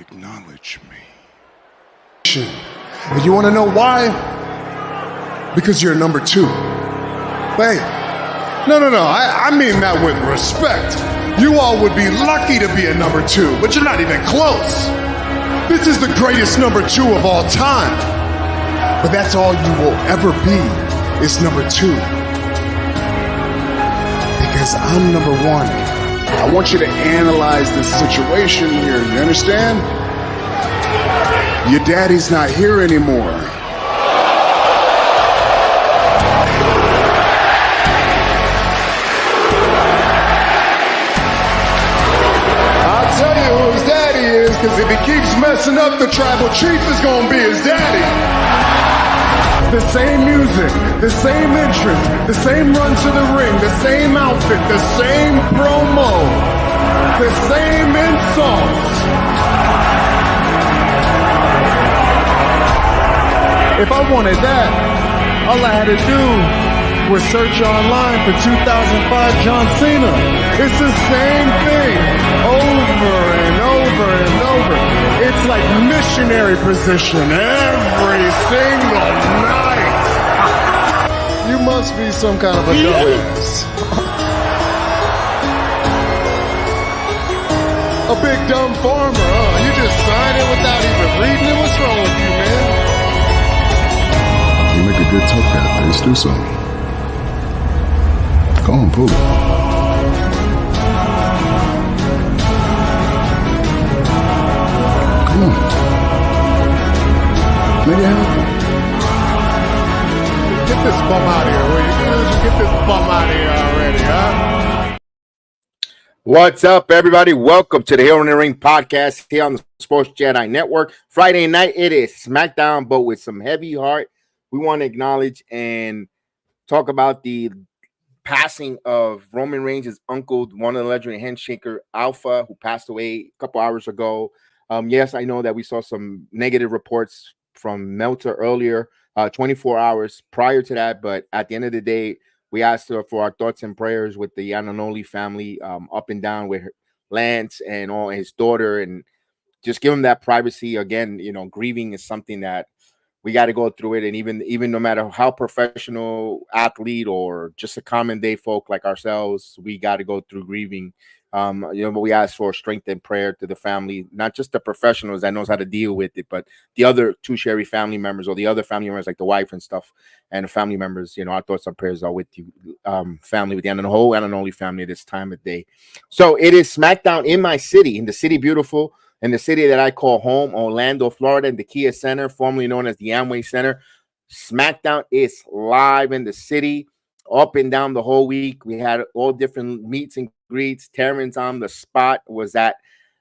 Acknowledge me. And you want to know why? Because you're number two. Hey, no. I mean that with respect. You all would be lucky to be a number two, but you're not even close. This is the greatest number two of all time. But that's all you will ever be, is number two. Because I'm number one. I want you to analyze this situation here, you understand? Your daddy's not here anymore. I'll tell you who his daddy is, because if he keeps messing up, the tribal chief is going to be his daddy. The same music, the same entrance, the same run to the ring, the same outfit, the same promo, the same insults. If I wanted that, all I had to do was search online for 2005 John Cena. It's the same thing over and over and over. It's like missionary position every single night. You must be some kind of a dumbass. A big dumb farmer, huh? You just signed it without even reading it? What's wrong with you, man? You make a good tough guy, Let's do something. Go on, pull it. Come on. Make it happen. Get this bum out of here, will you? Just get this bum out of here already, huh? What's up, everybody? Welcome to the Hero in the Ring podcast here on the Sports Jedi Network. Friday night, it is SmackDown, but with some heavy heart. We want to acknowledge and talk about the passing of Roman Reigns' uncle, one of the legendary handshaker, Afa, who passed away a couple hours ago. Yes, I know that we saw some negative reports from Meltzer earlier, 24 hours prior to that, but at the end of the day, we asked her for our thoughts and prayers with the Anoa'i family, up and down with Lance and all his daughter, and just give him that privacy. Again, you know, grieving is something that we got to go through it, and even no matter how professional athlete or just a common day folk like ourselves, we got to go through grieving. But we ask for strength and prayer to the family, not just the professionals that knows how to deal with it, but the other two Sherry family members or the other family members like the wife and stuff, and the family members. You know, our thoughts and prayers are with you, family, with the whole Anoa'i family this time of day. So it is SmackDown in my city, in the city beautiful, in the city that I call home, Orlando, Florida, in the Kia Center, formerly known as the Amway Center. SmackDown is live in the city, up and down the whole week. We had all different meets and greets. Terrence on the spot was at,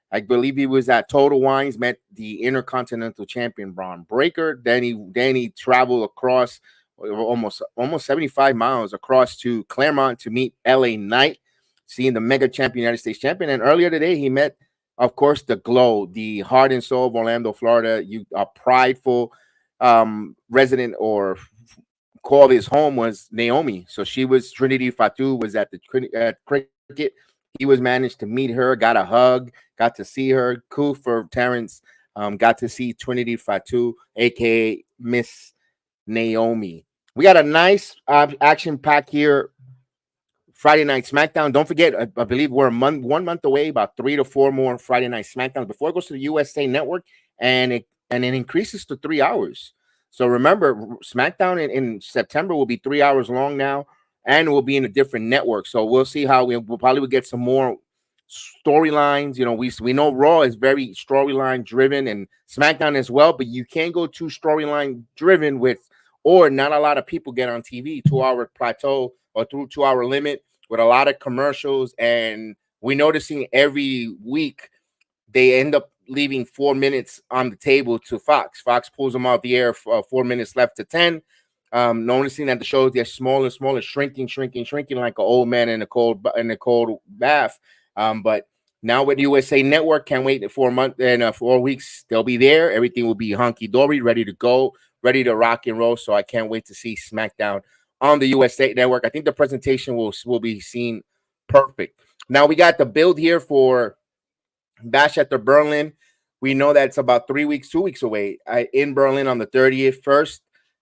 I believe he was at Total Wines, met the Intercontinental Champion Braun Breaker. Then he traveled across almost 75 miles across to Claremont to meet LA Knight, seeing the Mega Champion, United States Champion. And earlier today, he met, of course, the Glow, the heart and soul of Orlando, Florida. You a prideful resident, or called his home, was Naomi. So she was, Trinity Fatu was at the cricket. He was managed to meet her, got a hug, got to see her. Cool for Terrence. Got to see Trinity Fatu, aka Miss Naomi. We got a nice action pack here. Friday Night SmackDown. Don't forget, I believe we're 1 month away, about 3 to 4 more Friday Night SmackDowns before it goes to the USA Network, and it increases to 3 hours. So remember, SmackDown in September will be 3 hours long now, and will be in a different network. So we'll see how we'll probably get some more storylines. You know, we know Raw is very storyline driven, and SmackDown as well, but you can't go too storyline driven or not a lot of people get on TV, 2 hour plateau or through 2 hour limit, with a lot of commercials. And we're noticing every week they end up leaving 4 minutes on the table to Fox. Fox pulls them out the air for 4 minutes left to 10. Noticing that the shows get smaller and smaller, shrinking like an old man in a cold bath. But now with USA Network, can't wait 4 months and 4 weeks. They'll be there. Everything will be hunky dory, ready to go, ready to rock and roll. So I can't wait to see SmackDown on the USA Network. I think the presentation will be seen perfect. Now we got the build here for Bash at the Berlin. We know that's about 2 weeks away in Berlin on the 30th first.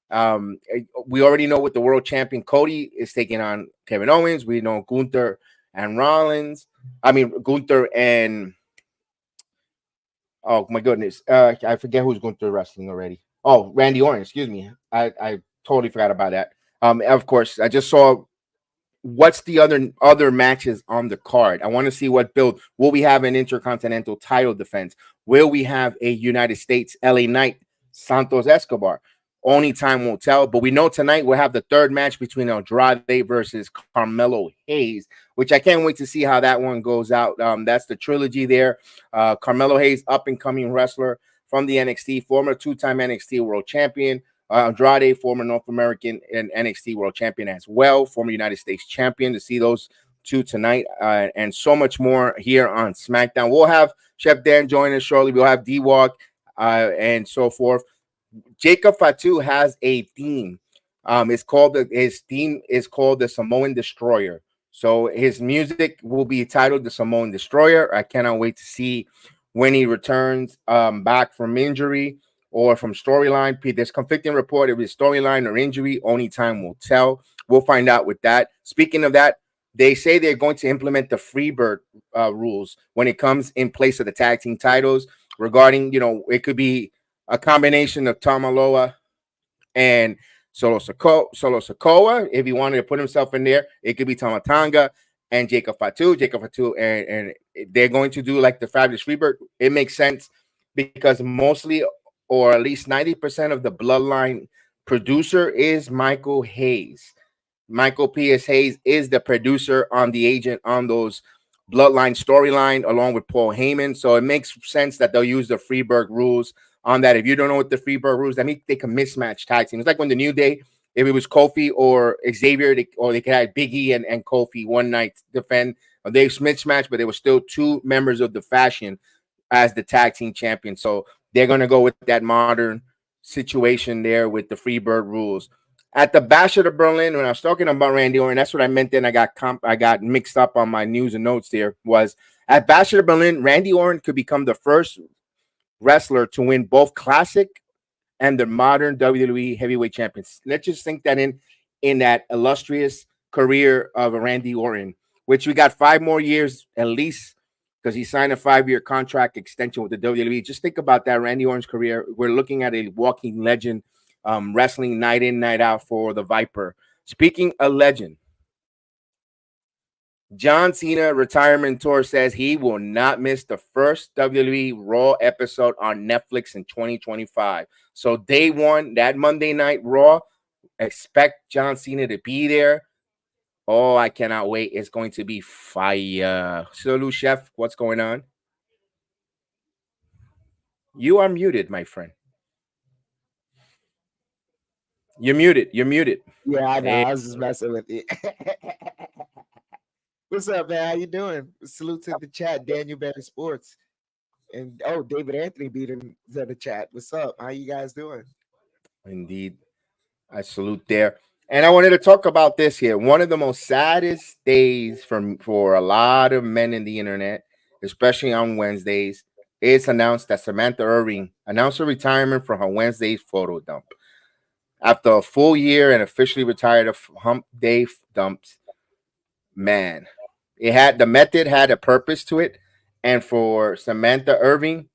We already know what the world champion Cody is taking on Kevin Owens. We know Gunther and Rollins. I mean, Gunther and oh my goodness, I forget who's Gunther wrestling already. Oh, Randy Orton. Excuse me. I totally forgot about that. Of course, I just saw what's the other matches on the card. I want to see what build. Will we have an intercontinental title defense? Will we have a United States LA Knight Santos Escobar? Only time will tell. But we know tonight we'll have the third match between Andrade versus Carmelo Hayes, which I can't wait to see how that one goes out. That's the trilogy there. Carmelo Hayes, up and coming wrestler from the NXT, former two-time NXT World Champion. Andrade, former North American and NXT World Champion as well, former United States Champion. To see those two tonight and so much more here on SmackDown. We'll have Chef Dan join us shortly. We'll have D-Walk and so forth. Jacob Fatu has a theme. His theme is called the Samoan Destroyer. So his music will be titled the Samoan Destroyer. I cannot wait to see when he returns back from injury or from storyline. There's conflicting report if it's storyline or injury. Only time will tell. We'll find out with that. Speaking of that, they say they're going to implement the Freebird rules when it comes in place of the tag team titles regarding, it could be a combination of Tamaloa and Solo Sokoa. If he wanted to put himself in there, it could be Tamatanga and Jacob Fatu. And they're going to do like the Fabulous Freebird. It makes sense because mostly, or at least 90% of the Bloodline producer is Michael Hayes. Michael P.S. Hayes is the producer on the agent on those Bloodline storyline along with Paul Heyman. So it makes sense that they'll use the Freebird rules on that. If you don't know what the Freebird rules, I mean, they can mismatch tag teams. It's like when the New Day, if it was Kofi or Xavier, they could have Big E and Kofi one night defend. They mismatch, but they were still two members of the Fashion as the tag team champion. So they're going to go with that modern situation there with the Freebird rules. At the Bash of the Berlin, when I was talking about Randy Orton, that's what I meant. Then I got mixed up on my news and notes there. Was at Bash of the Berlin, Randy Orton could become the first wrestler to win both classic and the modern WWE heavyweight champions. Let's just think that in that illustrious career of Randy Orton, which we got 5 more years at least because he signed a 5-year contract extension with the WWE. Just think about that, Randy Orton's career. We're looking at a walking legend, wrestling night in, night out for the Viper. Speaking of legend, John Cena retirement tour says he will not miss the first WWE Raw episode on Netflix in 2025. So day one, that Monday night Raw, expect John Cena to be there. Oh, I cannot wait. It's going to be fire. Salute, Chef. What's going on? You are muted, my friend. You're muted. You're muted. Yeah, I know. I was just messing with you. What's up, man? How you doing? Salute to the chat, Daniel Better Sports. And David Anthony beat him to the chat. What's up? How you guys doing? Indeed. I salute there. And I wanted to talk about this here. One of the most saddest days for a lot of men in the internet, especially on Wednesdays, it's announced that Samantha Irvin announced her retirement from her Wednesday's photo dump. After a full year and officially retired of hump day dumps, man, the method had a purpose to it. And for Samantha Irvin,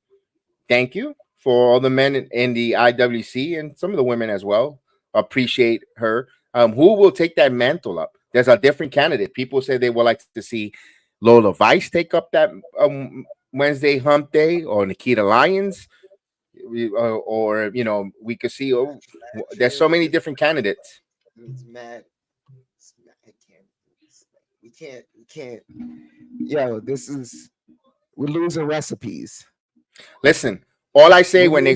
thank you for all the men in the IWC and some of the women as well. Appreciate her. Who will take that mantle up? There's a different candidate. People say they would like to see Lola Vice take up that Wednesday hump day, or Nikita Lyons, or we could see. There's so many different candidates. It's mad. We can't. Yo, we're losing recipes. Listen, all I say when they're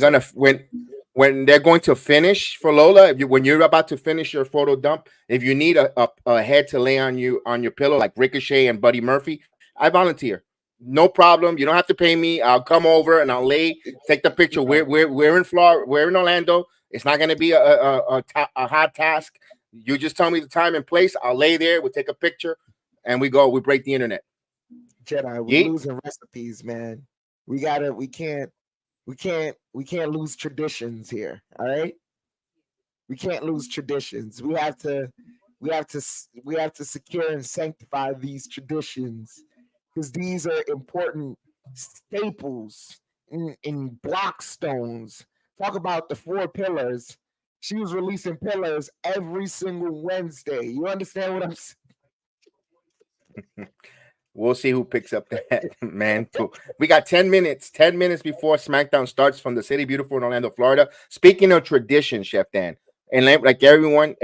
going to finish for Lola, when you're about to finish your photo dump, if you need a head to lay on your pillow like Ricochet and Buddy Murphy, I volunteer. No problem. You don't have to pay me. I'll come over and I'll take the picture. We're in Florida. We're in Orlando. It's not going to be a hard task. You just tell me the time and place. I'll lay there. We'll take a picture, and we break the internet. Jedi, we're losing recipes, man. We can't we can't lose traditions here. All right, we can't lose traditions. We have to secure and sanctify these traditions because these are important staples in block stones. Talk about the four pillars. She was releasing pillars every single Wednesday. You understand what I'm saying? We'll see who picks up that, man. We got 10 minutes. 10 minutes before SmackDown starts from the City Beautiful in Orlando, Florida. Speaking of tradition, Chef Dan, and like everyone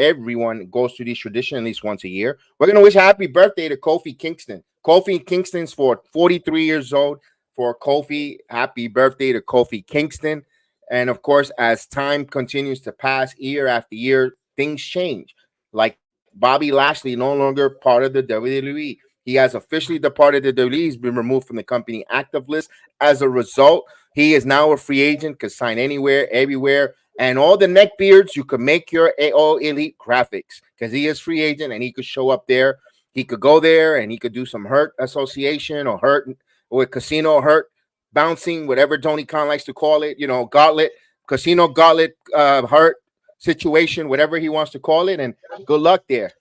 goes through these traditions at least once a year. We're gonna wish happy birthday to Kofi Kingston. Kofi Kingston's for 43 years old. For Kofi, happy birthday to Kofi Kingston. And of course, as time continues to pass year after year, things change. Like Bobby Lashley, no longer part of the WWE. He has officially departed the WWE. He's been removed from the company active list. As a result, he is now a free agent, could sign anywhere, everywhere. And all the neck beards, you could make your AO Elite graphics because he is free agent and he could show up there. He could go there and he could do some Hurt Association or Hurt or Casino Hurt bouncing, whatever Tony Khan likes to call it, gauntlet, Casino Gauntlet Hurt situation, whatever he wants to call it. And good luck there.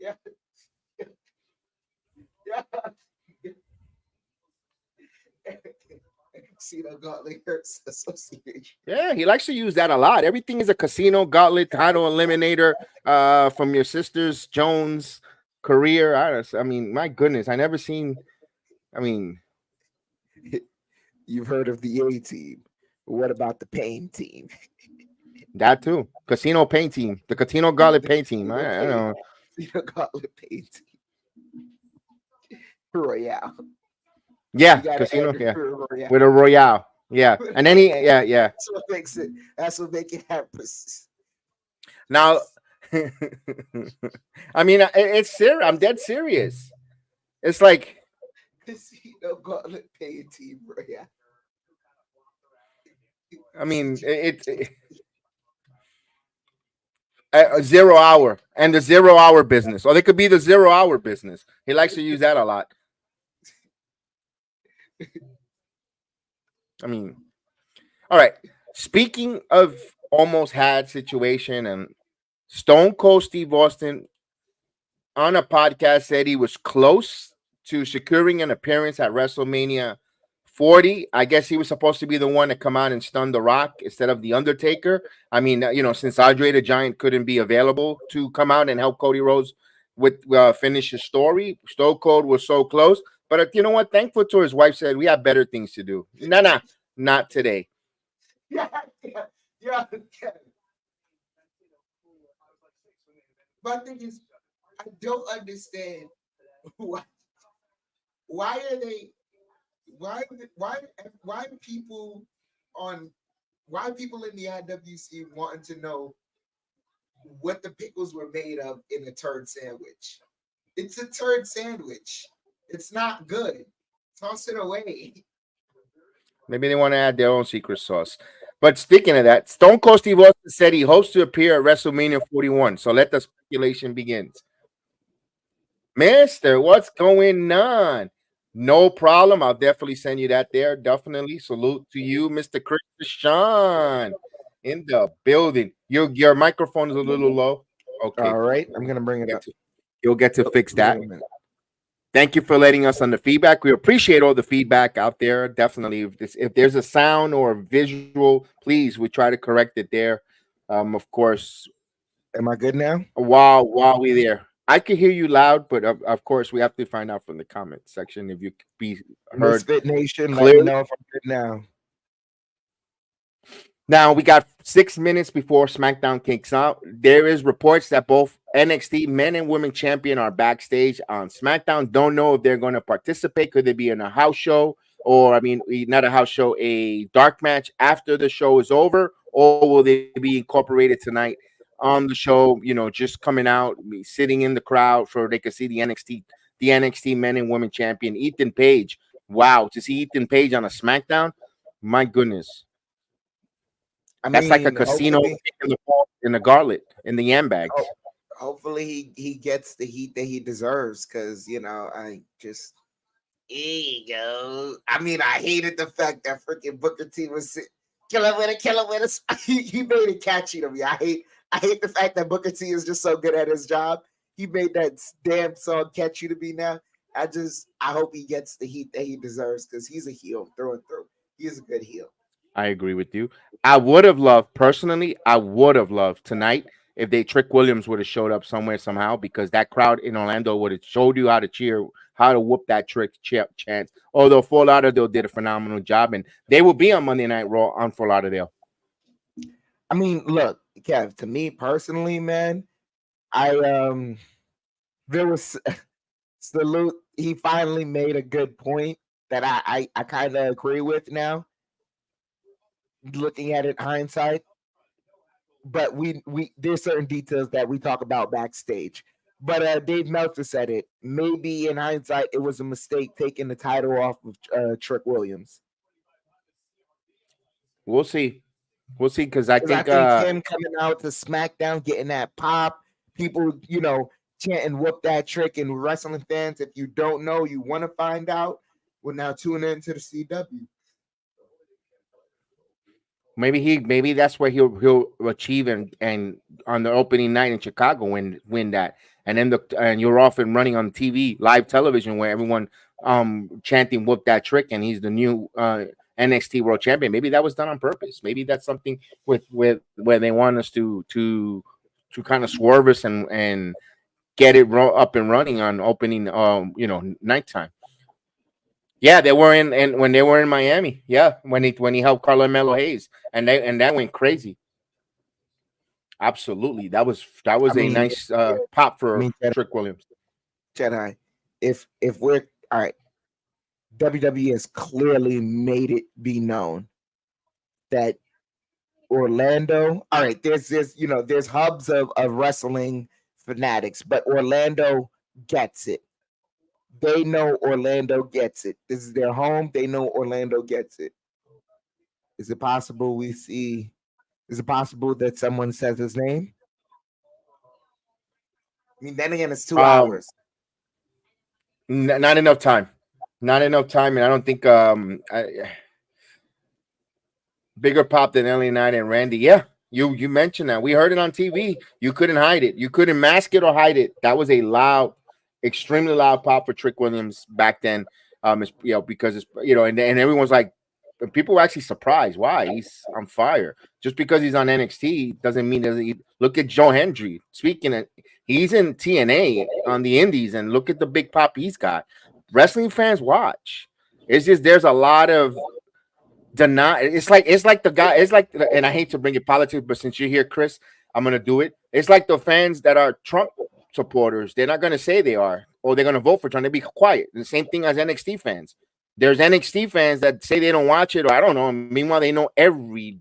Yeah. Casino Gauntlet Hurts Association. Yeah, he likes to use that a lot. Everything is a Casino Gauntlet title eliminator from your sister's Jones career. I mean, my goodness, I never seen. I mean, you've heard of the A team. What about the Pain team? That too. Casino Pain team. The Casino Gauntlet Pain team. I don't know. Casino Gauntlet Pain team. Royale. Yeah, Casino. Yeah, Royale. With a Royale. Yeah, and then yeah. That's what makes it. That's what makes it happen. Now, I mean, it's serious. I'm dead serious. It's like Casino Gauntlet Pain team Royale. I mean, it's a 0 hour and the 0 hour business, or they could be the 0 hour business. He likes to use that a lot. I mean, all right. Speaking of almost had situation, and Stone Cold Steve Austin on a podcast said he was close to securing an appearance at WrestleMania 40. I guess he was supposed to be the one to come out and stun The Rock instead of The Undertaker. I mean, since Andre the Giant couldn't be available to come out and help Cody Rhodes with finish his story, Stone Cold was so close. But you know what? Thankful to his wife said, we have better things to do. Nah, not today. Yeah. My thing is, I don't understand why are they why people in the IWC wanting to know what the pickles were made of in a turd sandwich. It's a turd sandwich. It's not good. Toss it away. Maybe they want to add their own secret sauce. But speaking of that, Stone Cold Steve Austin said he hopes to appear at WrestleMania 41. So let the speculation begin. Mister, what's going on? No problem. I'll definitely send you that there. Definitely. Salute to you, Mr. Christian, in the building. Your microphone is a little low. Okay. All right. I'm going to bring it up. You'll get to fix that. Thank you for letting us on the feedback. We appreciate all the feedback out there. Definitely. If there's a sound or visual, please, we try to correct it there. Of course. Am I good now? While we're there. I can hear you loud, but of course, we have to find out from the comment section if you could be heard. Misfit Nation, let me know if I'm good now. Now, we got 6 minutes before SmackDown kicks out. There is reports that both NXT men and women champion are backstage on SmackDown. Don't know if they're going to participate. Could they be in a house show? Or, I mean, not a house show, a dark match after the show is over? Or will they be incorporated tonight on the show, just coming out, sitting in the crowd so they could see the NXT men and women champion, Ethan Page. Wow, to see Ethan Page on a SmackDown, my goodness. That's like a casino in the gauntlet, in the yam bags. Hopefully he gets the heat that he deserves, because Here you go. I mean, I hated the fact that freaking Booker T was kill him with a. He made it catchy to me. I hate the fact that Booker T is just so good at his job. He made that damn song catchy to me now. I hope he gets the heat that he deserves because he's a heel through and through. He's a good heel. I agree with you. I would have loved personally. I would have loved tonight if Trick Williams would have showed up somewhere somehow, because that crowd in Orlando would have showed you how to cheer, how to whoop that Trick chance. Although Fort Lauderdale did a phenomenal job, and they will be on Monday Night Raw on Fort Lauderdale. I mean, look, Kev. To me personally, man, there was salute. He finally made a good point that I kind of agree with now, looking at it hindsight. But we there's certain details that we talk about backstage. But Dave Meltzer said it. Maybe in hindsight, it was a mistake taking the title off of Trick Williams. We'll see. We'll see, because I think him coming out to SmackDown, getting that pop, people, chanting "whoop that Trick," and wrestling fans, if you don't know, you want to find out, well, now tune into the CW. Maybe that's where he'll achieve and on the opening night in Chicago win that, and then and you're off and running on TV, live television, where everyone chanting "whoop that Trick," and he's the new NXT World Champion. Maybe that was done on purpose. Maybe that's something with where they want us to kind of swerve us and get it up and running on opening nighttime. Yeah, they were in when they were in Miami. Yeah, when he helped Carmelo Hayes, and that went crazy. Absolutely, that was a nice pop for Trick Williams. Jedi, if we're all right, WWE has clearly made it be known that Orlando. All right, there's hubs of wrestling fanatics, but Orlando gets it. They know Orlando gets it. This is their home. They know Orlando gets it. Is it possible Is it possible that someone says his name? I mean, then again, it's 2 hours. Not enough time. Not enough time, and I don't think bigger pop than LA Knight and Randy. Yeah, you mentioned that. We heard it on TV. You couldn't hide it. You couldn't mask it or hide it. That was a loud, extremely loud pop for Trick Williams back then. Because it's and everyone's like, people were actually surprised. Why? He's on fire. Just because he's on NXT doesn't mean look at Joe Hendry. He's in TNA on the Indies, and look at the big pop he's got. Wrestling fans watch. It's just there's a lot of deny. It's like the guy. It's like, and I hate to bring it politics, but since you're here, Chris, I'm gonna do it. It's like the fans that are Trump supporters. They're not gonna say they are, or they're gonna vote for Trump. They be quiet. The same thing as NXT fans. There's NXT fans that say they don't watch it, or I don't know. Meanwhile, they know every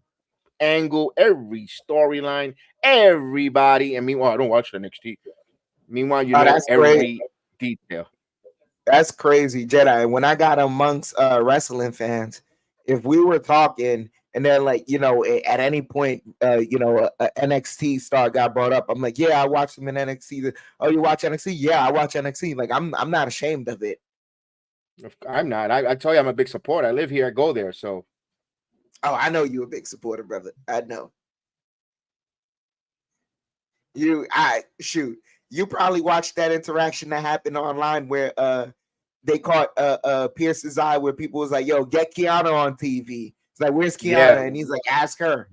angle, every storyline, everybody. And meanwhile, I don't watch NXT. Meanwhile, you know every detail. That's crazy, Jedi. When I got amongst wrestling fans, if we were talking and they're like, at any point, a NXT star got brought up, I'm like, yeah, I watched him in NXT. Oh, you watch NXT? Yeah, I watch NXT. Like, I'm not ashamed of it. I'm not. I tell you, I'm a big supporter. I live here. I go there. So. Oh, I know you're a big supporter, brother. I know. You probably watched that interaction that happened online where they caught Pierce's eye, where people was like, yo, get Kiana on TV. It's like, where's Kiana? Yeah. And he's like, ask her.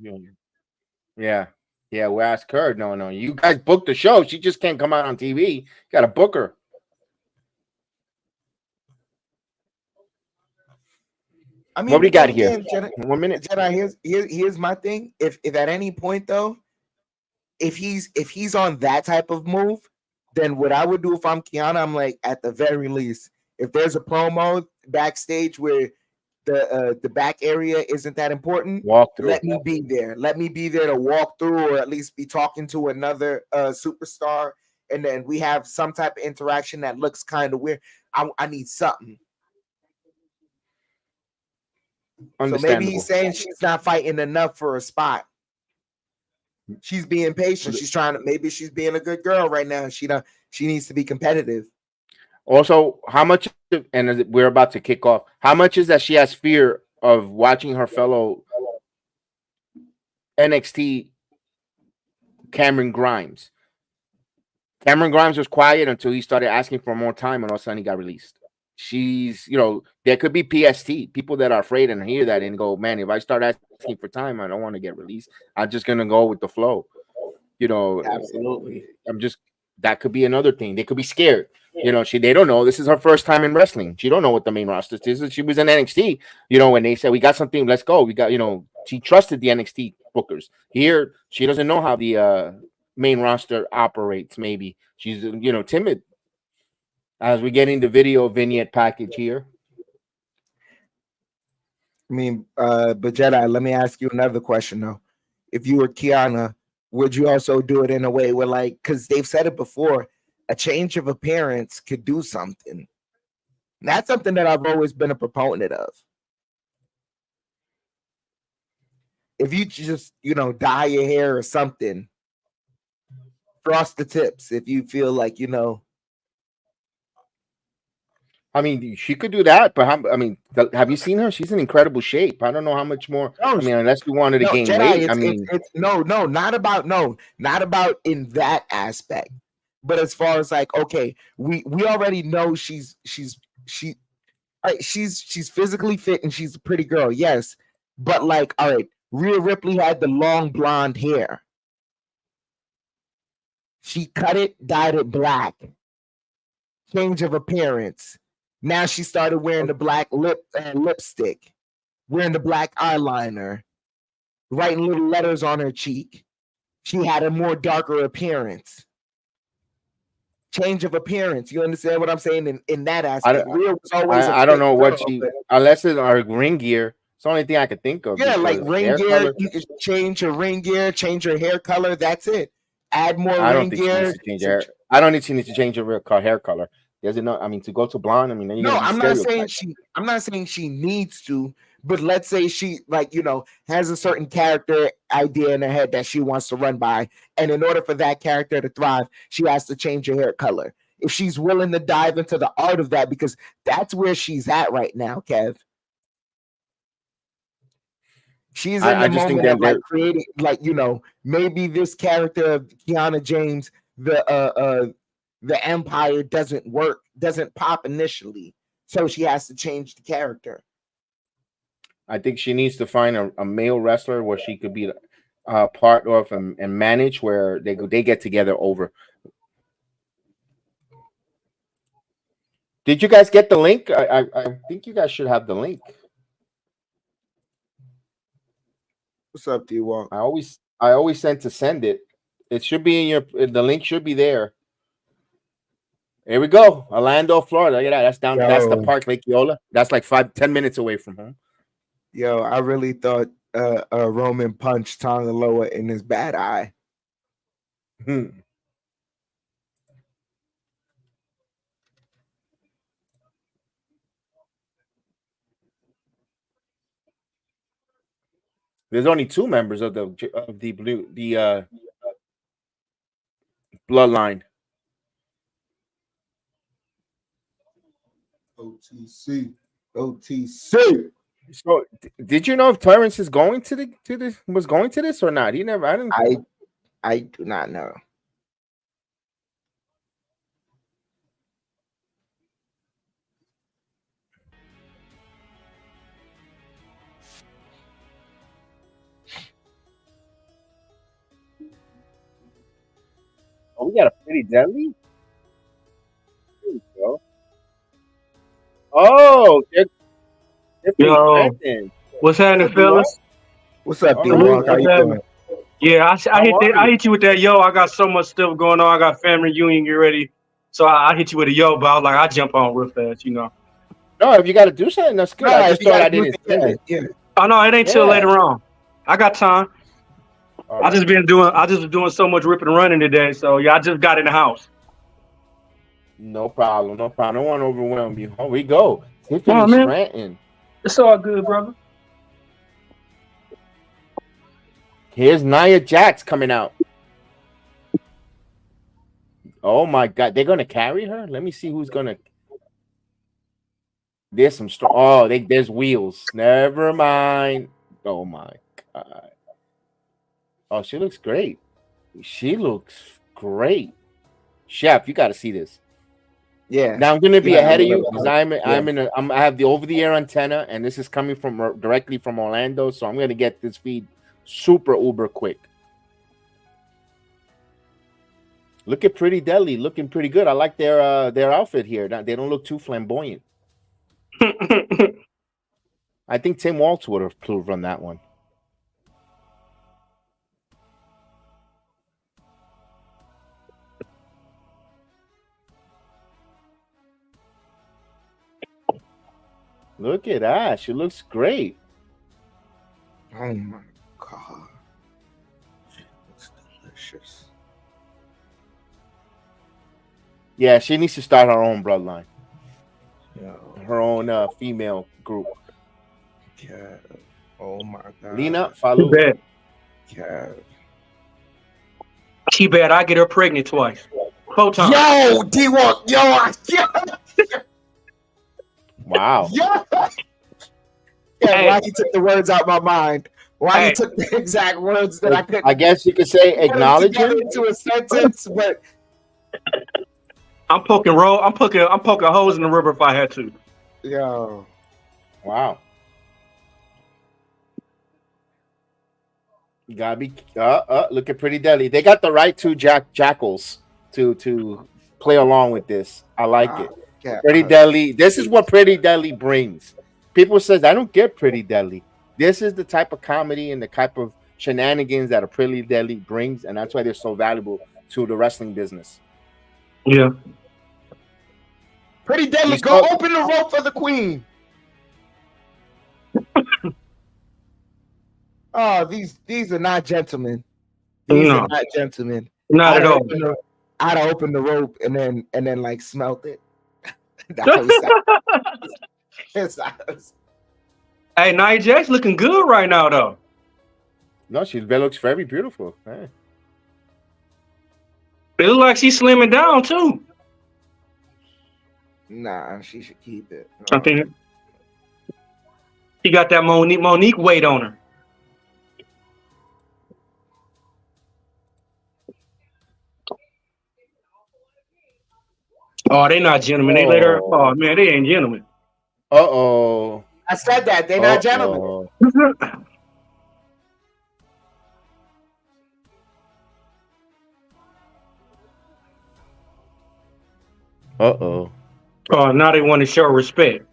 Yeah, we'll ask her. No. You guys booked the show. She just can't come out on TV. You got to book her. I mean, what we got here? Jedi, 1 minute. Jedi, here's my thing. If at any point though, if he's on that type of move, then what I would do if I'm Kiana, I'm like, at the very least, if there's a promo backstage where the back area isn't that important, let me be there. Let me be there to walk through, or at least be talking to another superstar, and then we have some type of interaction that looks kind of weird. I need something. So maybe he's saying she's not fighting enough for a spot. She's being patient. Maybe she's being a good girl right now. She needs to be competitive. Also, how much and we're about to kick off. How much is that she has fear of watching her fellow NXT Cameron Grimes? Cameron Grimes was quiet until he started asking for more time, and all of a sudden he got released. She's, there could be PST, people that are afraid and hear that and go, man, if I start asking for time, I don't want to get released. I'm just going to go with the flow. Absolutely. That could be another thing. They could be scared. They don't know. This is her first time in wrestling. She don't know what the main roster is. She was in NXT, when they said, we got something, let's go. We got, she trusted the NXT bookers. Here, she doesn't know how the main roster operates. Maybe she's, timid. As we get in the video vignette package here. I mean, but Jedi, let me ask you another question though. If you were Kiana, would you also do it in a way where, because they've said it before, a change of appearance could do something? And that's something that I've always been a proponent of. If you just, dye your hair or something, frost the tips if you feel like, I mean, she could do that, but have you seen her? She's in incredible shape. I don't know how much more. Unless you wanted to gain weight. Not about in that aspect, but as far as okay, we already know she's physically fit and she's a pretty girl, yes, but all right, Rhea Ripley had the long blonde hair. She cut it, dyed it black. Change of appearance. Now she started wearing the black lipstick, wearing the black eyeliner, writing little letters on her cheek. She had a more darker appearance. Change of appearance. You understand what I'm saying in that aspect? Rhea was always I don't know what she, unless it's our ring gear. It's the only thing I could think of. Yeah, like ring gear. You can change her ring gear, change her hair color. That's it. Add more ring gear. I don't think she needs to change her hair color. Does it not? I mean, to go to blonde. I mean, no, I'm not saying she needs to, but let's say she has a certain character idea in her head that she wants to run by, and in order for that character to thrive, she has to change her hair color. If she's willing to dive into the art of that, because that's where she's at right now, Kev. She's in the moment of creating, maybe this character of Kiana James, the Empire doesn't pop initially, so she has to change the character. I think she needs to find a male wrestler where she could be part of and manage, where they get together over. Did you guys get the link? I think you guys should have the link. What's up, D-Walk? I always send it. It should be in the link should be there. Here we go. Orlando, Florida. Look at that. That's down. That's the park, Lake Eola. That's like 5-10 minutes away from home. Yo, I really thought Roman punched Tonga Loa in his bad eye. There's only 2 members of the Bloodline. OTC. So, did you know if Terrence is going to this or not? I do not know. Oh, we got a pretty Deadly. There we go. Oh, yo, what's happening, fellas? What's up, D-Walk? How you doing? Yeah, I hit you with that. Yo, I got so much stuff going on. I got family reunion get ready, so I hit you with a yo. But I was like, I jump on real fast, No, if you got to do something, that's good. No, I just thought I didn't send it. Yeah. Oh no, it ain't till later on. I got time. Right. I just been doing so much ripping and running today, so yeah, I just got in the house. No problem. I don't want to overwhelm you. Oh, we go. Tiffany Scranton. It's all good, brother. Here's Nia Jax coming out. Oh my God, they're gonna carry her. Let me see who's gonna. There's some strong. Oh, there's wheels. Never mind. Oh my god. Oh, she looks great. She looks great. Chef, you got to see this. Yeah. Now I'm gonna be ahead of you because I have the over the air antenna, and this is coming from directly from Orlando, so I'm gonna get this feed super uber quick. Look at Pretty Deadly, looking pretty good. I like their outfit here. They don't look too flamboyant. I think Tim Waltz would have approved on that one. Look at that. She looks great. Oh my god. She looks delicious. Yeah, she needs to start her own bloodline. Yo. Her own female group. Yeah. Oh my god. Lena, follow. Yeah. Too bad I get her pregnant twice. Whole time. Yo, D1. Yo. Wow. Yeah. Yeah, why he took the words out of my mind. Why he took the exact words that I couldn't. I guess you could say acknowledge him into a sentence, but I'm poking holes in the river if I had to. Yo. Wow. You gotta be look at Pretty Deadly. They got the right two jackals to play along with this. I like it. Yeah. Pretty Deadly. This is what Pretty Deadly brings. People says I don't get Pretty Deadly. This is the type of comedy and the type of shenanigans that a Pretty Deadly brings, and that's why they're so valuable to the wrestling business. Yeah. Pretty Deadly, go open the rope for the queen. Oh, these are not gentlemen. These are not gentlemen. Not at all. I'd have opened the rope and then like smelt it. Hey, Nia Jax looking good right now though. No, she looks very beautiful. Hey. It looks like she's slimming down too. Nah, she should keep it. No. I think she got that Monique weight on her. Oh, they not gentlemen. They let her. Oh man, they ain't gentlemen. Uh-oh. I said that. They not gentlemen. Uh-oh. Oh, now they want to show respect.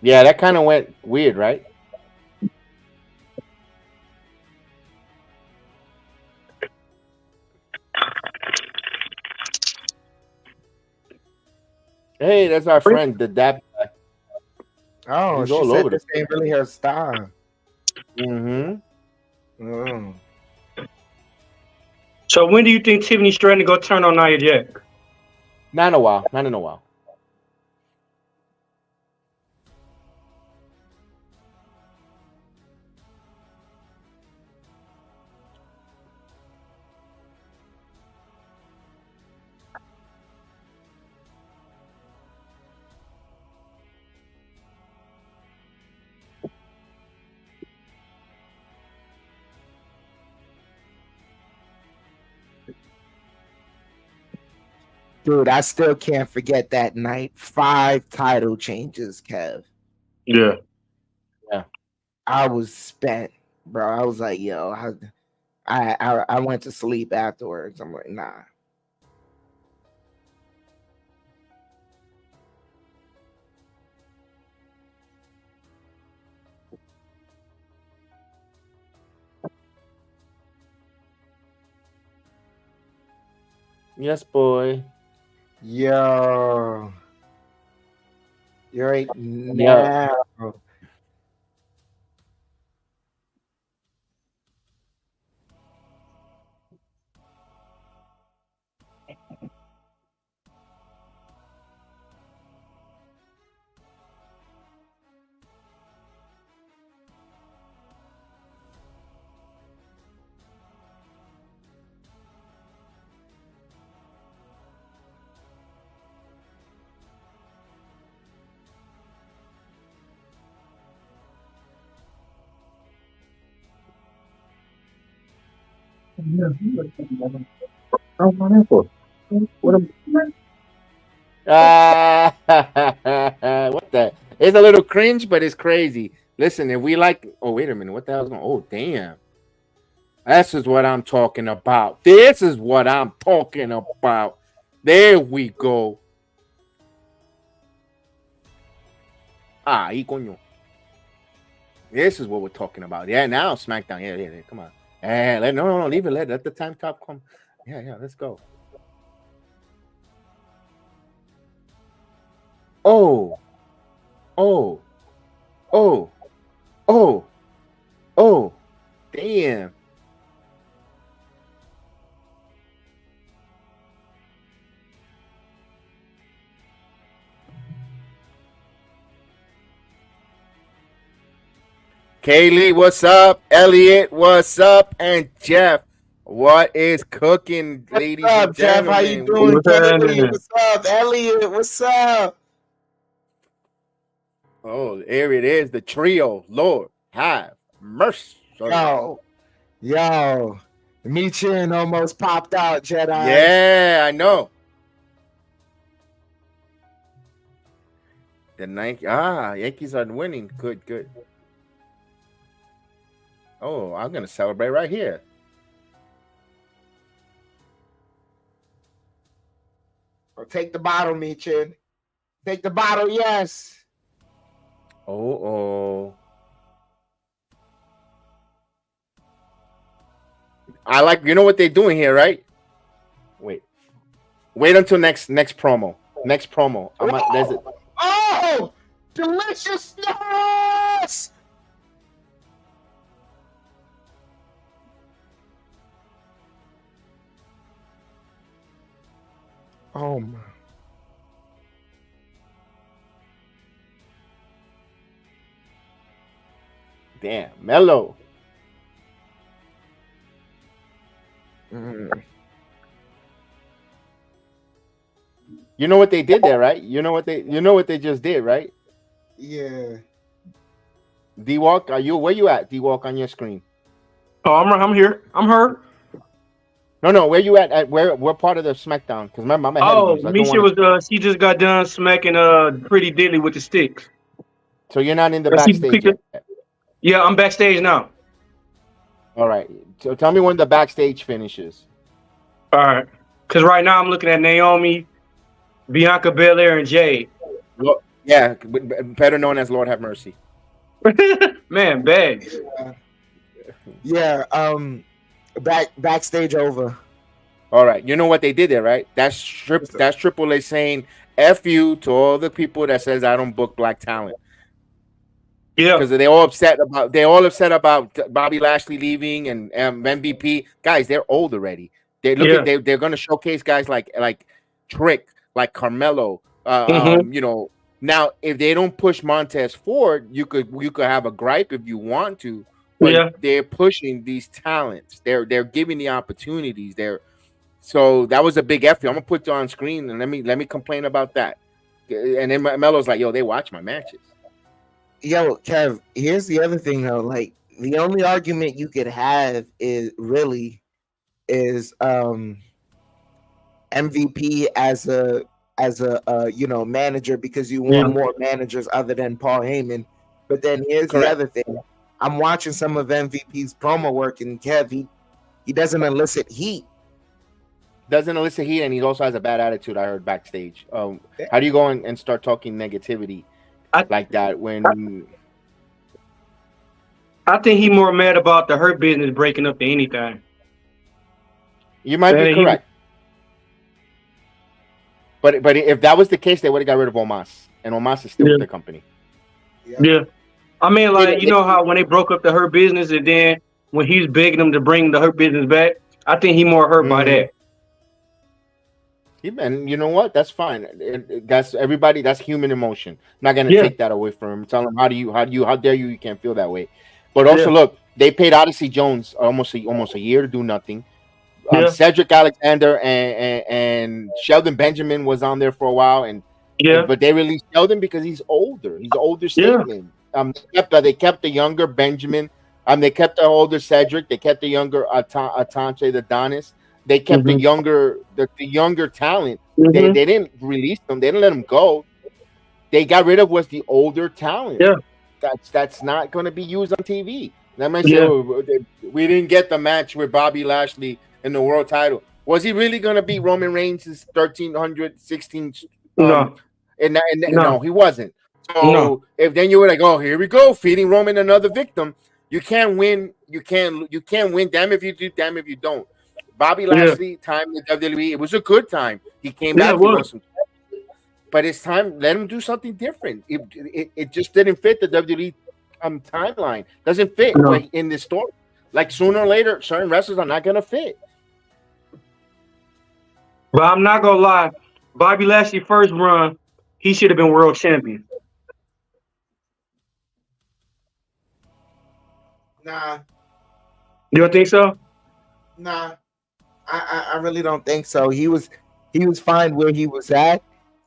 Yeah, that kind of went weird, right? Hey, that's our friend, the dap. Oh, he's she all said over this ain't really her style. Mm-hmm. So when do you think Tiffany Stratton go turn on Nia Jax? Not in a while. Not in a while. Dude, I still can't forget that night. 5 title changes, Kev. Yeah. Yeah. I was spent, bro. I was like, yo, I went to sleep afterwards. I'm like, nah. Yes, boy. Yo. You're right now. Yeah. What the? It's a little cringe, but it's crazy. Listen, if we like, oh wait a minute, what the hell's going? Oh damn, this is what I'm talking about. This is what I'm talking about. There we go. Y coño. This is what we're talking about. Yeah, now SmackDown. Yeah. Come on. No, leave it. Let the time top come. Yeah. Let's go. Oh. Damn. Kaylee, what's up? Elliot, what's up? And Jeff, what is cooking, ladies and Jeff? gentlemen? How you doing, Kaylee? What's up, Elliot? What's up? Oh, there it is, the trio. Lord, have mercy. Yo, Michin almost popped out, Jedi. Yeah, I know. The Yankees are winning. Good. Oh, I'm gonna celebrate right here. Take the bottle, Michin. Take the bottle, yes. Oh. I like, you know what they're doing here, right? Wait until next promo. Next promo. There's it. Oh, deliciousness! Oh my. Damn, Melo. You know what they did there, right? You know what they just did, right? Yeah. D-Walk, where you at? D-Walk on your screen. Oh, I'm here. I'm her. No, where you at what part of the SmackDown? Because remember, I'm ahead of you. Misha was she just got done smacking Pretty Deadly with the sticks. So you're not in the backstage yet? Yeah, I'm backstage now. All right. So tell me when the backstage finishes. All right. Because right now I'm looking at Naomi, Bianca Belair, and Jade. Well, yeah, better known as Lord Have Mercy. Man, bags. Yeah, backstage over. All right. You know what they did there, right? That's Triple H saying F you to all the people that says I don't book black talent. Yeah, because they're all upset about Bobby Lashley leaving and MVP. Guys, they're old already. They're going to showcase guys like Trick, like Carmelo. You know, now if they don't push Montez forward, you could have a gripe if you want to. But they're pushing these talents. They're giving the opportunities. So that was a big effort. I'm gonna put you on screen and let me complain about that. And then Melo's like, yo, they watch my matches. Yo, Kev, here's the other thing though. Like, the only argument you could have is MVP as a manager, because you want more managers other than Paul Heyman. But then here's the other thing. I'm watching some of MVP's promo work, and Kev, he doesn't elicit heat. And he also has a bad attitude, I heard backstage. How do you go and start talking negativity like that when I think he's more mad about the Hurt Business breaking up than anything. You might be correct. But if that was the case, they would have got rid of Omos, and Omos is still with the company. Yeah. I mean, like, you know how when they broke up the Hurt Business, and then when he's begging them to bring the Hurt Business back, I think he's more hurt by that. And you know what? That's fine. That's everybody. That's human emotion. I'm not gonna take that away from him. Tell him how dare you? You can't feel that way. But also, look, they paid Odyssey Jones almost a year to do nothing. Cedric Alexander and Sheldon Benjamin was on there for a while, but they released Sheldon because he's older. He's older statesman. They kept the younger Benjamin. They kept the older Cedric. They kept the younger Atante, the Donis. They kept the younger talent. They didn't release them. They didn't let them go. They got rid of was the older talent. Yeah. That's not going to be used on TV. That might say, we didn't get the match with Bobby Lashley in the world title. Was he really going to beat Roman Reigns' 1316? No, he wasn't. So if then you were like, oh, here we go, feeding Roman another victim. You can't win. You can't win. Damn if you do. Damn if you don't. Bobby Lashley time with WWE. It was a good time. He came back. But it's time. Let him do something different. It just didn't fit the WWE timeline. Doesn't fit in this story. Like sooner or later, certain wrestlers are not gonna fit. But I'm not gonna lie. Bobby Lashley first run, he should have been world champion. Nah. You don't think so? Nah. I really don't think so. He was fine where he was at.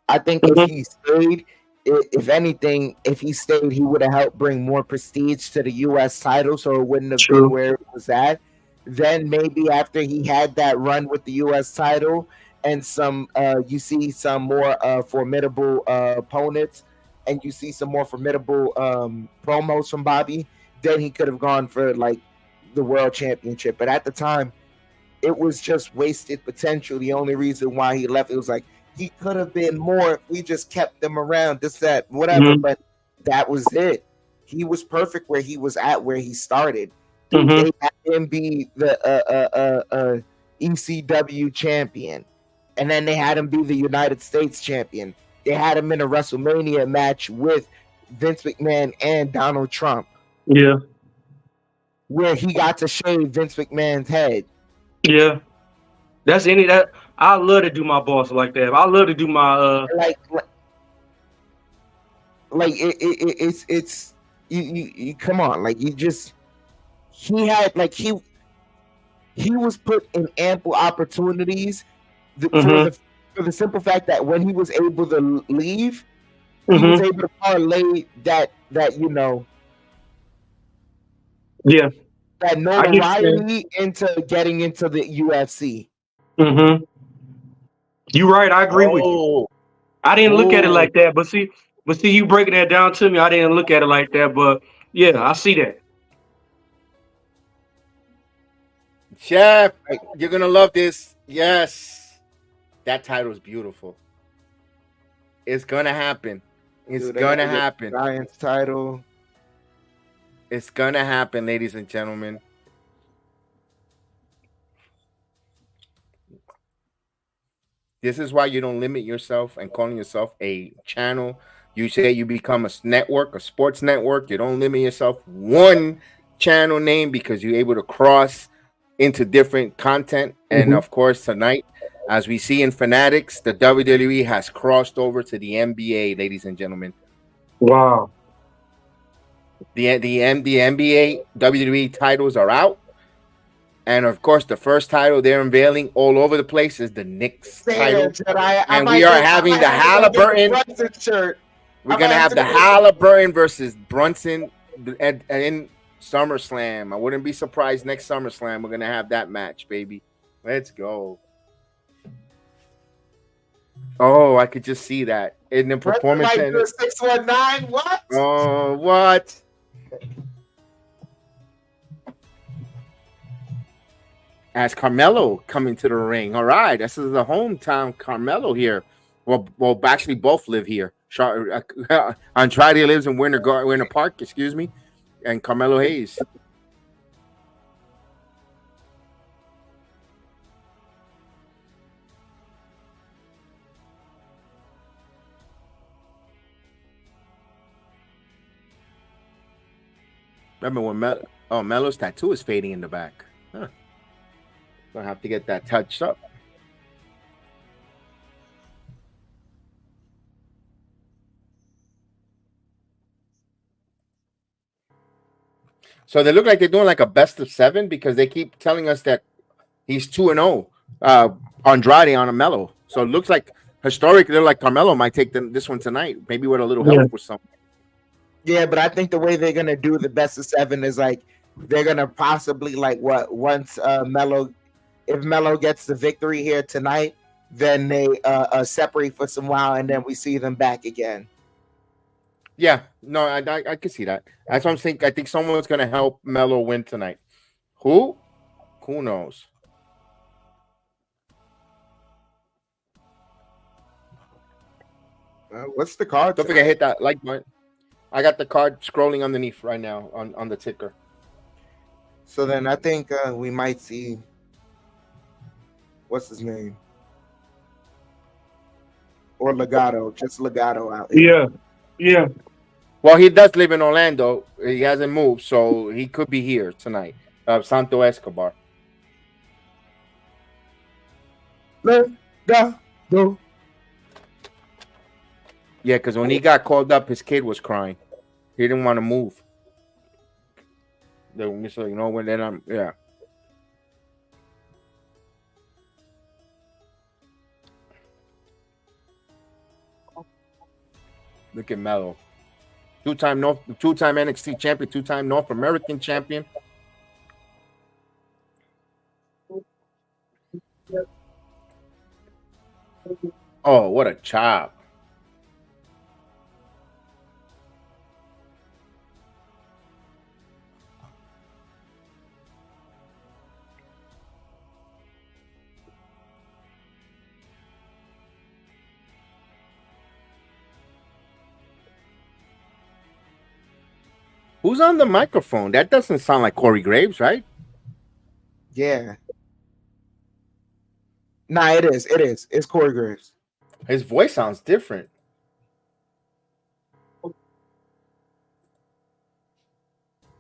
I think if he stayed, if anything, if he stayed, he would have helped bring more prestige to the U.S. title, so it wouldn't have been where it was at. Then maybe after he had that run with the U.S. title and you see some more formidable opponents, and you see some more formidable promos from Bobby, then he could have gone for like the world championship. But at the time, it was just wasted potential. The only reason why he left, it was like he could have been more if we just kept them around, this, that, whatever. But that was it. He was perfect where he was at, where he started. They had him be the ECW champion, and then they had him be the United States champion. They had him in a WrestleMania match with Vince McMahon and Donald Trump. Yeah. Where he got to shave Vince McMahon's head. Yeah. I love to do my boss like that. I love to do my it's you come on, like you just he had like he was put in ample opportunities for the simple fact that when he was able to leave, he was able to parlay that that notoriety into getting into the UFC. You're right. I agree with you. I didn't look at it like that, but see, you breaking that down to me. I didn't look at it like that, but yeah, I see that. Chef, you're gonna love this. Yes, that title is beautiful. It's gonna happen. It's gonna happen. Giants title. It's gonna happen, ladies and gentlemen. This is why you don't limit yourself and calling yourself a channel. You say you become a network, a sports network. You don't limit yourself one channel name because you're able to cross into different content. And of course, tonight, as we see in Fanatics, the WWE has crossed over to the NBA, ladies and gentlemen. Wow. The NBA WWE titles are out. And of course, the first title they're unveiling all over the place is the Knicks title. And we are having the Halliburton. We're going to have the Halliburton versus Brunson in SummerSlam. I wouldn't be surprised next SummerSlam. We're going to have that match, baby. Let's go. Oh, I could just see that in the performance. 619, what? Oh, what? As Carmelo coming to the ring. All right, this is the hometown Carmelo here. Well, actually, both live here. Andrade lives in Winter Park, excuse me, and Carmelo Hayes. Remember when Melo's tattoo is fading in the back? Huh. Gonna have to get that touched up. So they look like they're doing like a best of 7 because they keep telling us that he's 2-0. Andrade on a Melo. So it looks like historically, they're like Carmelo might take this one tonight, maybe with a little help or something. Yeah, but I think the way they're gonna do the best of 7 is like they're gonna possibly once Melo, if Melo gets the victory here tonight, then they separate for some while, and then we see them back again. Yeah, no, I can see that. That's what I'm saying. I think someone's gonna help Melo win tonight. Who? Who knows? What's the card? Don't forget, hit that like button. I got the card scrolling underneath right now on the ticker. So then I think we might see, what's his name? Or Legato, just Legato out here. Yeah. Well, he does live in Orlando. He hasn't moved, so he could be here tonight. Santo Escobar. Legato. Yeah, because when he got called up, his kid was crying. He didn't want to move. So, you know, when then I'm, yeah. Look at Melo. Two-time NXT champion, two-time North American champion. Oh, what a chop. Who's on the microphone? That doesn't sound like Corey Graves, right? Yeah. Nah, it is. It's Corey Graves. His voice sounds different.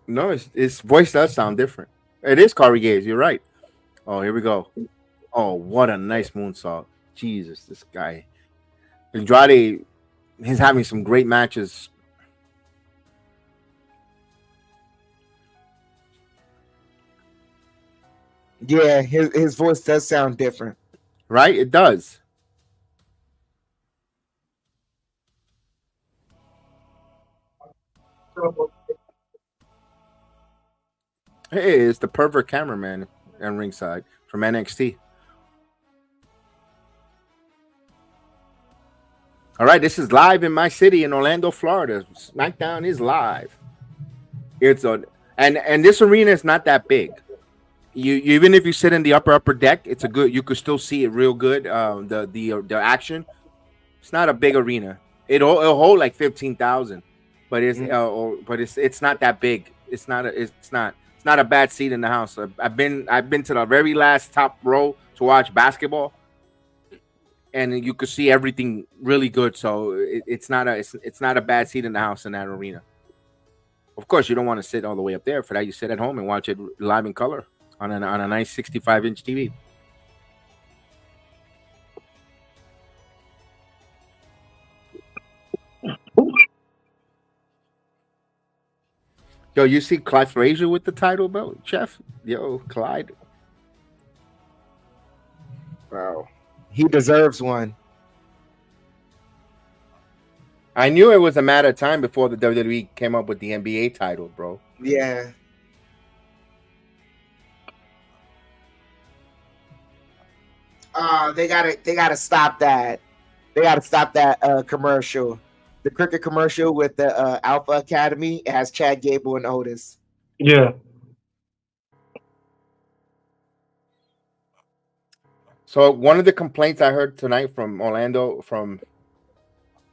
No, his voice does sound different. It is Corey Graves. You're right. Oh, here we go. Oh, what a nice moonsault. Jesus, this guy. Andrade, he's having some great matches. Yeah, his voice does sound different. Right? It does. Hey, it's the pervert cameraman and ringside from NXT. All right, this is live in my city in Orlando, Florida. SmackDown is live. It's a and this arena is not that big. You even if you sit in the upper deck, it's a good. You could still see it real good. The action. It's not a big arena. It'll hold like 15,000, but it's not that big. It's not a bad seat in the house. I've been to the very last top row to watch basketball, and you could see everything really good. So it's not a bad seat in the house in that arena. Of course, you don't want to sit all the way up there. For that, you sit at home and watch it live in color on a nice 65-inch TV. Yo, you see Clyde Frazier with the title belt, Chef? Yo, Clyde. Wow. He deserves one. I knew it was a matter of time before the WWE came up with the NBA title, bro. Yeah. They gotta stop that. They gotta stop that commercial. The cricket commercial with the Alpha Academy. It has Chad Gable and Otis. Yeah. So one of the complaints I heard tonight from Orlando, from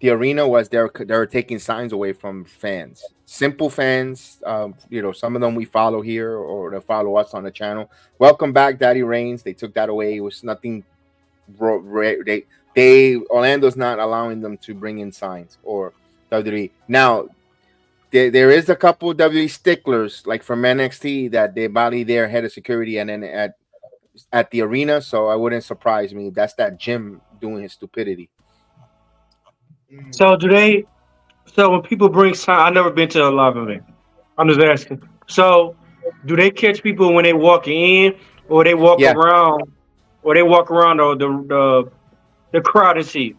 the arena, was they were taking signs away from fans, simple fans. Some of them we follow here or they follow us on the channel. Welcome back, Daddy Reigns. They took that away. It was nothing. Orlando's not allowing them to bring in signs or WWE. Now, there is a couple of WWE sticklers like from NXT that they body their head of security and then at the arena. So I wouldn't surprise me. That's that Jim doing his stupidity. So when people bring signs, I've never been to a live event. I'm just asking. So do they catch people when they walk in or they walk around? Or they walk around the crowd and see.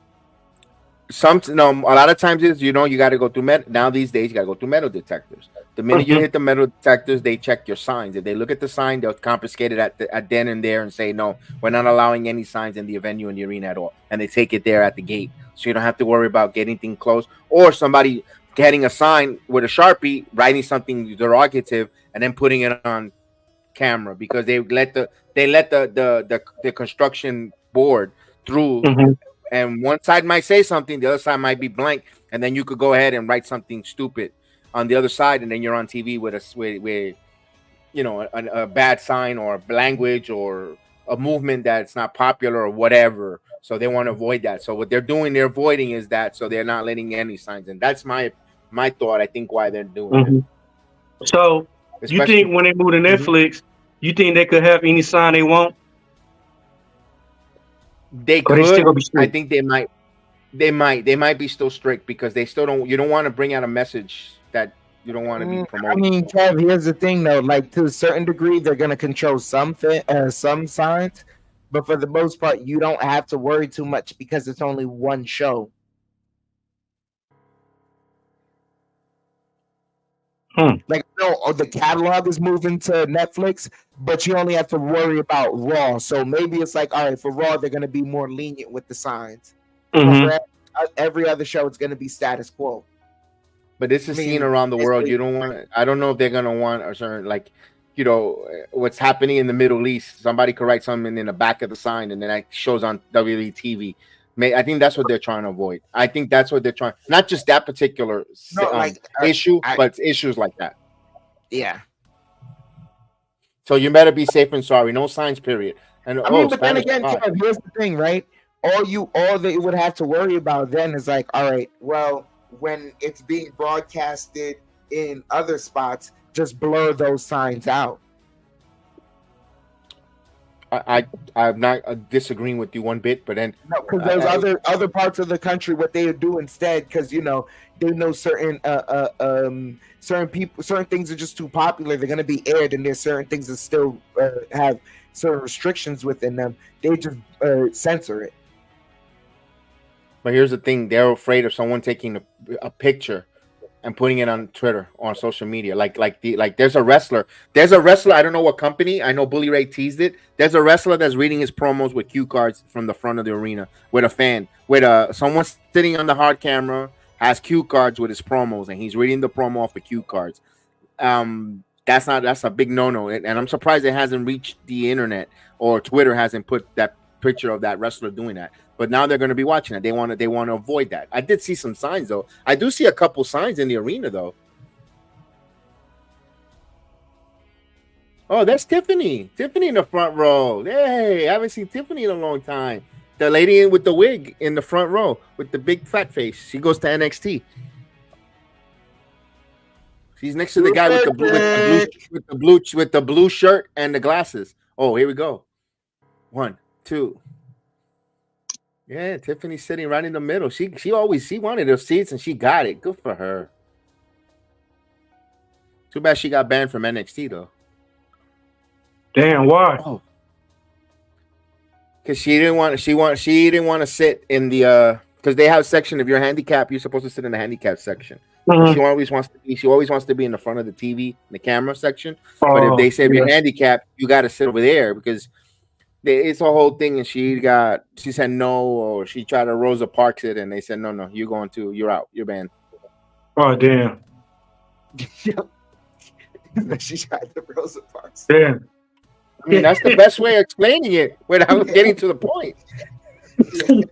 A lot of times is you got to go through now these days you got to go through metal detectors. The minute you hit the metal detectors, they check your signs. If they look at the sign, they'll confiscate it at then and there and say, no, we're not allowing any signs in the venue and the arena at all. And they take it there at the gate. So you don't have to worry about getting things close or somebody getting a sign with a Sharpie, writing something derogative and then putting it on camera because they let the construction board through. And one side might say something, the other side might be blank, and then you could go ahead and write something stupid on the other side, and then you're on TV with a bad sign or language or a movement that's not popular or whatever. So they want to avoid that. So what they're doing, they're avoiding is that. So they're not letting any signs in. That's my thought. I think why they're doing it. So you think when they move to Netflix, you think they could have any sign they want? They could. I think they might. They might be still strict because they still don't. You don't want to bring out a message that you don't want to be promoting. I mean, Kev, here's the thing though. Like to a certain degree, they're gonna control some signs, but for the most part, you don't have to worry too much because it's only one show. Like, the catalog is moving to Netflix, but you only have to worry about Raw. So maybe it's like, all right, for Raw, they're going to be more lenient with the signs. For every other show, it's going to be status quo. But this is seen around the world. You don't want to, I don't know if they're going to want a certain, like, what's happening in the Middle East. Somebody could write something in the back of the sign and then that shows on WWE TV. I think that's what they're trying to avoid. I think that's what they're trying. Not just that particular issue, but issues like that. Yeah. So you better be safe and sorry. No signs, period. And but then again, Kev, here's the thing, right? All they would have to worry about then is like, all right, well, when it's being broadcasted in other spots, just blur those signs out. I'm not disagreeing with you one bit, but then no, because there's other parts of the country what they would do instead, because they know certain people, certain things are just too popular. They're gonna be aired, and there's certain things that still have certain restrictions within them. They just censor it. But here's the thing: they're afraid of someone taking a picture and putting it on Twitter or on social media. Like there's a wrestler. I don't know what company. I know Bully Ray teased it. There's a wrestler that's reading his promos with cue cards from the front of the arena with a fan, with someone sitting on the hard camera has cue cards with his promos, and he's reading the promo off the cue cards. That's a big no-no, and I'm surprised it hasn't reached the internet or Twitter hasn't put that picture of that wrestler doing that. But now they're going to be watching it. They want to avoid that. I did see some signs though. I do see a couple signs in the arena though. Oh, that's Tiffany. Tiffany in the front row. Hey, I haven't seen Tiffany in a long time. The lady with the wig in the front row with the big fat face. She goes to NXT. She's next to the guy with the blue shirt and the glasses. Oh, here we go. 1, 2. Yeah, Tiffany's sitting right in the middle. She wanted those seats and she got it. Good for her. Too bad she got banned from NXT though. Damn, why? Oh. Because she didn't want to sit in the because they have a section. If you're handicapped, you're supposed to sit in the handicap section. She always wants to be in the front of the TV, the camera section. But if they say if you're handicapped, you got to sit over there because it's a whole thing. And she said no, or she tried to Rosa Parks it, and they said no, you're out, you're banned. Oh damn! She tried to Rosa Parks. Damn. I mean, that's the best way of explaining it without getting to the point. She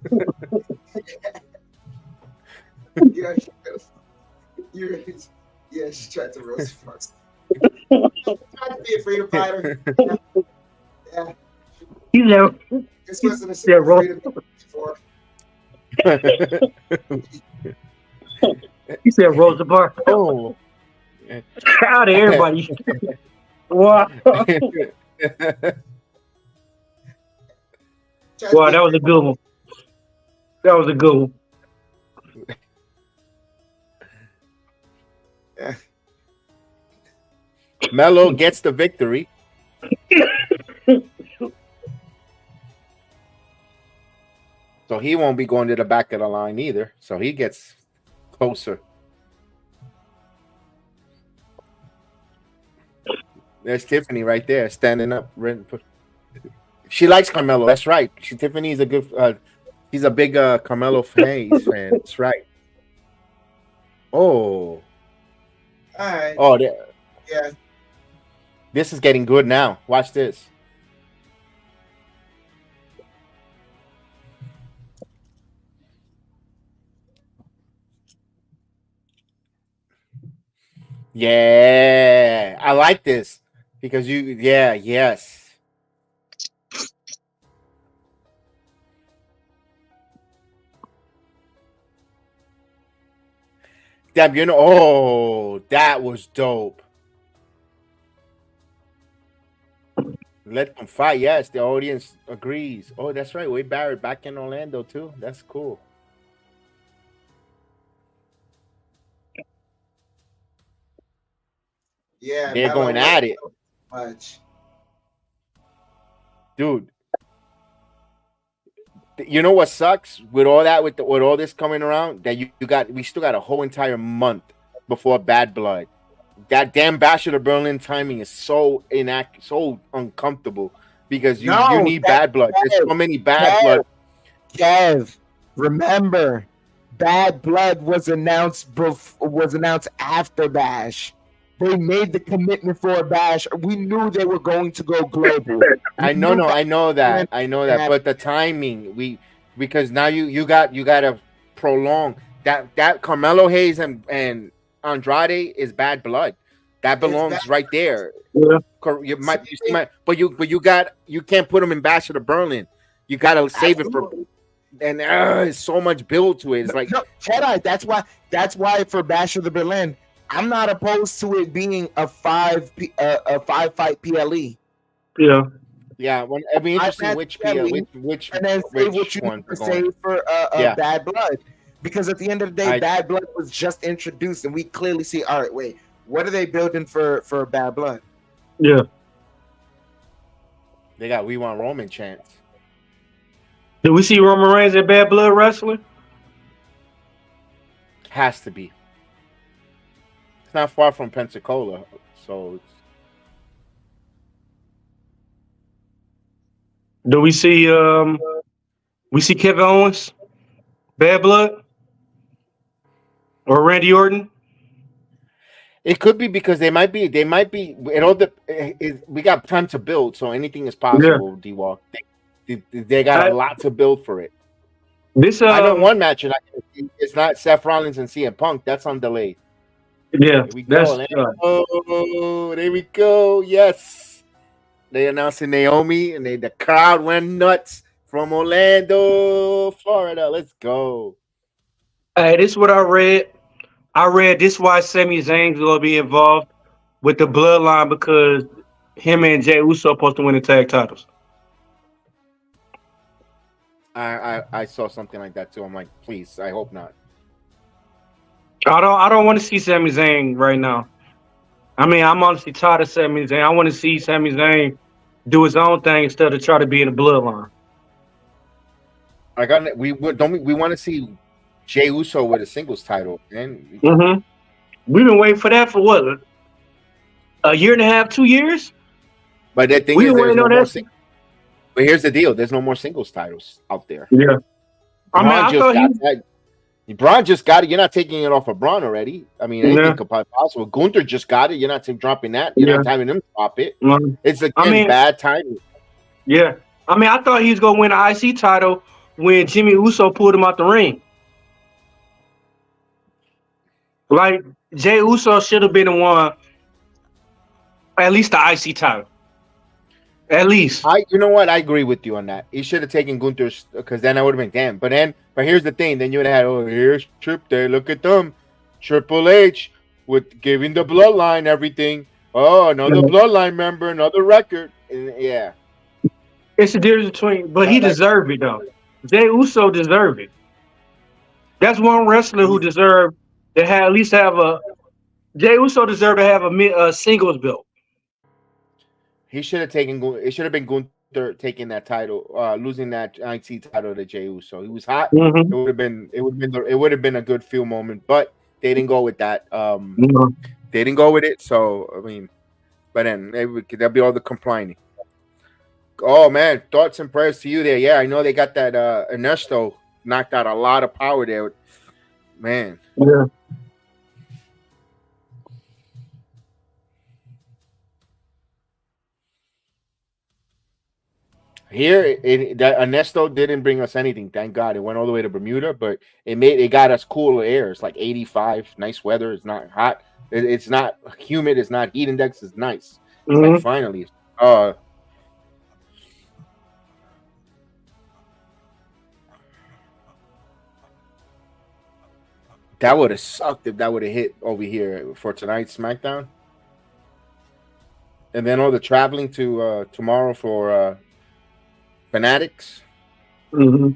tried to Rosa Parks. Not to be afraid of fighter. Yeah. This wasn't a secret afraid of before. He said Rosa Parks. Oh. Out of everybody. Wow. Wow, that was a good one. That was a good one. Melo gets the victory. So he won't be going to the back of the line either. So he gets closer. There's Tiffany right there, standing up. She likes Carmelo. That's right. Tiffany is a good. He's a big Carmelo Hayes fan. That's right. Oh. All right. Oh, yeah. This is getting good now. Watch this. Yeah, I like this because yes. Damn, oh, that was dope. Let them fight. Yes, the audience agrees. Oh, that's right. Wade Barrett back in Orlando too. That's cool. Yeah, they're going at it. Much. Dude, you know what sucks with all that, with all this coming around, that we still got a whole entire month before Bad Blood. That damn Bash of the Berlin timing is so so uncomfortable because you need Bad Blood. There's so many Bad Blood. Kev, remember, Bad Blood was announced after Bash. They made the commitment for a Bash. We knew they were going to go global. I know that. But the timing, because now you got to prolong that Carmelo Hayes and Andrade is Bad Blood. That belongs right there. Yeah. You can't put them in Bash of the Berlin. You got to save it for. And it's so much build to it. It's like Jedi. That's why for Bash of the Berlin, I'm not opposed to it being a five fight PLE. Yeah. Well, it'd be interesting which PLE, which and then say what you say for Bad Blood, because at the end of the day, Bad Blood was just introduced, and we clearly see. All right, wait, what are they building for Bad Blood? Yeah, they got We Want Roman chants. Did we see Roman Reigns at Bad Blood wrestling? Has to be. It's not far from Pensacola, so. Do we see Kevin Owens, Bad Blood, or Randy Orton? It could be because they might be. It all we got time to build, so anything is possible. Yeah. D-Walk. They got a lot to build for it. I know one match, and it's not Seth Rollins and CM Punk. That's on delay. Yeah, there we go. There we go. Yes, they announcing Naomi, and the crowd went nuts from Orlando, Florida. Let's go. Hey, this is what I read. This is why Sami Zayn's gonna be involved with the Bloodline, because him and Jey Uso are supposed to win the tag titles. I saw something like that too. I'm like, please, I hope not. I don't want to see Sami Zayn right now. I mean, I'm honestly tired of Sami Zayn. I want to see Sami Zayn do his own thing instead of try to be in the Bloodline. We want to see Jey Uso with a singles title, man. We've been waiting for that for what? A year and a half, 2 years? But the thing is, there's no more but here's the deal: there's no more singles titles out there. Yeah, Braun just got it. You're not taking it off of Braun already. I mean, anything could be possible. Gunther just got it. You're not dropping that. You're not having him drop it. It's bad timing. Yeah, I mean, I thought he was gonna win the IC title when Jimmy Uso pulled him out the ring. Like, Jey Uso should have been the one, at least the IC title. At least. You know what? I agree with you on that. He should have taken Gunther's, because then I would have been damn. But here's the thing. Then you would have had, here's Triple H. Look at them. Triple H with giving the Bloodline everything. Oh, another Bloodline member, another record. Yeah. It's the difference between, but he deserved it, though. Jey Uso deserved it. That's one wrestler who deserved to at least have a. Jey Uso deserved to have a singles belt. He should have taken. It should have been Gunther taking that title, losing that IC title to Jey Uso. He was hot. It would have been. It would have been a good feel moment, but they didn't go with that. They didn't go with it. So I mean, But then there'll be all the complaining. Oh man, thoughts and prayers to you there. Yeah, I know they got that Ernesto knocked out a lot of power there. Man. Yeah. Here, that Ernesto didn't bring us anything. Thank God, it went all the way to Bermuda, but it got us cooler air. It's like 85, nice weather. It's not hot. It's not humid. It's not heat index. It's nice. It's like finally. That would have sucked if that would have hit over here for tonight's SmackDown. And then all the traveling to tomorrow for Fanatics. Mm-hmm.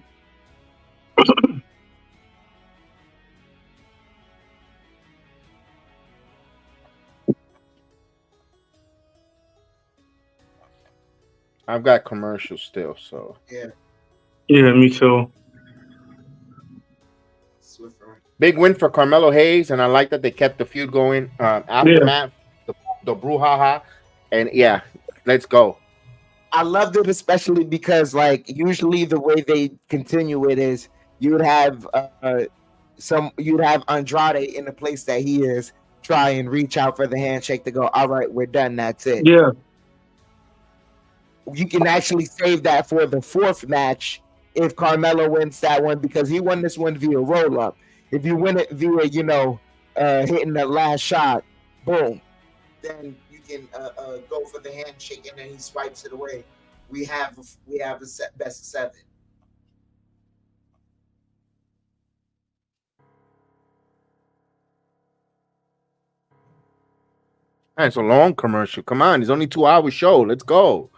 I've got commercials still, so Yeah. Yeah, me too. Big win for Carmelo Hayes, and I like that they kept the feud going. Aftermath, the brouhaha, and yeah, let's go. I loved it, especially because like usually the way they continue it is you would have you'd have Andrade in the place that he is try and reach out for the handshake to go, all right, we're done, that's it. Yeah. You can actually save that for the fourth match if Carmelo wins that one, because he won this one via roll up. If you win it via, hitting the last shot, boom, then you can go for the handshake and then he swipes it away. We have a set best of 7. Man, it's a long commercial. Come on, it's only 2-hour show. Let's go.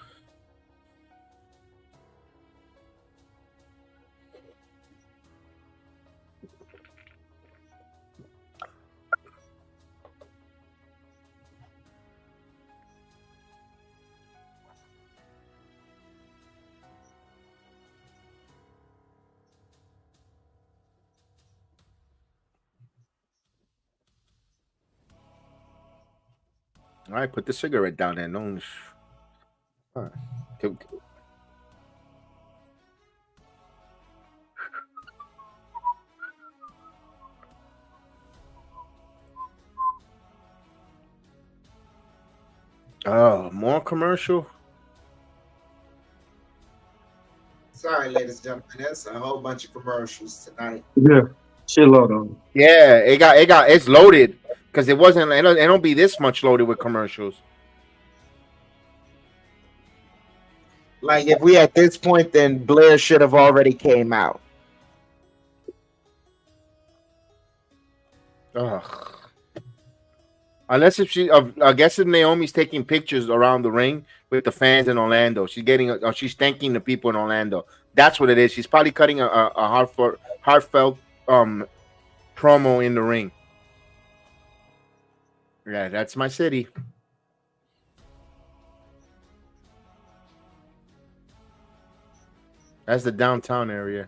All right, put the cigarette down there. No. All right. Oh, more commercial? Sorry, ladies and gentlemen, there's a whole bunch of commercials tonight. Yeah, shitload on. Yeah, it's loaded because it wasn't. It don't be this much loaded with commercials. Like if we at this point, then Blair should have already came out. Ugh. Unless I guess if Naomi's taking pictures around the ring with the fans in Orlando, she's thanking the people in Orlando. That's what it is. She's probably cutting a heartfelt promo in the ring. Yeah, that's my city. That's the downtown area.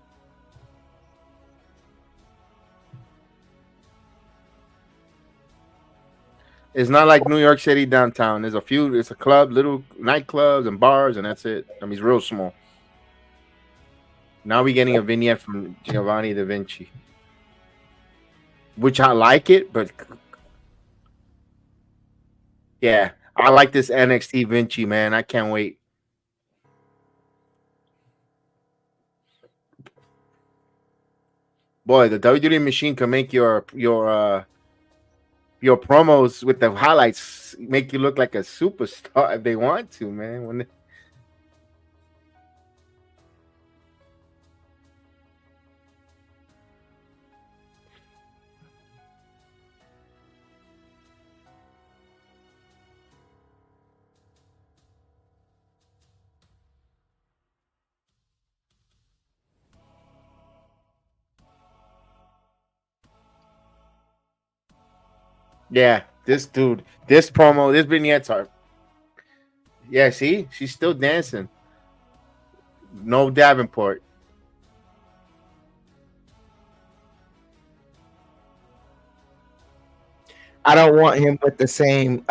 It's not like New York City downtown. It's a club, little nightclubs and bars, and that's it. I mean, it's real small. Now we're getting a vignette from Giovanni Da Vinci, which I like it, but yeah, I like this NXT Vinci, man. I can't wait. Boy, the WWE machine can make your promos with the highlights make you look like a superstar if they want to, man. Yeah, this promo, this vignettes are. Yeah, see, she's still dancing. No Davenport. I don't want him with the same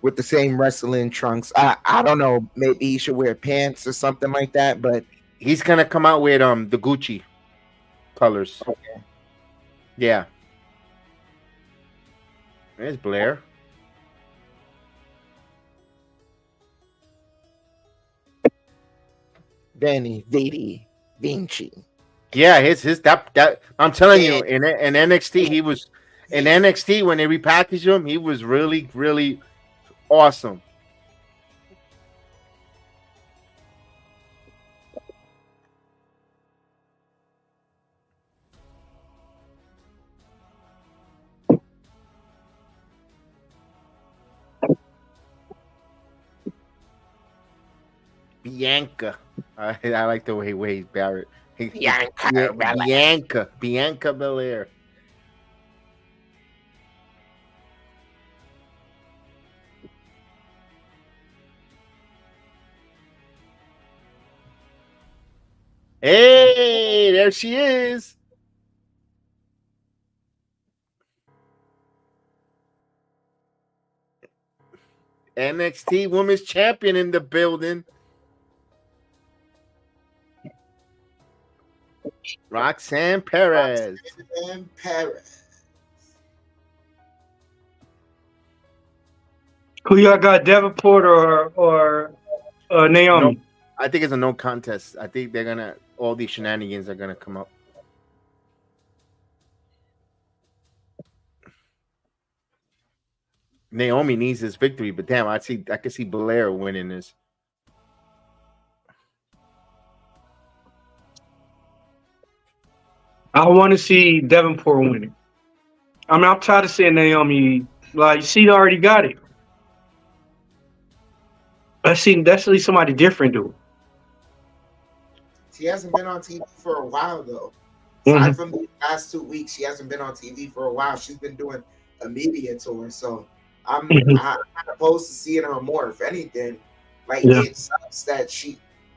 with the same wrestling trunks. I don't know. Maybe he should wear pants or something like that. But he's gonna come out with the Gucci colors. Okay. Yeah. There's Blair. Danny Vinci. Yeah, his that I'm telling you, in NXT he was in NXT when they repackaged him, he was really, really awesome. Bianca. I like the way he's Barrett. Bianca Belair. Hey, there she is. NXT Women's Champion in the building. Roxanne Perez. Who y'all got, Davenport or Naomi? No, I think it's a no contest. I think they're gonna all these shenanigans are gonna come up. Naomi needs this victory, but damn, I can see Belair winning this. I want to see Davenport winning. I mean, I'm tired of seeing Naomi. Like, she already got it. Let's see somebody different do it. She hasn't been on TV for a while, though. Aside from the last 2 weeks, she hasn't been on TV for a while. She's been doing a media tour, so I'm not opposed to seeing her more. If anything, it sucks that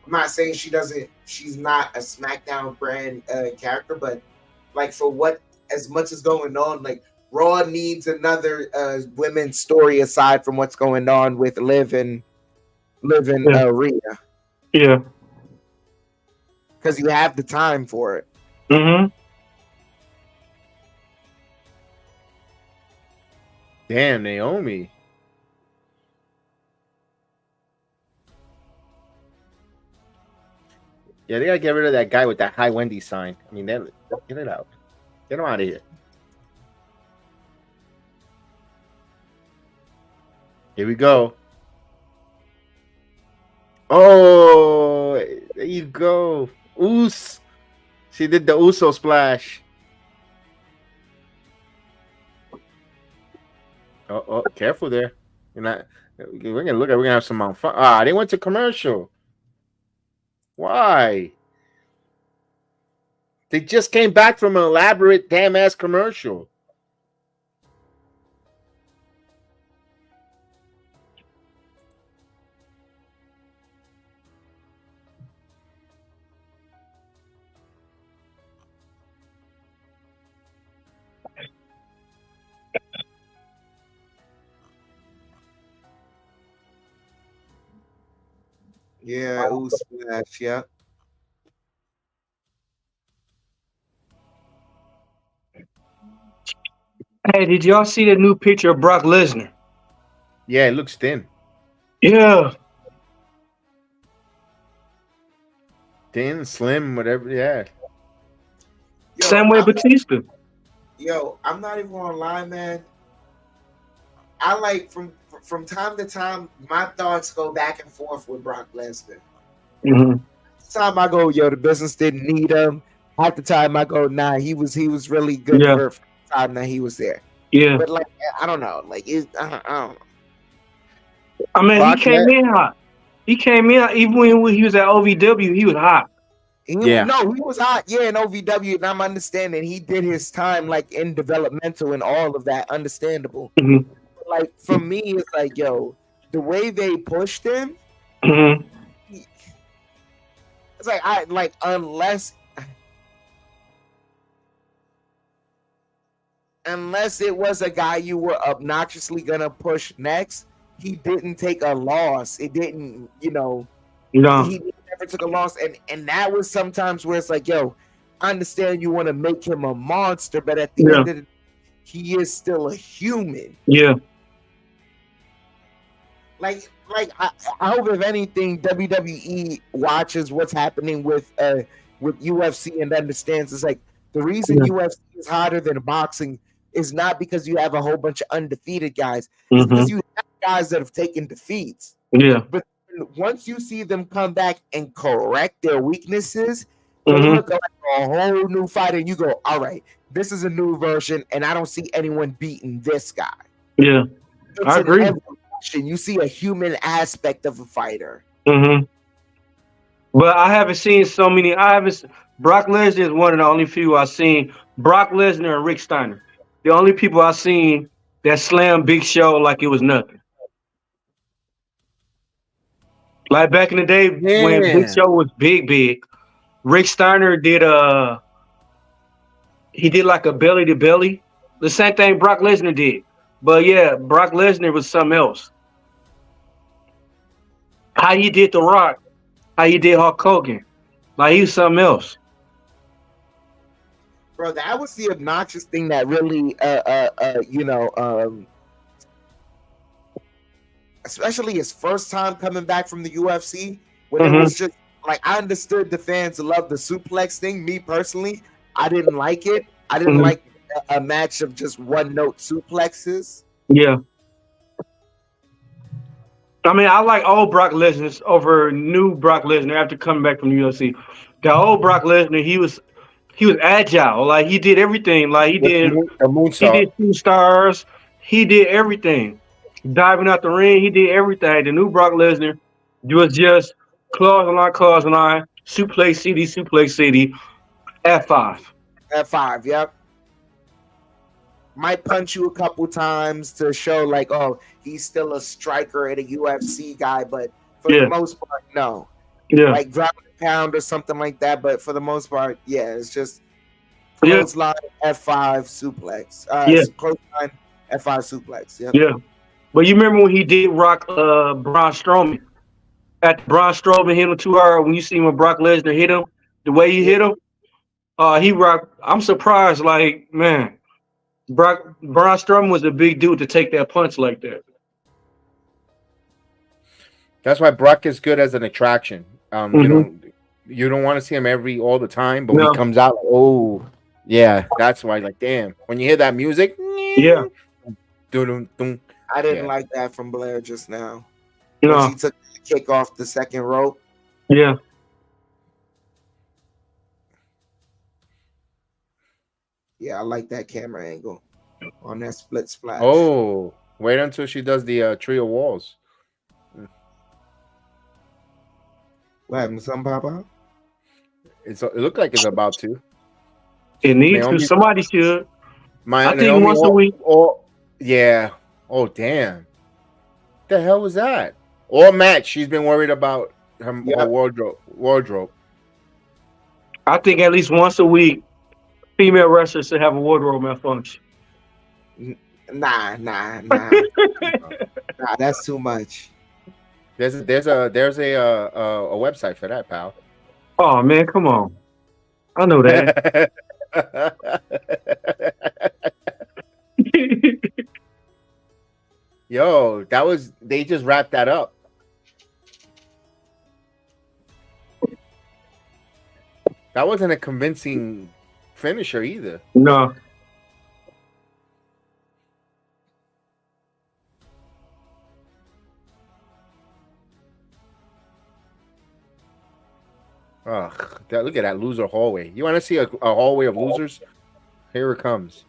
I'm not saying she's not a SmackDown brand character, but for what as much as going on, Raw needs another women's story aside from what's going on with Liv and Rhea. Yeah. Because you have the time for it. Damn, Naomi. Yeah, they gotta get rid of that guy with that Hi Wendy sign. I mean, get it out. Get him out of here. Here we go. Oh, there you go. Oos. She did the Uso splash. Oh, careful there. We're gonna have some fun. They went to commercial. Why? They just came back from an elaborate damn ass commercial. Yeah, splash, yeah. Hey, did y'all see the new picture of Brock Lesnar? Yeah, it looks thin. Yeah. Thin, slim, whatever, yeah. Same way Batista. Yo, I'm not even gonna lie, man. I from time to time, my thoughts go back and forth with Brock Lesnar. Time I go, yo, the business didn't need him. Half the time I go, nah, he was really good for the time that he was there. Yeah, but I don't know, I don't know. I mean, Brock, he came in hot. He came in even when he was at OVW, he was hot. He was hot. Yeah, in OVW, and I'm understanding he did his time in developmental and all of that. Understandable. For me, it's yo, the way they pushed him. It's unless it was a guy you were obnoxiously gonna push next, he didn't take a loss. It didn't, he never took a loss, and that was sometimes where it's like, yo, I understand you want to make him a monster, but at the end of the day, he is still a human. Yeah. Like I hope if anything, WWE watches what's happening with UFC and understands it's like the reason UFC is harder than boxing is not because you have a whole bunch of undefeated guys. It's because you have guys that have taken defeats. Yeah. But once you see them come back and correct their weaknesses, they look like a whole new fight, and you go, all right, this is a new version, and I don't see anyone beating this guy. Yeah. I agree. You see a human aspect of a fighter. But I haven't seen so many. Brock Lesnar is one of the only few I've seen. Brock Lesnar and Rick Steiner. The only people I've seen that slam Big Show like it was nothing. Like back in the day when Big Show was big, Rick Steiner did he did like a belly to belly. The same thing Brock Lesnar did. But yeah, Brock Lesnar was something else. How he did The Rock, how he did Hulk Hogan. Like he was something else. Bro, that was the obnoxious thing that really especially his first time coming back from the UFC, when it was just like, I understood the fans love the suplex thing. Me personally, I didn't like it. I didn't like a match of just one note suplexes. Yeah. I mean, I like old Brock Lesnar over new Brock Lesnar after coming back from the UFC. The old Brock Lesnar, he was agile. Like he did everything. Like he did 2 stars. He did everything. Diving out the ring, he did everything. The new Brock Lesnar was just claws and line, suplex CD, F5. F5, yep. Might punch you a couple times to show like, oh, he's still a striker and a UFC guy, but for the most part, no. Yeah. Like dropping a pound or something like that, but for the most part, it's just clothesline F5 suplex. Clothesline F5 suplex. Yep. Yeah. But you remember when he did rock Braun Strowman? At Braun Strowman hit him 2 hours, when you see when Brock Lesnar hit him, the way he hit him, he rocked. I'm surprised, like, man, Braun Strowman was a big dude to take that punch like that. That's why Brock is good as an attraction. You don't want to see him all the time, but when he comes out, that's why, like, damn, when you hear that music, I didn't like that from Blair just now. No. She took the kick off the second rope. Yeah. Yeah, I like that camera angle on that split splash. Oh, wait until she does the Tree of Walls. What happened? Something pop out? It looked like it's about to. It needs to. Somebody should. I think once a week. Yeah. Oh, damn. The hell was that? All match, she's been worried about her wardrobe. I think at least once a week, female wrestlers should have a wardrobe malfunction. Nah. Nah, that's too much. There's a website for that, pal. Oh man, come on. I know that. Yo, they just wrapped that up. That wasn't a convincing finisher either. No. Ugh, look at that loser hallway. You want to see a hallway of losers? Here it comes.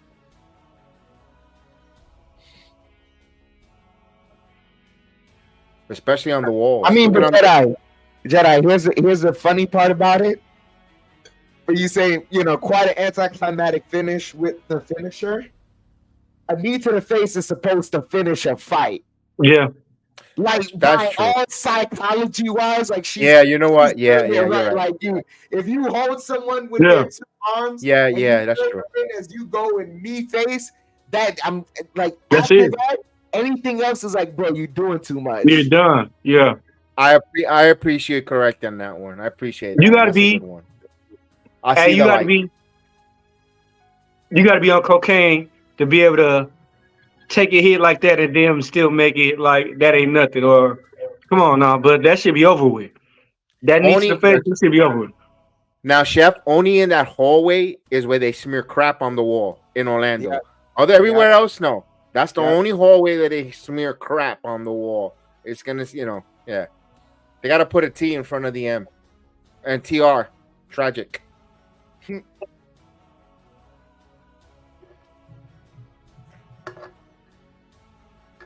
Especially on the walls. I mean, but Jedi, here's the funny part about it. But you say, quite an anticlimactic finish with the finisher. A knee to the face is supposed to finish a fight. Yeah. Like, by all psychology wise, like she's. Yeah, you know what? Yeah, you're right. Like, if you hold someone with their 2 arms, that's true. As you go in knee face, that I'm like, that's after it. that, Anything else is like, bro, you're doing too much. You're done. Yeah. I appreciate correcting that one. I appreciate that. You gotta That's a be. good one. I Hey, see you the gotta light. be. You gotta be on cocaine to be able to take a hit like that and then still make it like that ain't nothing. Or come on now, but that should be over with. That needs to Only face. It should be over with. now, Chef. Only in that hallway is where they smear crap on the wall in Orlando. Yeah. Other everywhere else, no. That's the Yeah. only hallway that they smear crap on the wall. It's gonna, yeah. They gotta put a T in front of the M and TR. Tragic.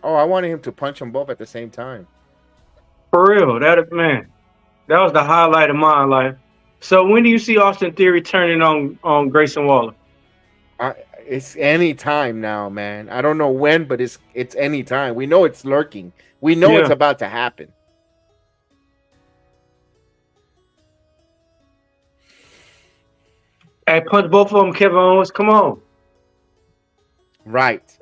Oh, I wanted him to punch them both at the same time. For real, that was the highlight of my life. So when do you see Austin Theory turning on Grayson Waller? It's any time now, man. I don't know when, but it's any time. We know it's lurking. We know it's about to happen. Hey, punch both of them, Kevin Owens. Come on. Right.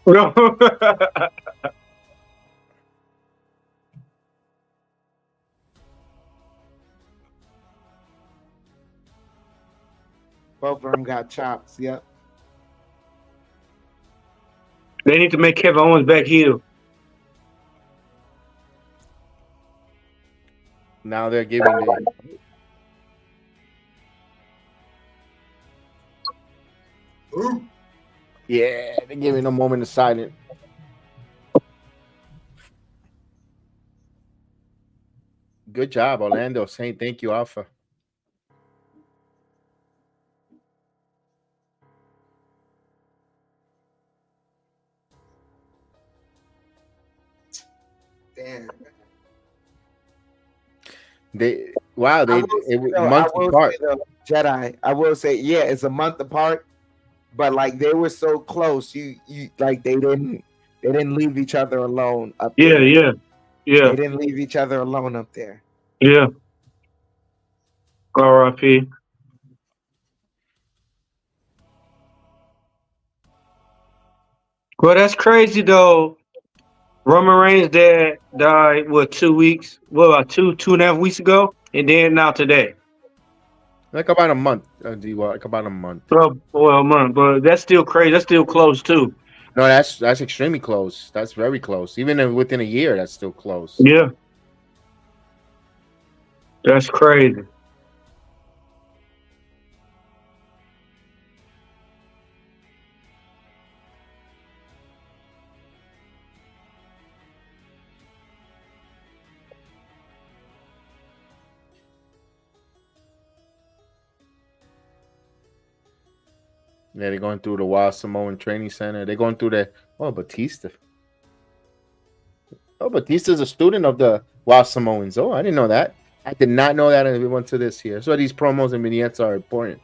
No. Both of them got chops. Yep. They need to make Kevin Owens back heel. Now they're giving the. Ooh. Yeah, they're giving a moment of silence. Good job, Orlando. Saying thank you, Alpha. Damn. It was months apart. Jedi. I will say, yeah, it's a month apart, but like they were so close. You like they didn't leave each other alone up there. Yeah. They didn't leave each other alone up there. Yeah. R.I.P. Well, that's crazy though. Roman Reigns' dad died 2 weeks? What about 2.5 weeks ago? And then now today. Like about a month. Like about a month. Well, a month, but that's still crazy. That's still close too. No, that's extremely close. That's very close. Even within a year, that's still close. Yeah. That's crazy. Yeah, they're going through the Wild Samoan Training Center. They're going through Batista. Oh, Batista's a student of the Wild Samoans. Oh, I didn't know that. I did not know that, and we went to this here. So these promos and vignettes are important.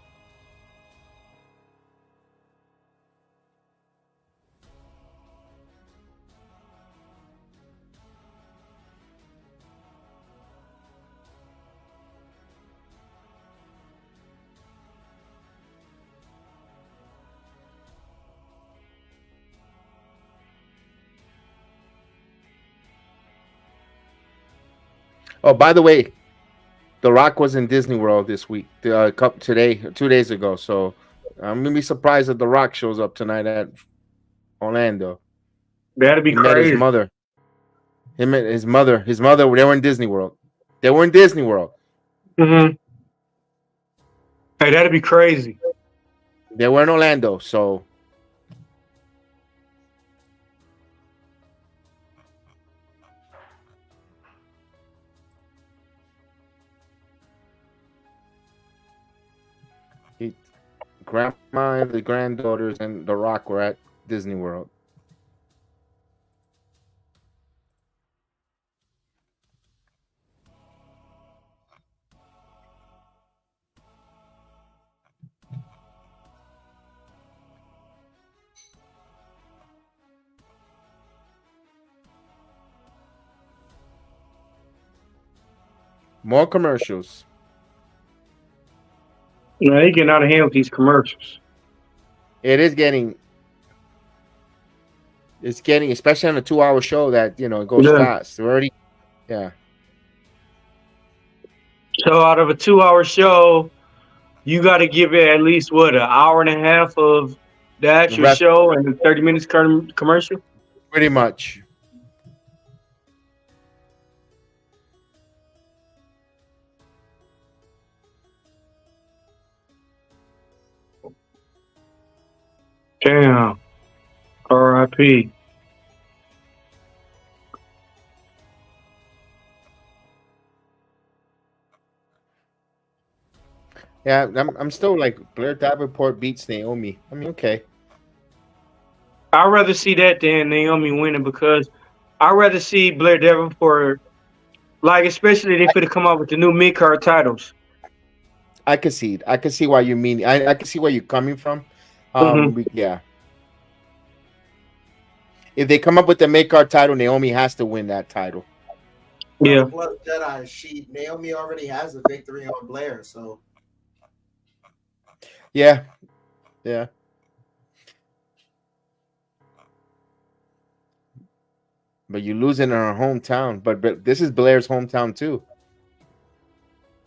Oh, by the way, The Rock was in Disney World this week, 2 days ago. So I'm gonna be surprised if The Rock shows up tonight at Orlando. That'd be crazy. Met his mother. Him and his mother. His mother. They were in Disney World. Mm-hmm. Hey, that'd be crazy. They were in Orlando. So. Grandma and the granddaughters and The Rock were at Disney World. More commercials. You know, they getting out of hand with these commercials. It is getting. It's getting, especially on a 2-hour show that it goes fast. We're already, yeah. So out of a 2-hour show, you got to give it at least what, an hour and a half of the actual show and 30 minutes commercial. Pretty much. Damn. R.I.P. Yeah, I'm still like Blair Davenport beats Naomi. I mean, okay. I'd rather see that than Naomi winning because I'd rather see Blair Davenport, like, especially if they could have come up with the new mid-card titles. I can see it. I can see why you mean. I can see where you're coming from. Yeah. If they come up with the mid-card title, Naomi has to win that title. Yeah. Blood Jedi, Naomi already has a victory on Blair, so. Yeah. Yeah. But you lose in her hometown. But this is Blair's hometown too.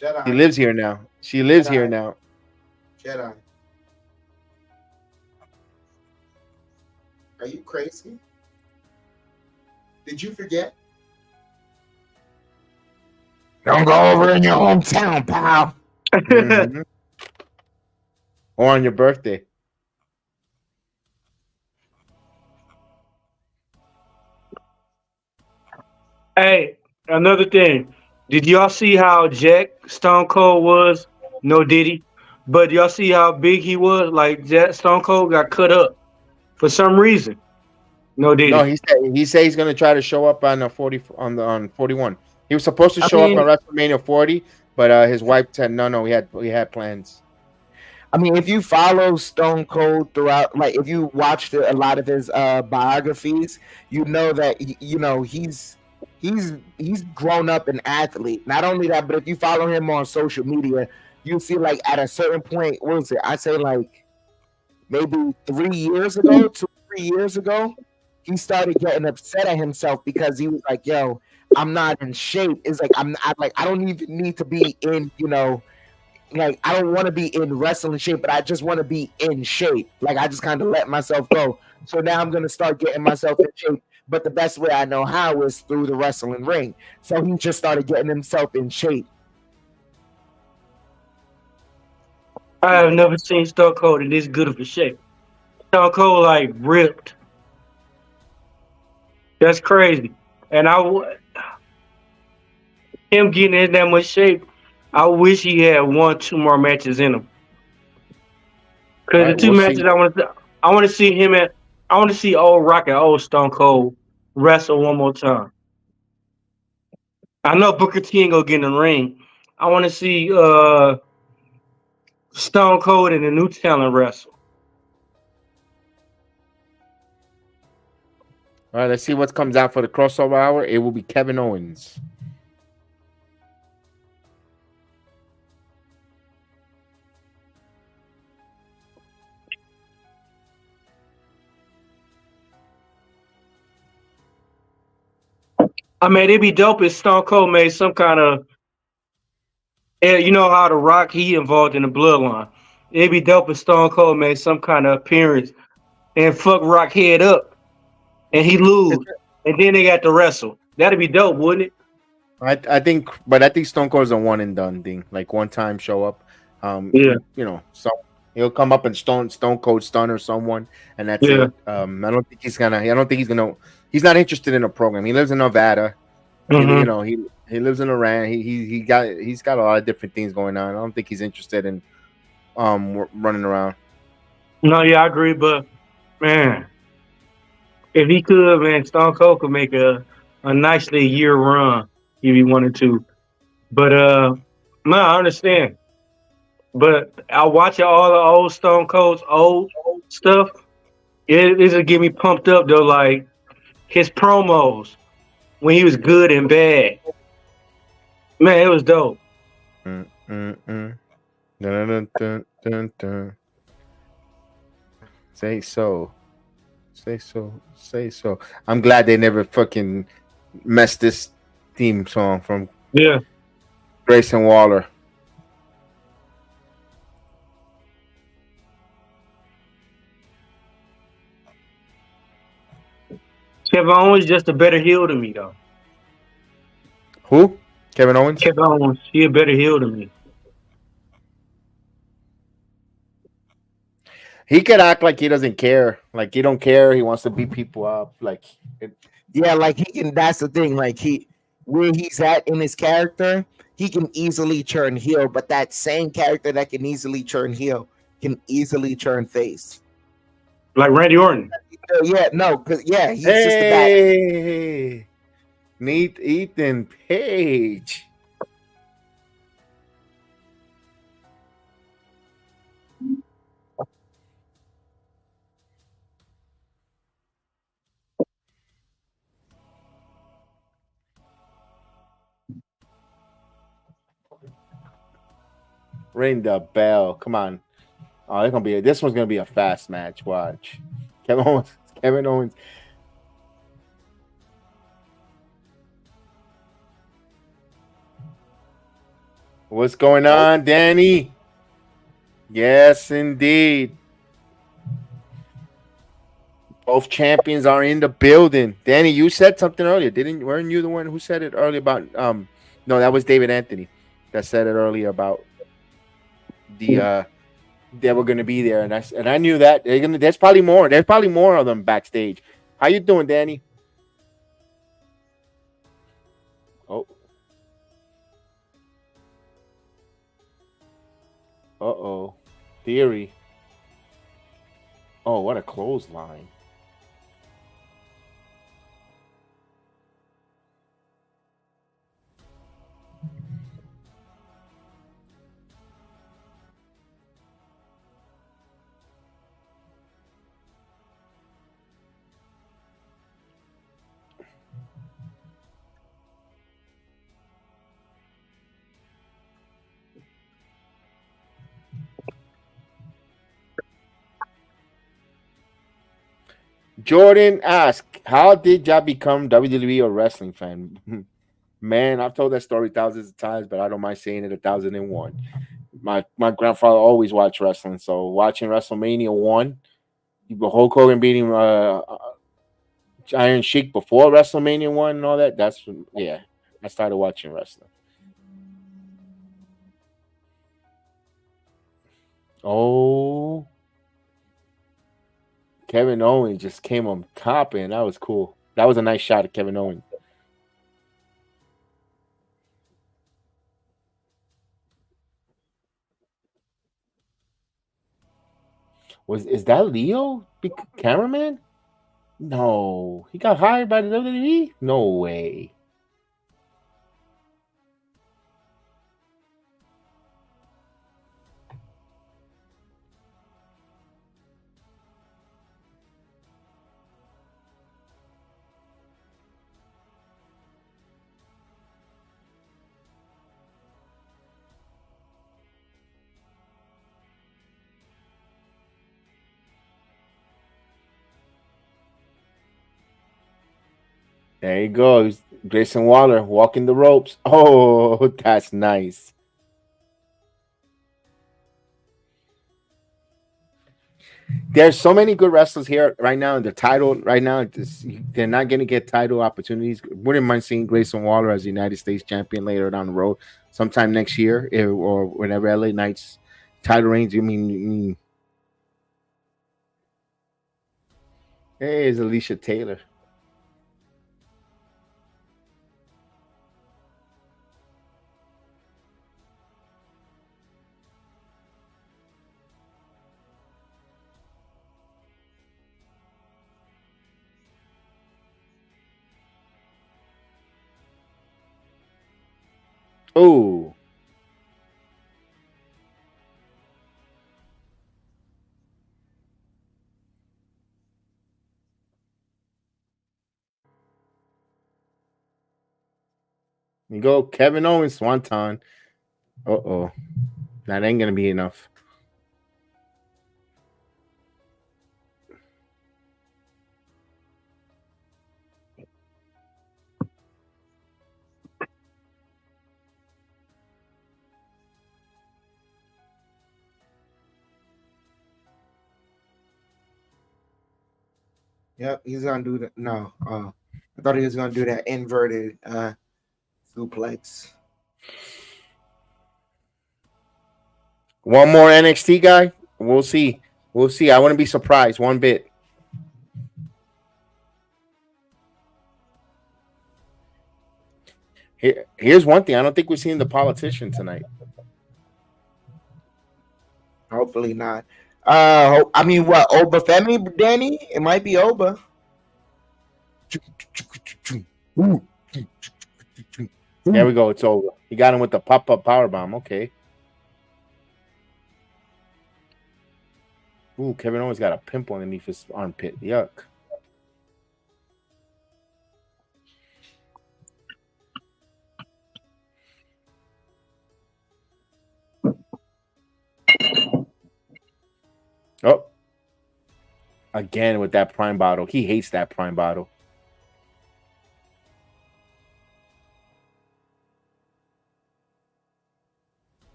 Jedi. She lives here now. She lives here now. Jedi. Are you crazy? Did you forget? Don't go over in your hometown, pal. Mm-hmm. Or on your birthday. Hey, another thing. Did y'all see how Jack Stone Cold was? No Diddy. But y'all see how big he was? Like, Jack Stone Cold got cut up for some reason. No Diddy. No, he said he's gonna try to show up on 41. He was supposed to show up on WrestleMania 40, but his wife said no. We had plans. I mean, if you follow Stone Cold throughout, like if you watched a lot of his biographies, you know that he's grown up an athlete. Not only that, but if you follow him on social media, you see like at a certain point, what was it? I say like maybe 3 years ago, 2-3 years ago, he started getting upset at himself because he was like, "Yo, I'm not in shape." It's like I don't even need to be in, like I don't want to be in wrestling shape, but I just want to be in shape. Like I just kind of let myself go. So now I'm gonna start getting myself in shape. But the best way I know how is through the wrestling ring. So he just started getting himself in shape. I have never seen Stone Cold in this good of a shape. Stone Cold like ripped. That's crazy. And him getting in that much shape, I wish he had 1-2 more matches in him. Because the two matches I want to see him at. I want to see old Rock and old Stone Cold wrestle one more time. I know Booker T ain't gonna get in the ring. I want to see Stone Cold and the new talent wrestle. All right, let's see what comes out for the crossover hour. It will be Kevin Owens. I mean, it'd be dope if Stone Cold made some kind of, you know how The Rock, he involved in the Bloodline. It'd be dope if Stone Cold made some kind of appearance and fuck Rock head up and he lose. And then they got to wrestle. That'd be dope, wouldn't it? I think Stone Cold's a one and done thing. Like one time show up. So he'll come up and Stone Cold stun or someone, and that's it. I don't think he's gonna. He's not interested in a program. He lives in Nevada. Mm-hmm. He lives in Iran. He's got a lot of different things going on. I don't think he's interested in running around. No, yeah, I agree. But man, if he could, man, Stone Cold could make a nicely year run if he wanted to. But no, I understand. But I watch all the old Stone Cold's old stuff. It just get me pumped up though, like his promos when he was good and bad. Man, it was dope. Dun, dun, dun, dun, dun. Say so. Say so. Say so. I'm glad they never fucking messed this theme song from Grayson Waller. Kevin Owens just a better heel than me, though. Who? Kevin Owens? Kevin Owens, he a better heel than me. He could act like he doesn't care. Like he don't care. He wants to beat people up. Like yeah, like he can. That's the thing. Like where he's at in his character, he can easily turn heel. But that same character that can easily turn heel can easily turn face. Like Randy Orton. Yeah, no, because he's hey, just a bad. Meet Ethan Page. Ring the bell. Come on. Oh, it's gonna be this one's gonna be a fast match. Watch. Kevin Owens. What's going on, Danny? Yes, indeed. Both champions are in the building. Danny, you said something earlier, weren't you the one who said it earlier about no, that was David Anthony that said it earlier about the they were gonna be there, and I knew that there's probably more. There's probably more of them backstage. How you doing, Danny? Oh. Uh-oh. Theory. Oh, what a clothesline. Jordan asked, how did y'all become WWE or wrestling fan? Man, I've told that story thousands of times, but I don't mind saying it 1,001. My grandfather always watched wrestling, so watching WrestleMania 1, Hulk Hogan beating Iron Sheik before WrestleMania 1 and all that, I started watching wrestling. Oh, Kevin Owens just came on top, and that was cool. That was a nice shot at Kevin Owens. Is that Leo, big cameraman? No, he got hired by the WWE. No way. There you go. Grayson Waller walking the ropes. Oh, that's nice. There's so many good wrestlers here right now in the title. Right now, they're not going to get title opportunities. Wouldn't mind seeing Grayson Waller as the United States champion later down the road, sometime next year, or whenever LA Knight's title reigns. I mean, hey, it's Alicia Taylor. Oh. You go, Kevin Owens, Swanton. That ain't gonna be enough. Yep, he's gonna do that. No, I thought he was gonna do that inverted suplex. One more NXT guy. We'll see. We'll see. I wouldn't be surprised one bit. Here's one thing. I don't think we're seeing the politician tonight. Hopefully not. I mean, what, Oba Femi, Danny? It might be Oba. There we go. It's over. He got him with the pop-up powerbomb. Okay. Ooh, Kevin Owens got a pimple underneath his armpit. Yuck. Oh. Again with that prime bottle. He hates that prime bottle.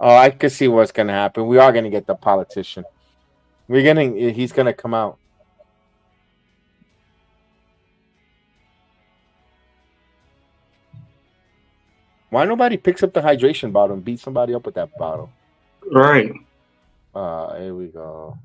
Oh, I can see what's gonna happen. We are gonna get the politician. He's gonna come out. Why nobody picks up the hydration bottle and beats somebody up with that bottle? Right. Here we go.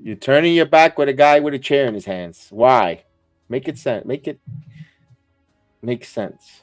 You're turning your back with a guy with a chair in his hands. Why? Make it sense. Make it make sense.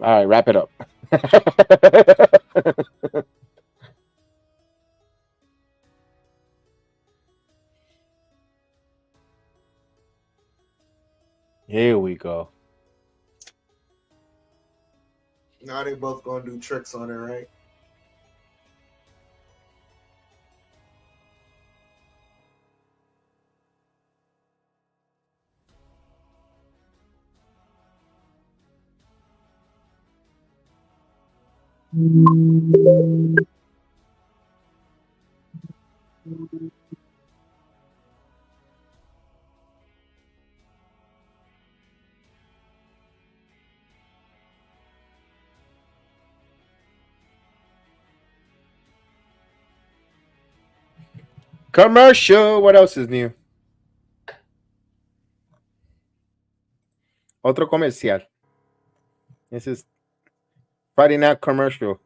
All right, wrap it up. Here we go. Now they both gonna do tricks on her, right? Commercial. What else is new? Otro comercial. This is Friday night commercial.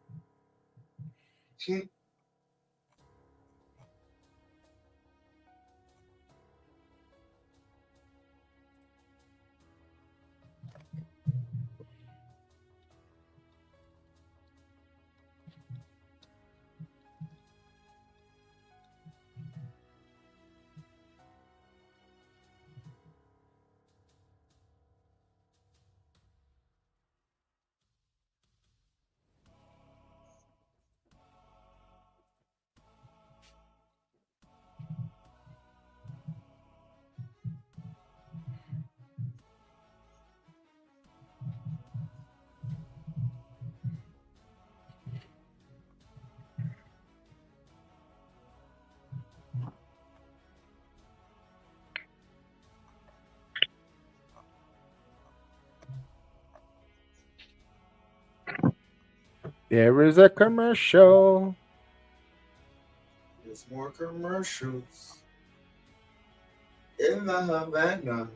There is a commercial. There's more commercials. In the Havana.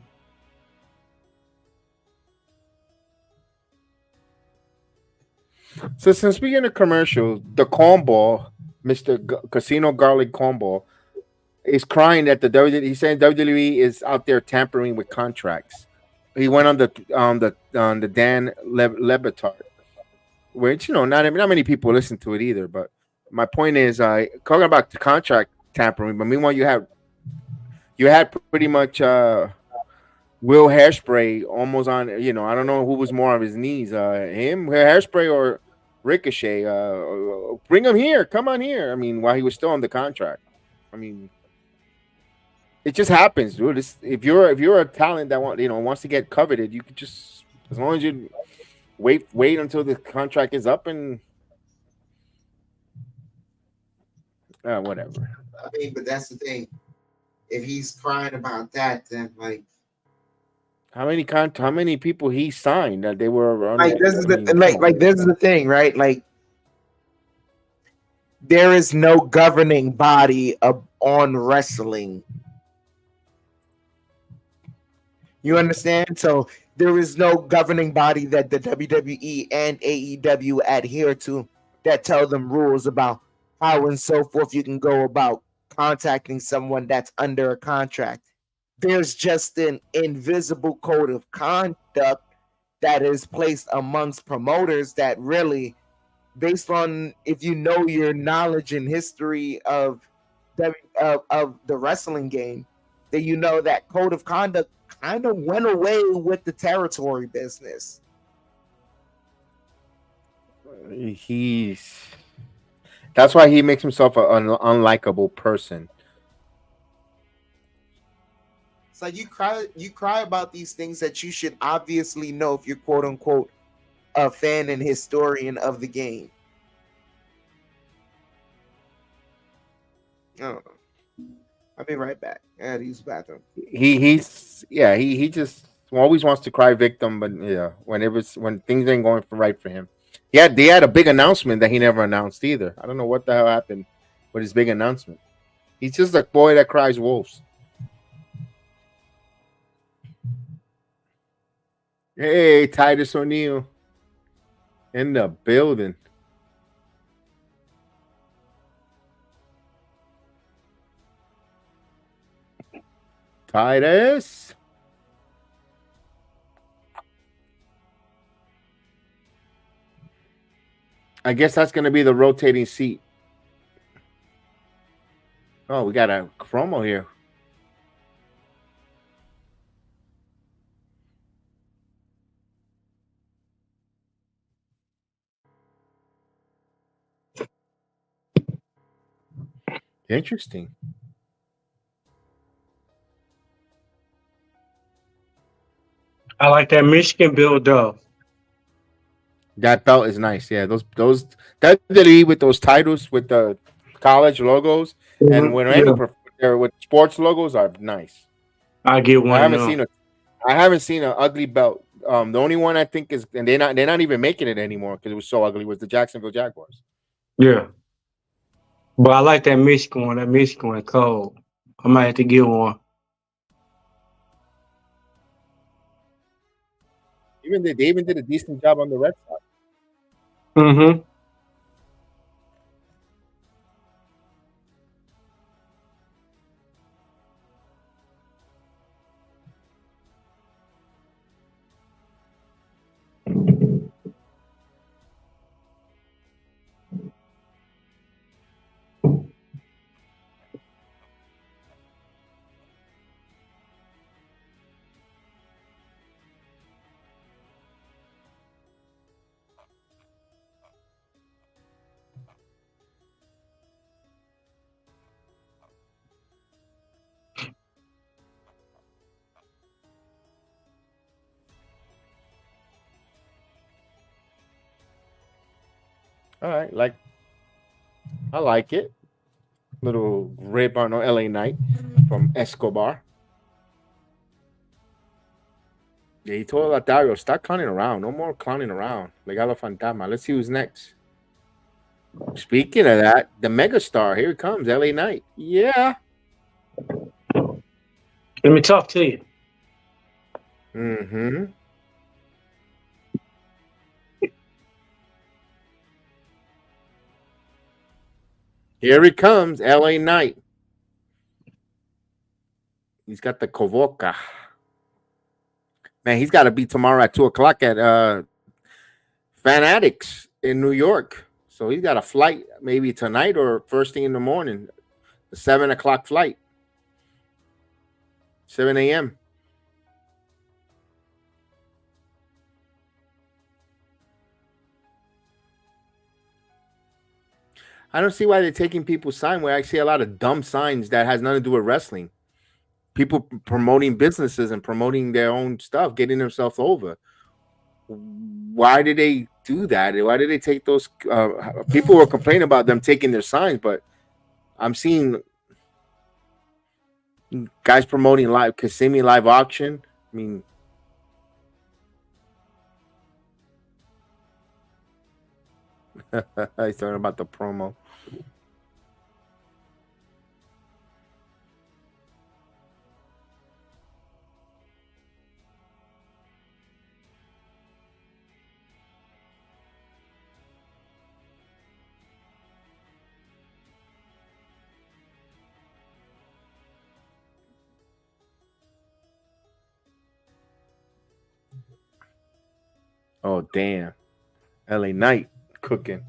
So since we get a commercial, the cornball, Mr. Casino Garlic Cornball, is crying that the WWE. He's saying WWE is out there tampering with contracts. He went on the Dan Lebitard, which not many people listen to it either. But my point is, talking about the contract tampering. But meanwhile, you had pretty much Will Hairspray almost on. I don't know who was more on his knees, him, Hairspray, or Ricochet. Bring him here, come on here. I mean, while he was still on the contract. I mean, it just happens, dude. If you're a talent that wants to get coveted, you could just, as long as you wait until the contract is up and whatever. I mean, but that's the thing. If he's crying about that, then like, how many people he signed that they were like this is this is the thing, right? Like, there is no governing body on wrestling. You understand? So there is no governing body that the WWE and AEW adhere to that tell them rules about how and so forth you can go about contacting someone that's under a contract. There's just an invisible code of conduct that is placed amongst promoters that really, based on if you know your knowledge and history of the wrestling game, that you know that code of conduct kind of went away with the territory business. That's why he makes himself an unlikable person. It's like you cry about these things that you should obviously know if you're quote unquote a fan and historian of the game. I don't know. I'll be right back. I gotta use the bathroom. He just always wants to cry victim, but when things ain't going right for him. Yeah, they had a big announcement that he never announced either. I don't know what the hell happened with his big announcement. He's just a boy that cries wolves. Hey, Titus O'Neil in the building. Titus. I guess that's going to be the rotating seat. Oh, we got a promo here. Interesting. I like that Michigan build up. That belt is nice. Yeah, those WWE with those titles with the college logos and with with sports logos are nice. I get one. I haven't seen an ugly belt. The only one I think is, and they're not even making it anymore because it was so ugly, was the Jacksonville Jaguars. Yeah, but I like that Michigan one. That Michigan one cold. I might have to get one. They even did a decent job on the Red Sox. Mm-hmm. All right, I like it. Little rib on LA Knight from Escobar. Yeah, he told Latario, stop clowning around. No more clowning around. Legado Fantasma. Let's see who's next. Speaking of that, the megastar. Here it comes, LA Knight. Yeah. gonna be tough to you. Mm-hmm. Here he comes, LA Knight. He's got the Covoca. Man, he's got to be tomorrow at 2:00 at Fanatics in New York. So he's got a flight maybe tonight or first thing in the morning. The 7:00 flight. 7 a.m. I don't see why they're taking people's sign where I see a lot of dumb signs that has nothing to do with wrestling. People promoting businesses and promoting their own stuff, getting themselves over. Why did they do that? Why did they take those? People were complaining about them taking their signs, but I'm seeing guys promoting live Kissimmee live auction. I mean, he's talking about the promo. Oh, damn. LA Knight cooking.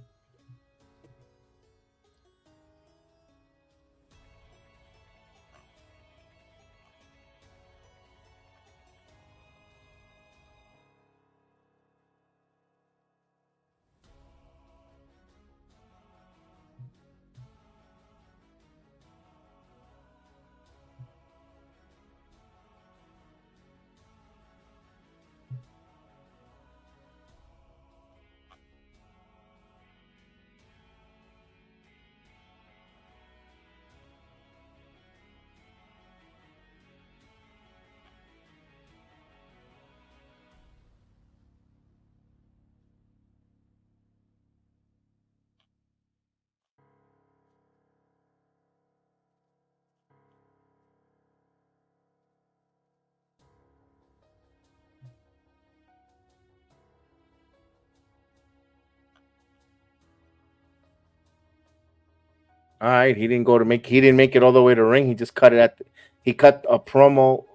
All right, he didn't make it all the way to the ring. He just cut it he cut a promo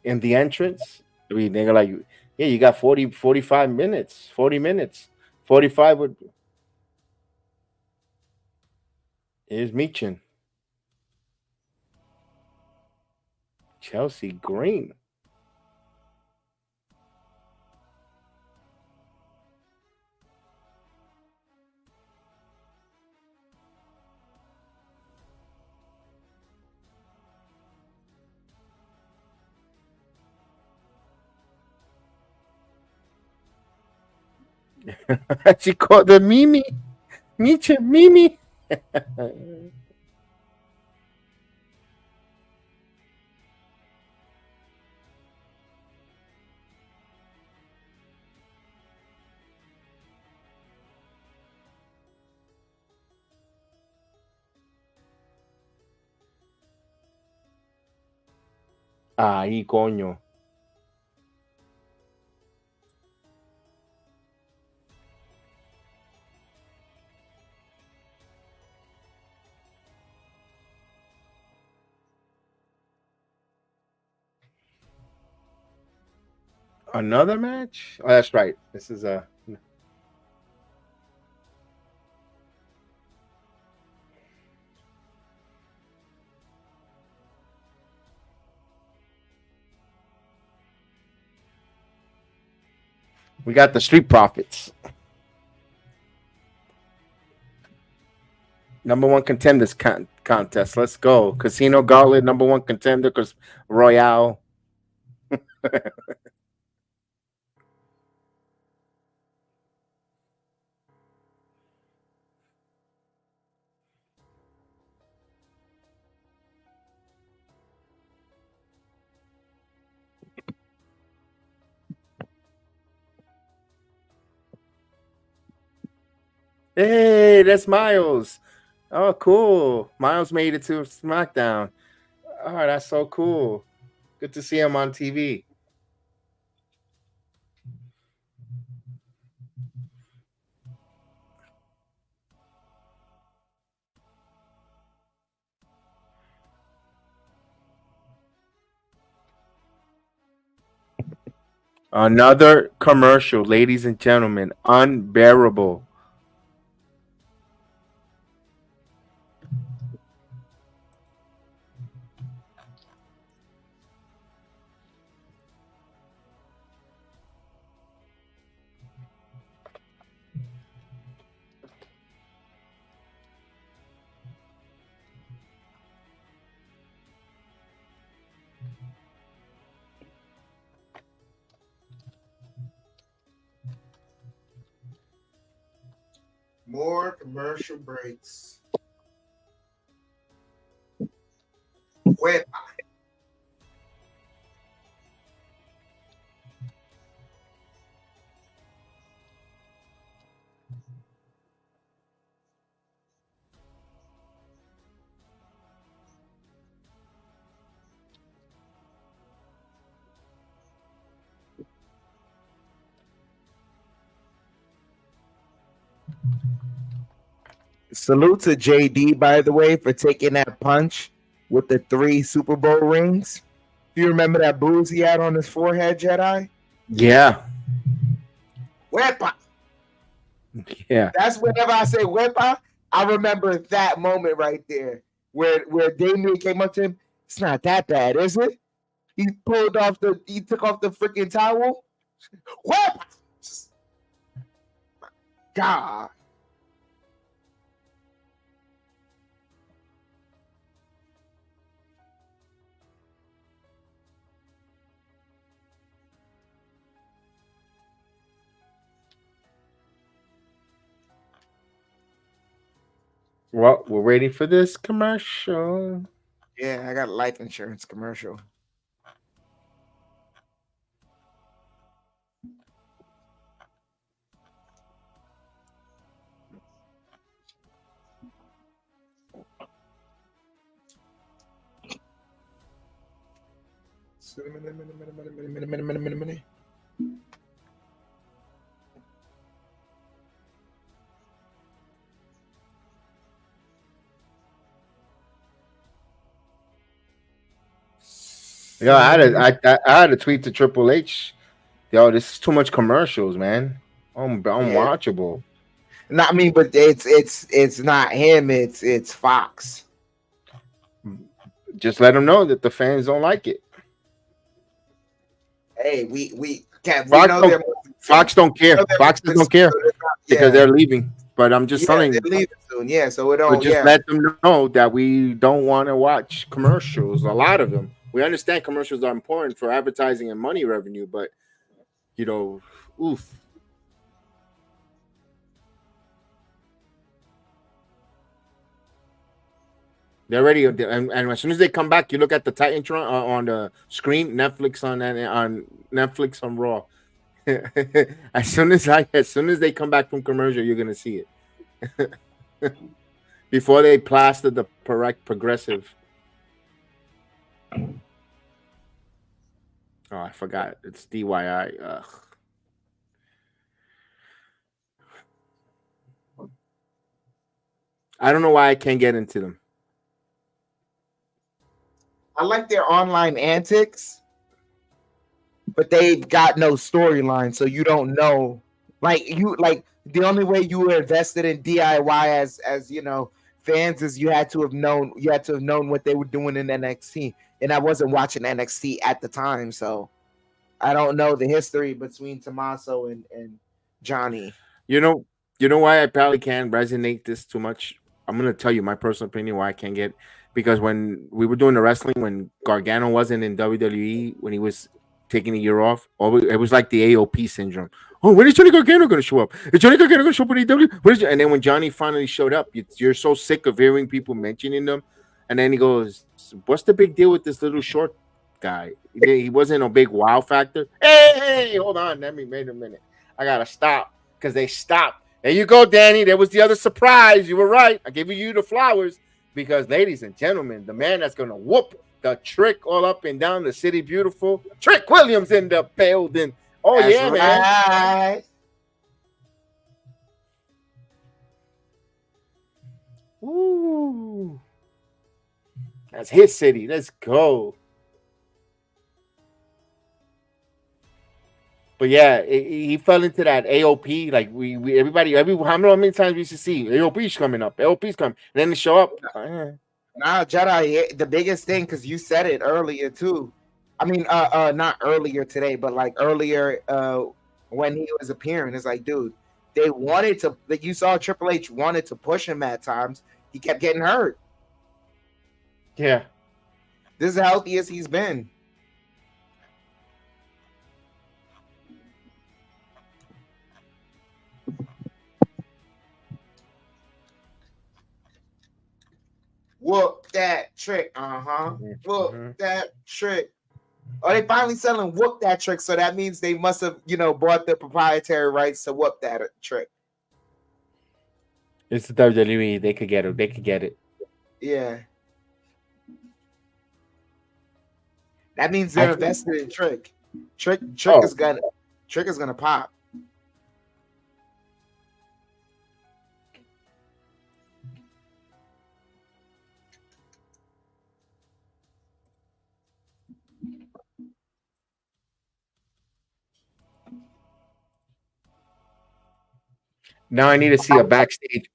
in the entrance. I mean, they're like, yeah, you got 45 minutes, 40 minutes. 45 would. Here's Meechin. Chelsea Green. She called the Mimi. Meechin, Mimi. Ahí, coño. Another match? Oh, that's right. This is a. We got the Street Profits. Number one contenders contest. Let's go. Casino Gauntlet, number one contender, because Royale. Hey, that's Miles. Oh, cool. Miles made it to SmackDown. Oh, that's so cool. Good to see him on TV. Another commercial, ladies and gentlemen, unbearable. More commercial breaks. Wait. Salute to JD, by the way, for taking that punch with the 3 Super Bowl rings. Do you remember that bruise he had on his forehead, Jedi? Yeah. Wepa. Yeah. That's whenever I say wepa, I remember that moment right there where Damien came up to him. It's not that bad, is it? He took off the freaking towel. Wepa. God. Well, we're waiting for this commercial. Yeah, I got a life insurance commercial. Yo, I had a tweet to Triple H. Yo, this is too much commercials, man. Unwatchable. No, I mean, but it's not him. It's Fox. Just let them know that the fans don't like it. Hey, we can't. Fox don't care. Fox don't care because they're leaving. But I'm just telling you, they're leaving soon. Yeah, so we don't. Just let them know that we don't want to watch commercials. A lot of them. We understand commercials are important for advertising and money revenue, but oof. They're ready, and as soon as they come back, you look at the Titantron on the screen. Netflix on Netflix on Raw. as soon as they come back from commercial, you're gonna see it before they plaster the progressive. Oh, I forgot. It's DYI. Ugh. I don't know why I can't get into them. I like their online antics, but they've got no storyline, so you don't know. Like the only way you were invested in DIY as fans is you had to have known what they were doing in NXT, and I wasn't watching NXT at the time, so I don't know the history between Tommaso and Johnny. You know why I probably can't resonate this too much. I'm gonna tell you my personal opinion why I can't get, because when we were doing the wrestling, when Gargano wasn't in WWE, when he was taking a year off, it was like the AOP syndrome. Oh, when is Johnny Gargano going to show up? Is Johnny Gargano going to show up in AEW? And then when Johnny finally showed up, you're so sick of hearing people mentioning them. And then he goes, what's the big deal with this little short guy? He wasn't a big wow factor. Hey, hold on. Let me wait a minute. I got to stop because they stopped. There you go, Danny. There was the other surprise. You were right. I gave you the flowers because, ladies and gentlemen, the man that's going to whoop the Trick all up and down the city, beautiful. Trick Williams in the building. Oh, That's yeah, man. right. Ooh. That's his city. Let's go. But yeah, he fell into that AOP. Like everybody, how many times we used to see AOP's coming up, AOP's coming, and then they show up. Nah, Jedi, the biggest thing, because you said it earlier too. I mean, not earlier today, but like earlier, when he was appearing, it's like, dude, they wanted to. Like you saw, Triple H wanted to push him at times. He kept getting hurt. Yeah, this is the healthiest he's been. Whoop that trick. Whoop that trick. Oh, they finally selling Whoop That Trick. So that means they must have, bought the proprietary rights to Whoop That Trick. It's the WWE. They could get it. They could get it. Yeah. That means they're invested in Trick. Trick is gonna pop. Now I need to see a backstage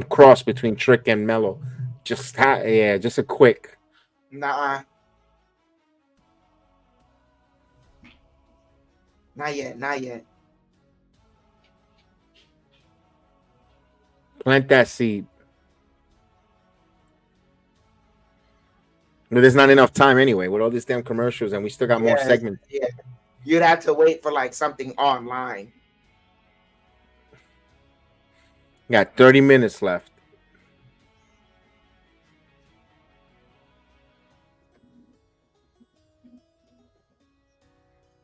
cross between Trick and Melo. Just a quick. Nah. Not yet. Plant that seed. But there's not enough time anyway with all these damn commercials, and we still got more segments. Yeah. You'd have to wait for like something online. Got 30 minutes left.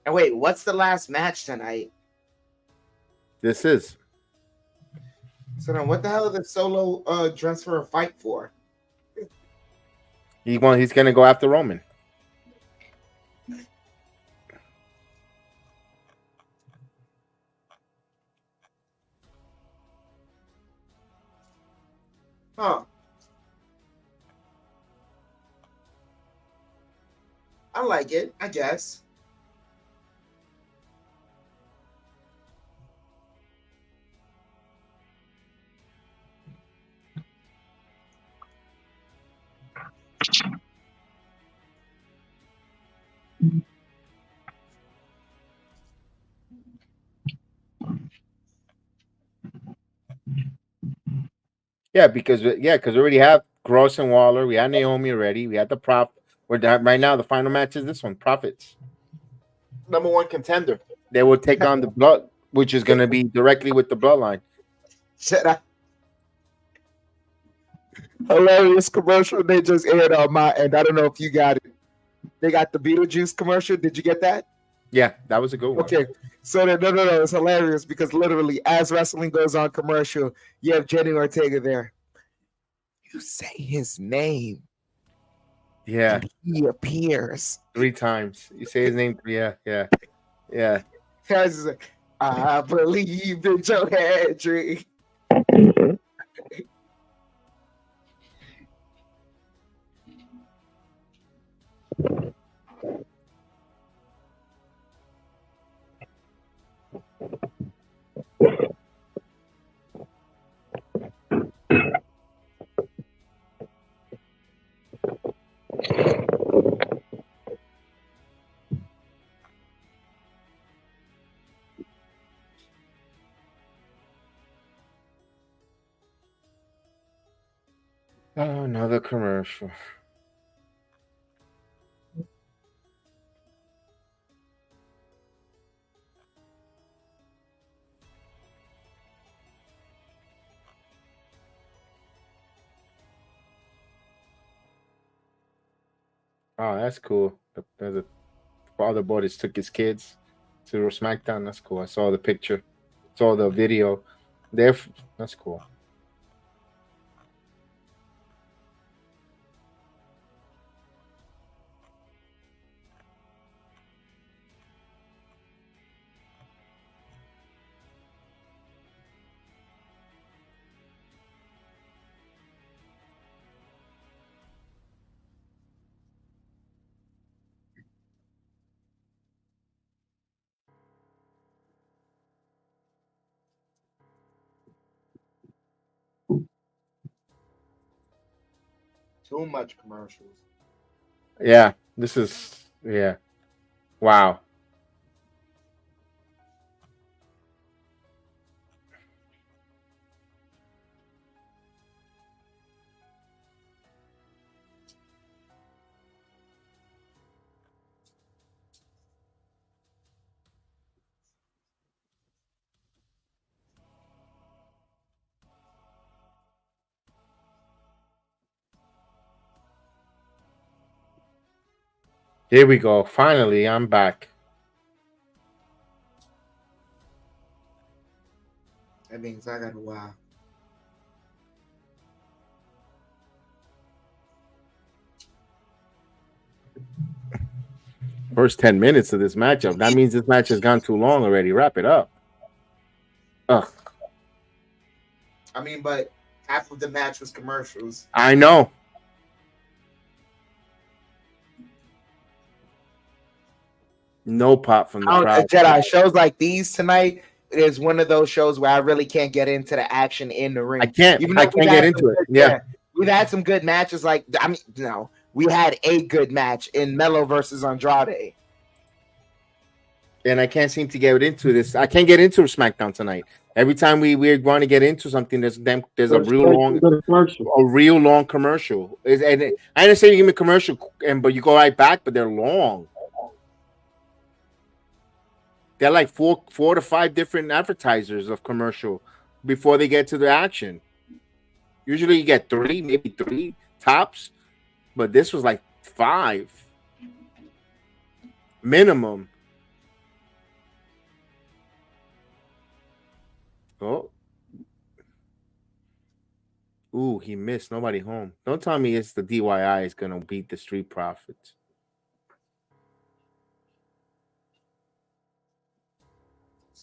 And wait, what's the last match tonight? This is. So then what the hell is the Solo dress for a fight for? He's gonna go after Roman. Huh. I like it, I guess. Yeah, because we already have Gross and Waller. We had Naomi already. We had the prop. Right now the final match is this one. Profits. Number one contender. They will take on the Blood, which is going to be directly with the Bloodline. Shut up. Hilarious commercial they just aired on my end. I don't know if you got it. They got the Beetlejuice commercial. Did you get that? Yeah, that was a good one. Okay, so no, it's hilarious because literally as wrestling goes on commercial, you have Jenny Ortega there. You say his name. Yeah. He appears 3 times. You say his name. Yeah. I believe in Joe Hendry. Oh, another commercial. Oh, that's cool. The father boy just took his kids to SmackDown. That's cool. I saw the picture. Saw the video. That's cool. Too much commercials. Yeah, this is Wow. Here we go. Finally, I'm back. That means I got a while. First 10 minutes of this matchup. That means this match has gone too long already. Wrap it up. Ugh. I mean, but half of the match was commercials. I know. No pop from the crowd. Jedi, shows like these tonight is one of those shows where I really can't get into the action in the ring. I can't get into it. Yeah. We've had some good matches. We had a good match in Melo versus Andrade. And I can't seem to get into this. I can't get into SmackDown tonight. Every time we want to get into something, there's a real long commercial. And I understand you give me a commercial, but you go right back, but they're long. They're like four to five different advertisers of commercial before they get to the action. Usually you get maybe three tops, but this was like 5 minimum. Oh. Ooh, he missed. Nobody home. Don't tell me it's the DIY is going to beat the Street Profits.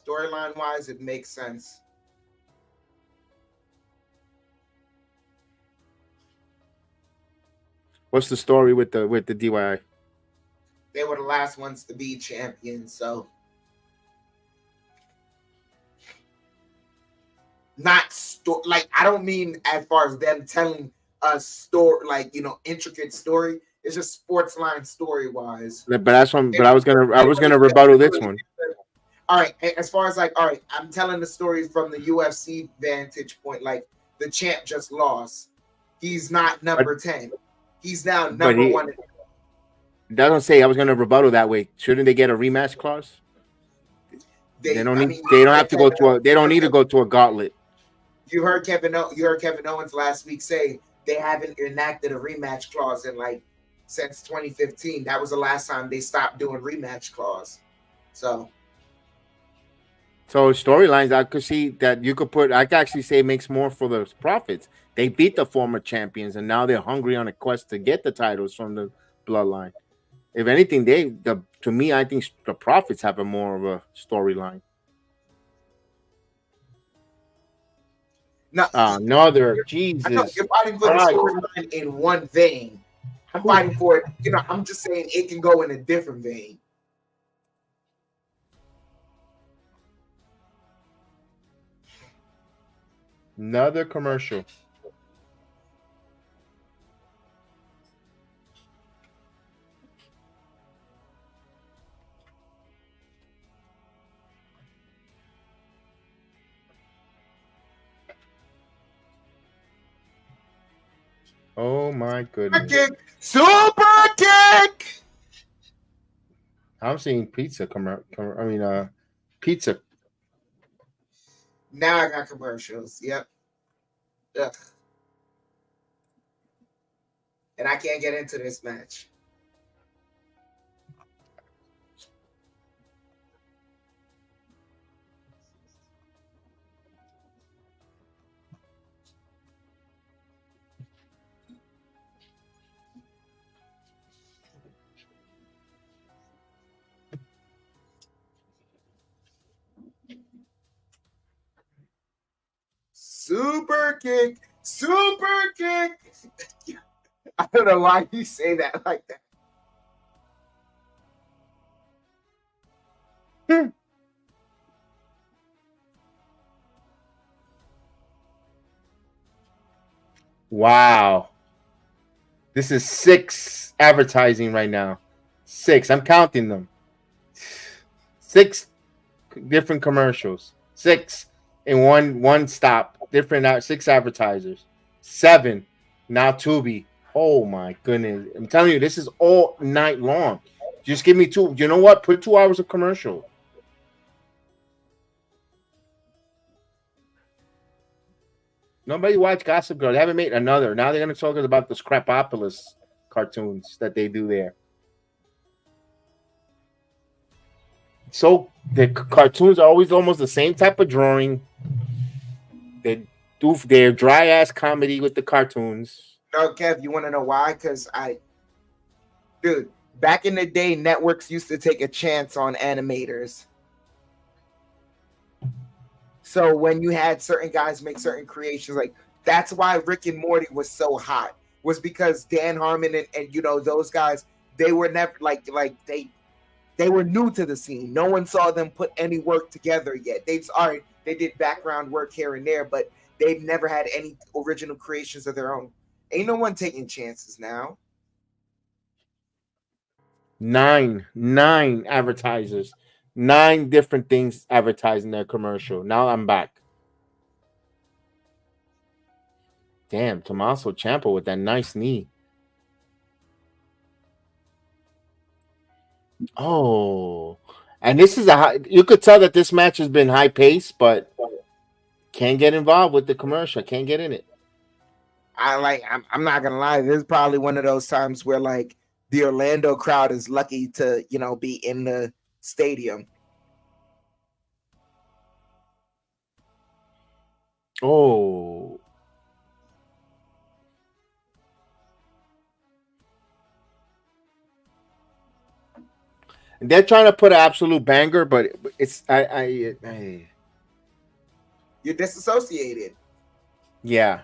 Storyline wise, it makes sense. What's the story with the DIY? They were the last ones to be champions, so I don't mean as far as them telling a story, intricate story. It's just sports line story wise. But that's one. But I was gonna rebuttal this one. All right, as far as I'm telling the story from the UFC vantage point. Like the champ just lost. He's not number 10. He's now number 1. That don't say I was gonna rebuttal that way. Shouldn't they get a rematch clause? They don't need to go to a gauntlet. You heard Kevin Owens last week say they haven't enacted a rematch clause since 2015. That was the last time they stopped doing rematch clause. So storylines, I could see that you could put. I could actually say it makes more for the Profits. They beat the former champions, and now they're hungry on a quest to get the titles from the Bloodline. If anything, to me, I think the Profits have a more of a storyline. Jesus. I know you're fighting for the storyline in one vein. I'm fighting for it. I'm just saying it can go in a different vein. Another commercial. Oh my goodness. Super kick. I'm seeing pizza pizza. Now I got commercials. Yep. Ugh. And I can't get into this match. Super kick. Super kick. I don't know why you say that like that. Wow. This is 6 advertising right now. 6. I'm counting them. 6 different commercials. 6 in one stop. Different 6 advertisers. 7 now Tubi. Oh my goodness! I'm telling you, this is all night long. Just give me 2. You know what? Put 2 hours of commercial. Nobody watched Gossip Girl. They haven't made another. Now they're going to talk about the Scrapopolis cartoons that they do there. So the cartoons are always almost the same type of drawing. They do their dry ass comedy with the cartoons. No, Kev, you want to know why? Because dude, back in the day, networks used to take a chance on animators. So when you had certain guys make certain creations, like that's why Rick and Morty was so hot, was because Dan Harmon and you know those guys, they were never like they were new to the scene. No one saw them put any work together yet. They did background work here and there, but they've never had any original creations of their own. Ain't no one taking chances now. 9 advertisers. 9 different things advertising their commercial. Now I'm back. Damn, Tommaso Ciampa with that nice knee. Oh, and this is you could tell that this match has been high paced, but can't get involved with the commercial. Can't get in it. I'm not gonna lie. This is probably one of those times where like the Orlando crowd is lucky to, you know, be in the stadium. Oh. They're trying to put an absolute banger, but it's You're disassociated. Yeah.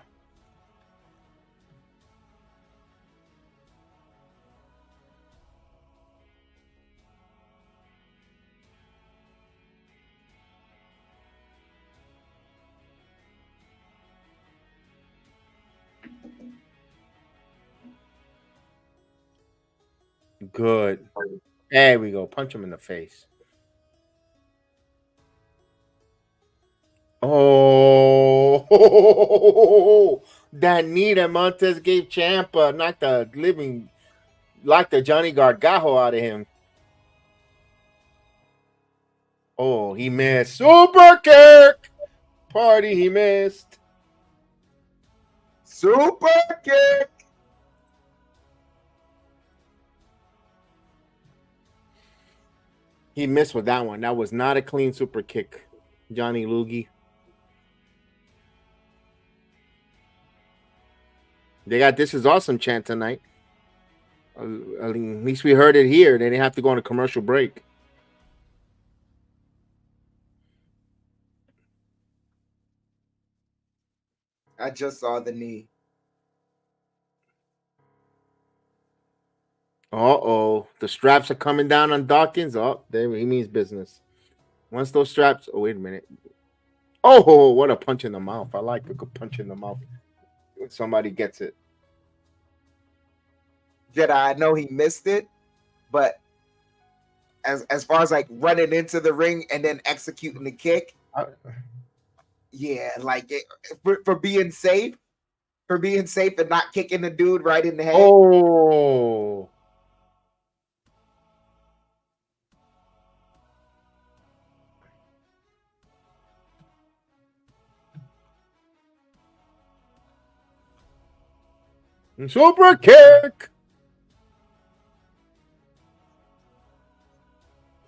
Good. There we go. Punch him in the face. Oh, that knee that Montez gave Ciampa knocked the Johnny Gargano out of him. Oh, he missed. Super kick. Party, he missed. Super kick. He missed with that one. That was not a clean super kick, Johnny Loogie. They got "This Is Awesome" chant tonight. At least we heard it here. They didn't have to go on a commercial break. I just saw the knee. Uh-oh. The straps are coming down on Dawkins. Oh, there he means business. Once those straps... Oh, wait a minute. Oh, what a punch in the mouth. I like a good punch in the mouth when somebody gets it. Jedi, I know he missed it, but as far as like running into the ring and then executing the kick, yeah, like for being safe and not kicking the dude right in the head. Oh. Super kick.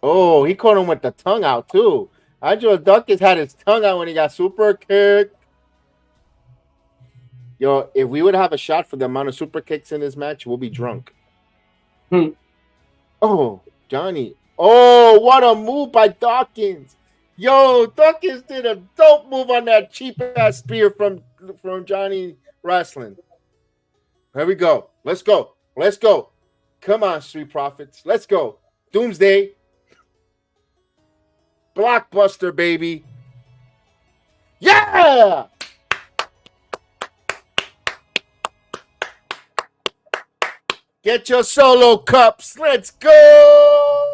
Oh, he caught him with the tongue out too. Angelo Dawkins had his tongue out when he got super kicked. Yo, if we would have a shot for the amount of super kicks in this match, we'll be drunk. Oh, Johnny. Oh, what a move by Dawkins. Yo, Dawkins did a dope move on that cheap-ass spear from Johnny Wrestling. Here we go. Let's go. Let's go. Come on, Street Profits. Let's go. Doomsday. Blockbuster, baby. Yeah! Get your solo cups. Let's go.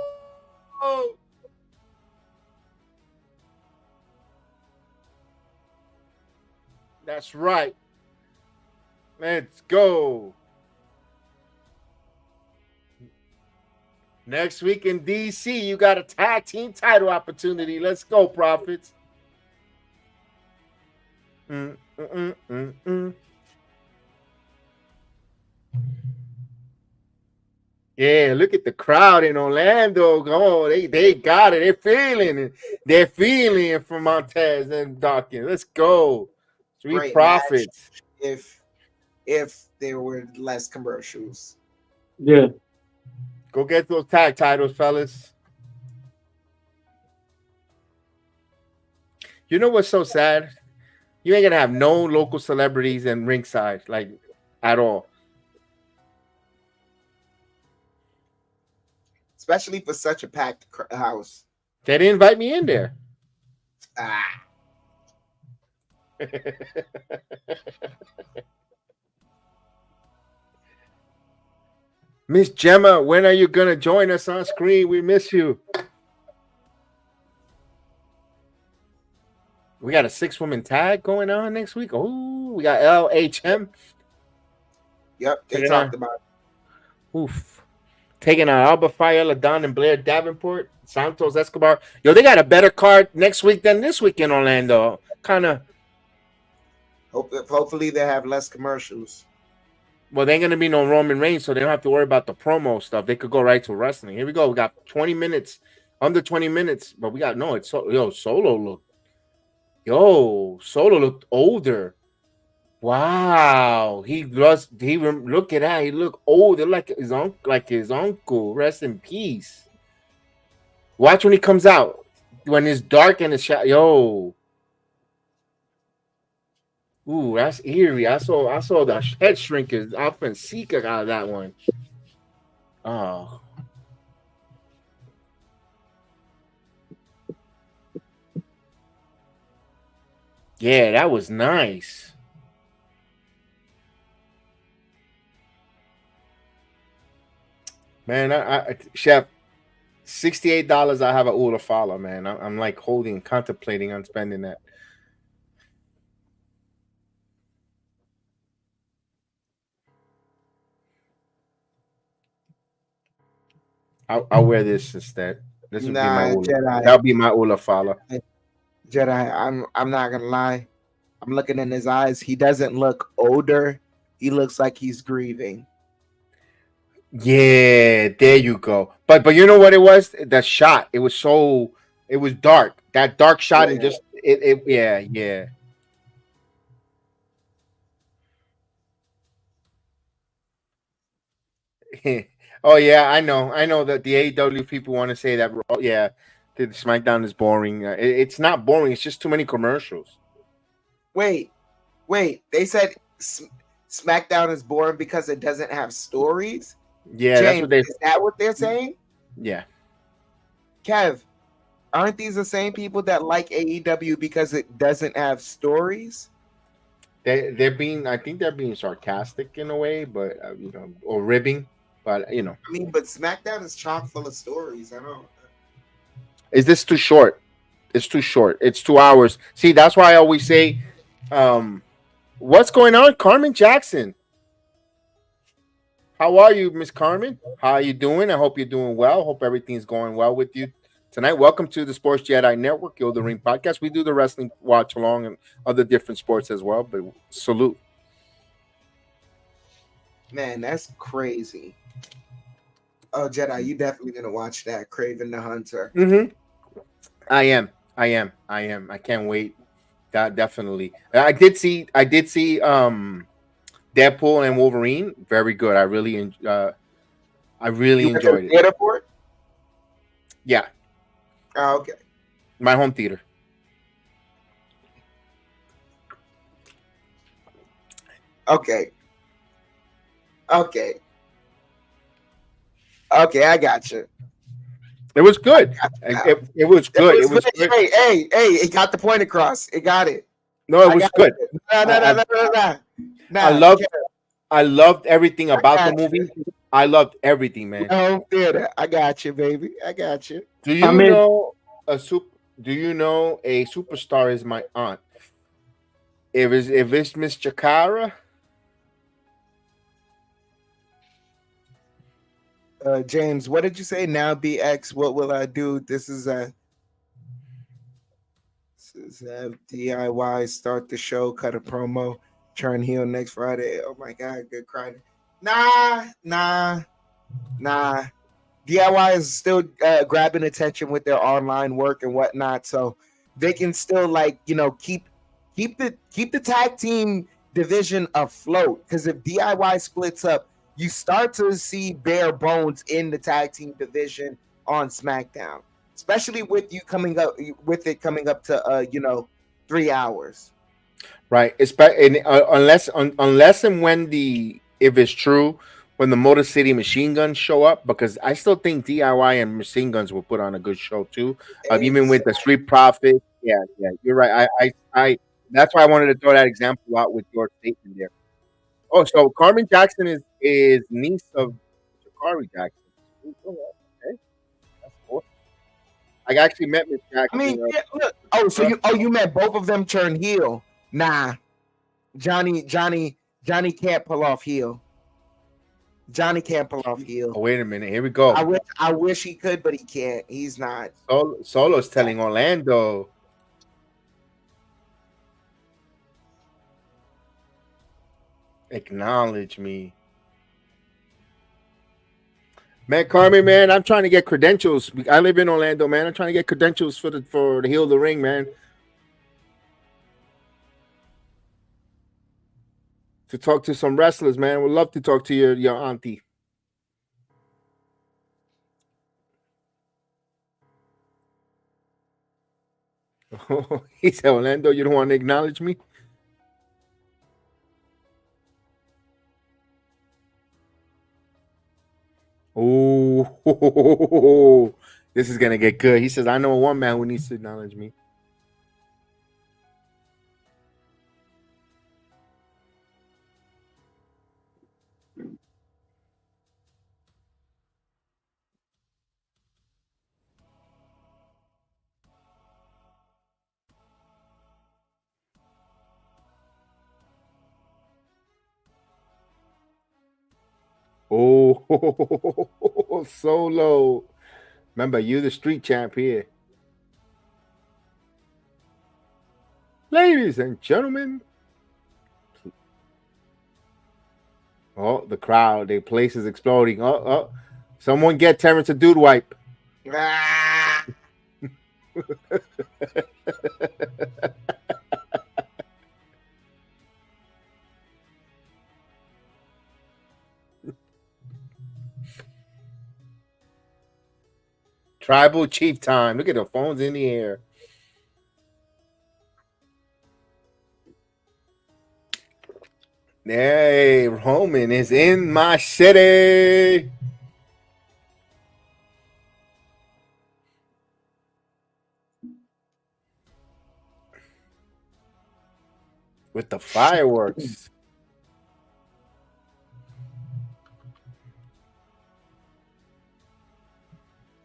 That's right. Let's go. Next week in DC, you got a tag team title opportunity. Let's go, Profits. Yeah, look at the crowd in Orlando. Oh, they got it. They're feeling it. They're feeling it from Montez and Dawkins. Let's go. Street Profits. If there were less commercials. Yeah. Go get those tag titles, fellas. You know what's so sad? You ain't gonna have no local celebrities in ringside, like at all. Especially for such a packed house. They didn't invite me in there. Miss Gemma, when are you gonna join us on screen? We miss you. We got a 6-woman tag going on next week. Oh, we got LHM. Yep, they talked about it. Oof. Taking on Alba Fire, Ladon, and Blair Davenport, Santos Escobar. Yo, they got a better card next week than this week in Orlando. Kind of. Hopefully they have less commercials. Well, there ain't going to be no Roman Reigns, so they don't have to worry about the promo stuff. They could go right to wrestling. Here we go. We got 20 minutes, under 20 minutes, but we got, no, it's, Solo looked older. Wow. Look at that. He looked older, like his uncle. Rest in peace. Watch when he comes out. When it's dark and it's yo. Ooh, that's eerie. I saw the head shrinkers. Alpha Seeker out of that one. Oh. Yeah, that was nice. Man, I Chef, $68. I have a Ula follow, man. I'm like contemplating on spending that. I'll wear this instead. This would be my Ula. Jedi. That'll be my Ula follow. Jedi, I'm not gonna lie. I'm looking in his eyes. He doesn't look older. He looks like he's grieving. Yeah, there you go. But you know what it was? The shot. It was dark. That dark shot and just yeah. Oh yeah, I know that the AEW people want to say that. Yeah, the SmackDown is boring. It's not boring. It's just too many commercials. Wait. They said SmackDown is boring because it doesn't have stories. Yeah, James, that's what is that what they're saying? Yeah. Kev, aren't these the same people that like AEW because it doesn't have stories? They're being, I think they're being sarcastic in a way, but or ribbing, but I mean, but SmackDown is chock full of stories. I don't. Is this too short? It's too short. It's 2 hours. See, that's why I always say, what's going on, Carmen Jackson? How are you, Miss Carmen? How are you doing? I hope you're doing well. Hope everything's going well with you tonight. Welcome to the Sports Jedi Network, Kill the Ring podcast. We do the wrestling watch along and other different sports as well, but salute. Man, that's crazy. Oh, Jedi, you definitely gonna watch that, Craven the Hunter. Mm-hmm. I am. I can't wait. That definitely. I did see Deadpool and Wolverine, very good. I really enjoyed it. Theater for it? Yeah. Oh, okay. My home theater. Okay, I got you. It was good. It was good. It was good. Hey, it got the point across. It got it. No, it was good. No. I loved everything about the movie. I loved everything, man. Home theater. I got you, baby. I got you. Do you know Do you know a superstar is my aunt? If it's Miss Chikara, James, what did you say? Now BX, what will I do? This is DIY. Start the show, cut a promo, turn heel next Friday. Oh my God, good crying. Nah. DIY is still grabbing attention with their online work and whatnot, so they can still keep the tag team division afloat. Because if DIY splits up, you start to see bare bones in the tag team division on SmackDown, especially with it coming up to 3 hours. right? Unless and when if it's true, when the Motor City Machine Guns show up, because I still think DIY and Machine Guns will put on a good show too. Even with the Street Profits. Yeah, you're right. I that's why I wanted to throw that example out with your statement there. Oh, so Carmen Jackson is niece of Shakari Jackson. Okay, that's cool. I actually met Miss Jackson. I mean, look. You met both of them turn heel. Nah, Johnny can't pull off heel. Johnny can't pull off heel. Oh, wait a minute. Here we go. I wish he could, but he can't. He's not. Solo's telling Orlando. Acknowledge me. Man, Carmen, man, I'm trying to get credentials. I live in Orlando, man. I'm trying to get credentials for the heel of the ring, man. To talk to some wrestlers, man. Would love to talk to your auntie. He said, Orlando, you don't want to acknowledge me? Oh, this is going to get good. He says, I know one man who needs to acknowledge me. Oh, Solo. Remember, you the street champ here. Ladies and gentlemen. Oh, the crowd. The place is exploding. Oh. Someone get Terrence a dude wipe. Ah. Tribal chief time. Look at the phones in the air. Hey, Roman is in my city. With the fireworks.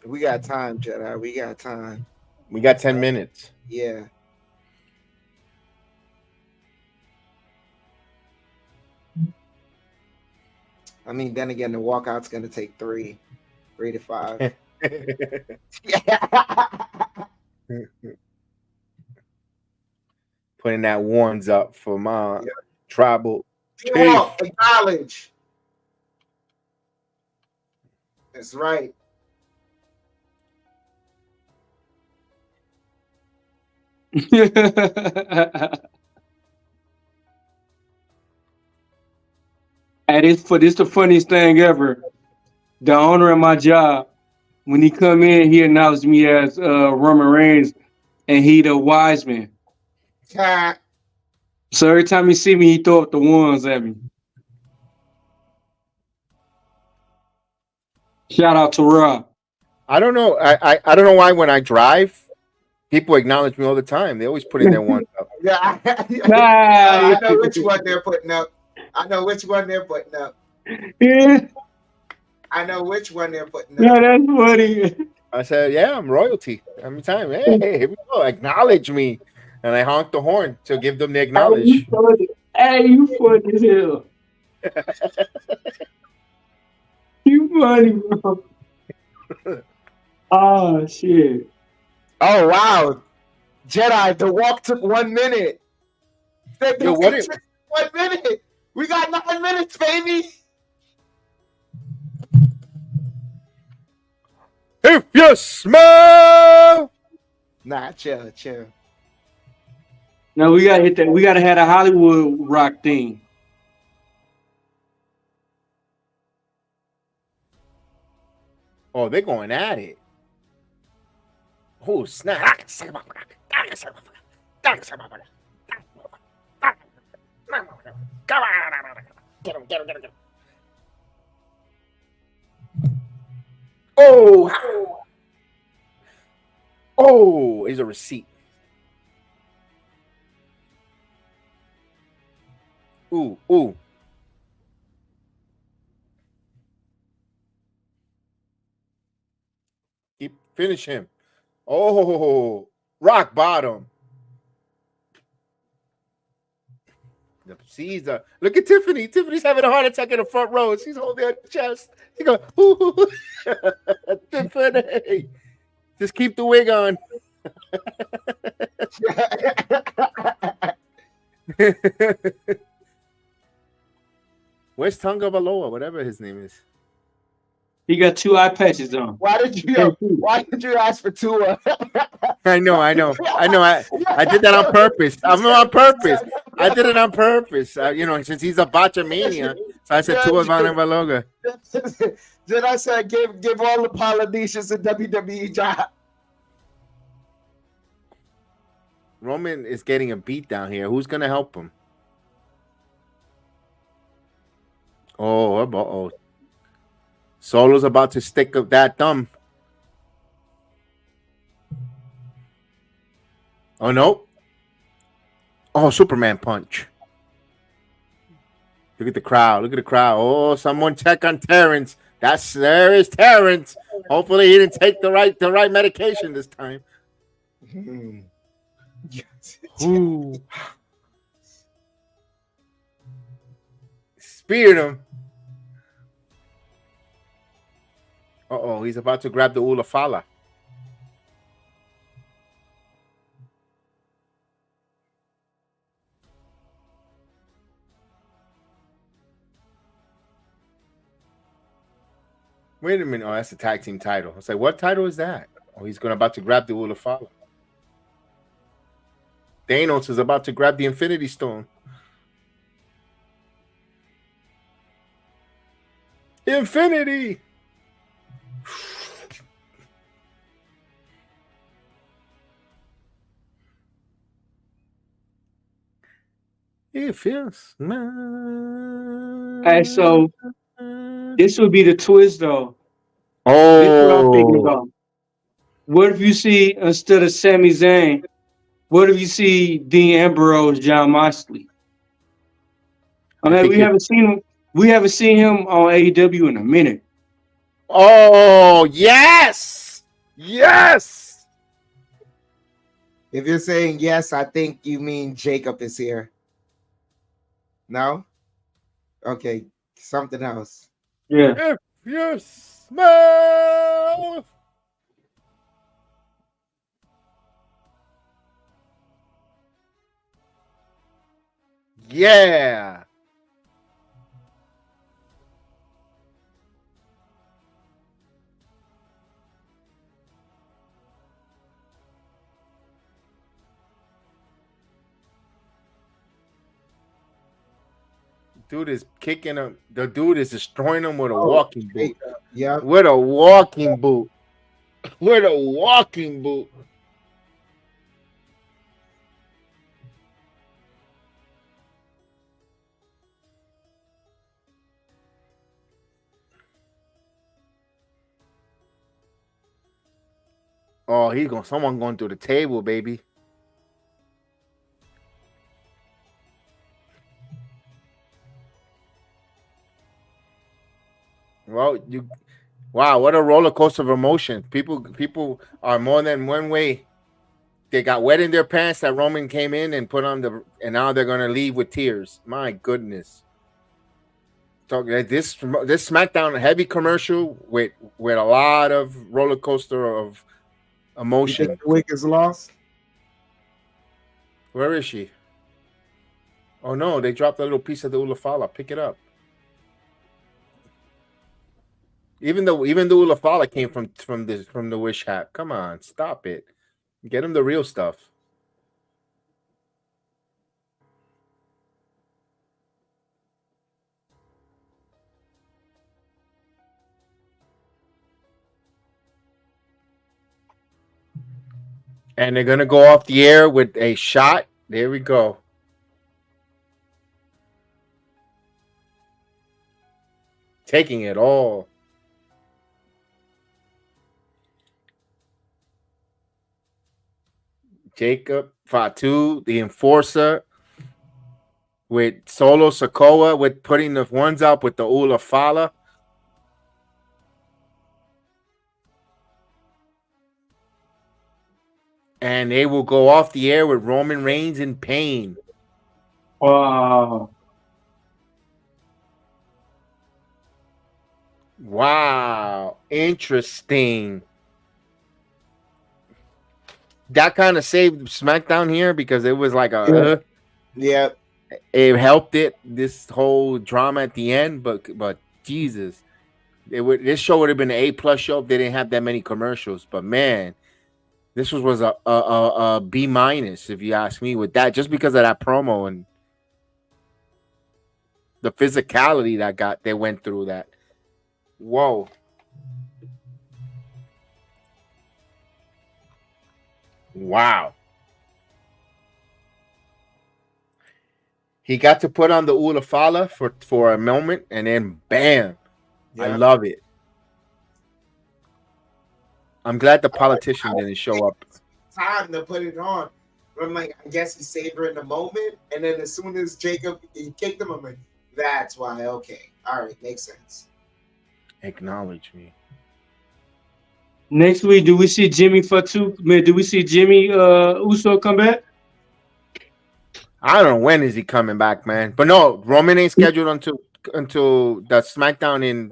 We got time, Jedi. We got time. We got 10 minutes. Yeah. I mean, then again, the walkout's going to take 3 to 5. Putting that warms up for my tribal. Acknowledge. That's right. And this the funniest thing ever. The owner of my job, when he come in, he acknowledged me as Roman Reigns, and he the wise man. So every time he see me, he throw up the ones at me. Shout out to Rob. I don't know. I don't know why when I drive, people acknowledge me all the time. They always put in their ones up. Yeah, I know which one they're putting up. Yeah. I know which one they're putting Yeah, up. that's funny. I said, yeah, I'm royalty. Every time, hey, here we go. Acknowledge me. And I honked the horn to give them the Hey, you acknowledge. funny. Hey, you funny as hell. You funny, bro. Oh shit. Oh wow, Jedi, the walk took 1 minute. Yo, what if 1 minute? We got 9 minutes, baby. if you smell? Nah, chill. Now we gotta hit that. We gotta have a Hollywood rock theme. Oh, they're going at it. Oh, snap. Get him. Oh, here's a receipt. Ooh. Finish him. Oh, rock bottom. Look at Tiffany. Tiffany's having a heart attack in the front row. She's holding her chest. She goes, ooh. Tiffany. Just keep the wig on. Where's Tonga Valoa? Whatever his name is. He got 2 eye patches on. Why did you ask for Tua? I know. I did that on purpose. I'm on purpose. I did it on purpose. Since he's a botchamania, so I said Tua Valoga. Then I said, give all the Polynesians a WWE job. Roman is getting a beat down here. Who's gonna help him? Oh. Solo's about to stick up that thumb. Oh no. Oh, Superman punch. Look at the crowd. Oh, someone check on Terrence. There is Terrence. Hopefully he didn't take the right medication this time. Ooh. Speared him. Uh-oh, he's about to grab the Ulafala. Wait a minute. Oh, that's the tag team title. I was like, what title is that? Oh, he's about to grab the Ulafala. Thanos is about to grab the Infinity Stone. Infinity! It feels. Hey, so this would be the twist, though. Oh, this is what I'm thinking about. What if you see, instead of Sami Zayn, what if you see Dean Ambrose, John Moxley? I mean, we haven't seen him on AEW in a minute. Oh, yes. Yes. If you're saying yes, I think you mean Jacob is here. No? Okay, something else. Yeah. If you smell. Yeah. Dude is kicking him. The dude is destroying him with a walking boot. Yeah. With a walking boot. With a walking boot. Oh, someone going through the table, baby. Well, Wow, what a roller coaster of emotion. People are more than one way. They got wet in their pants that Roman came in and put on and now they're gonna leave with tears. My goodness. Talk like this SmackDown heavy commercial with a lot of roller coaster of emotion. You think the wig is lost? Where is she? Oh no, they dropped a little piece of the Ulafala. Pick it up. Even the Ulafala came from the wish hat. Come on, stop it. Get him the real stuff. And they're gonna go off the air with a shot. There we go. Taking it all. Jacob Fatu, the enforcer, with Solo Sokoa, with putting the ones up with the Ulafala. And they will go off the air with Roman Reigns in pain. Wow. Wow. Interesting. That kind of saved SmackDown here because it was like a Yeah. It helped it, this whole drama at the end, but Jesus. This show would have been an A+ show if they didn't have that many commercials. But man, this was a B- if you ask me, with that, just because of that promo and the physicality they went through that. Whoa. Wow. He got to put on the Ulafala for a moment, and then bam. Yeah. I love it. I'm glad the politician didn't show up. Time to put it on. I'm like, I guess he's savoring the moment, and then as soon as Jacob he kicked him, I'm like, that's why. Okay, all right, makes sense. Acknowledge me. Next week, do we see Jimmy Fatu? Do we see Jimmy Uso come back? I don't know when is he coming back, man. But no, Roman ain't scheduled until the SmackDown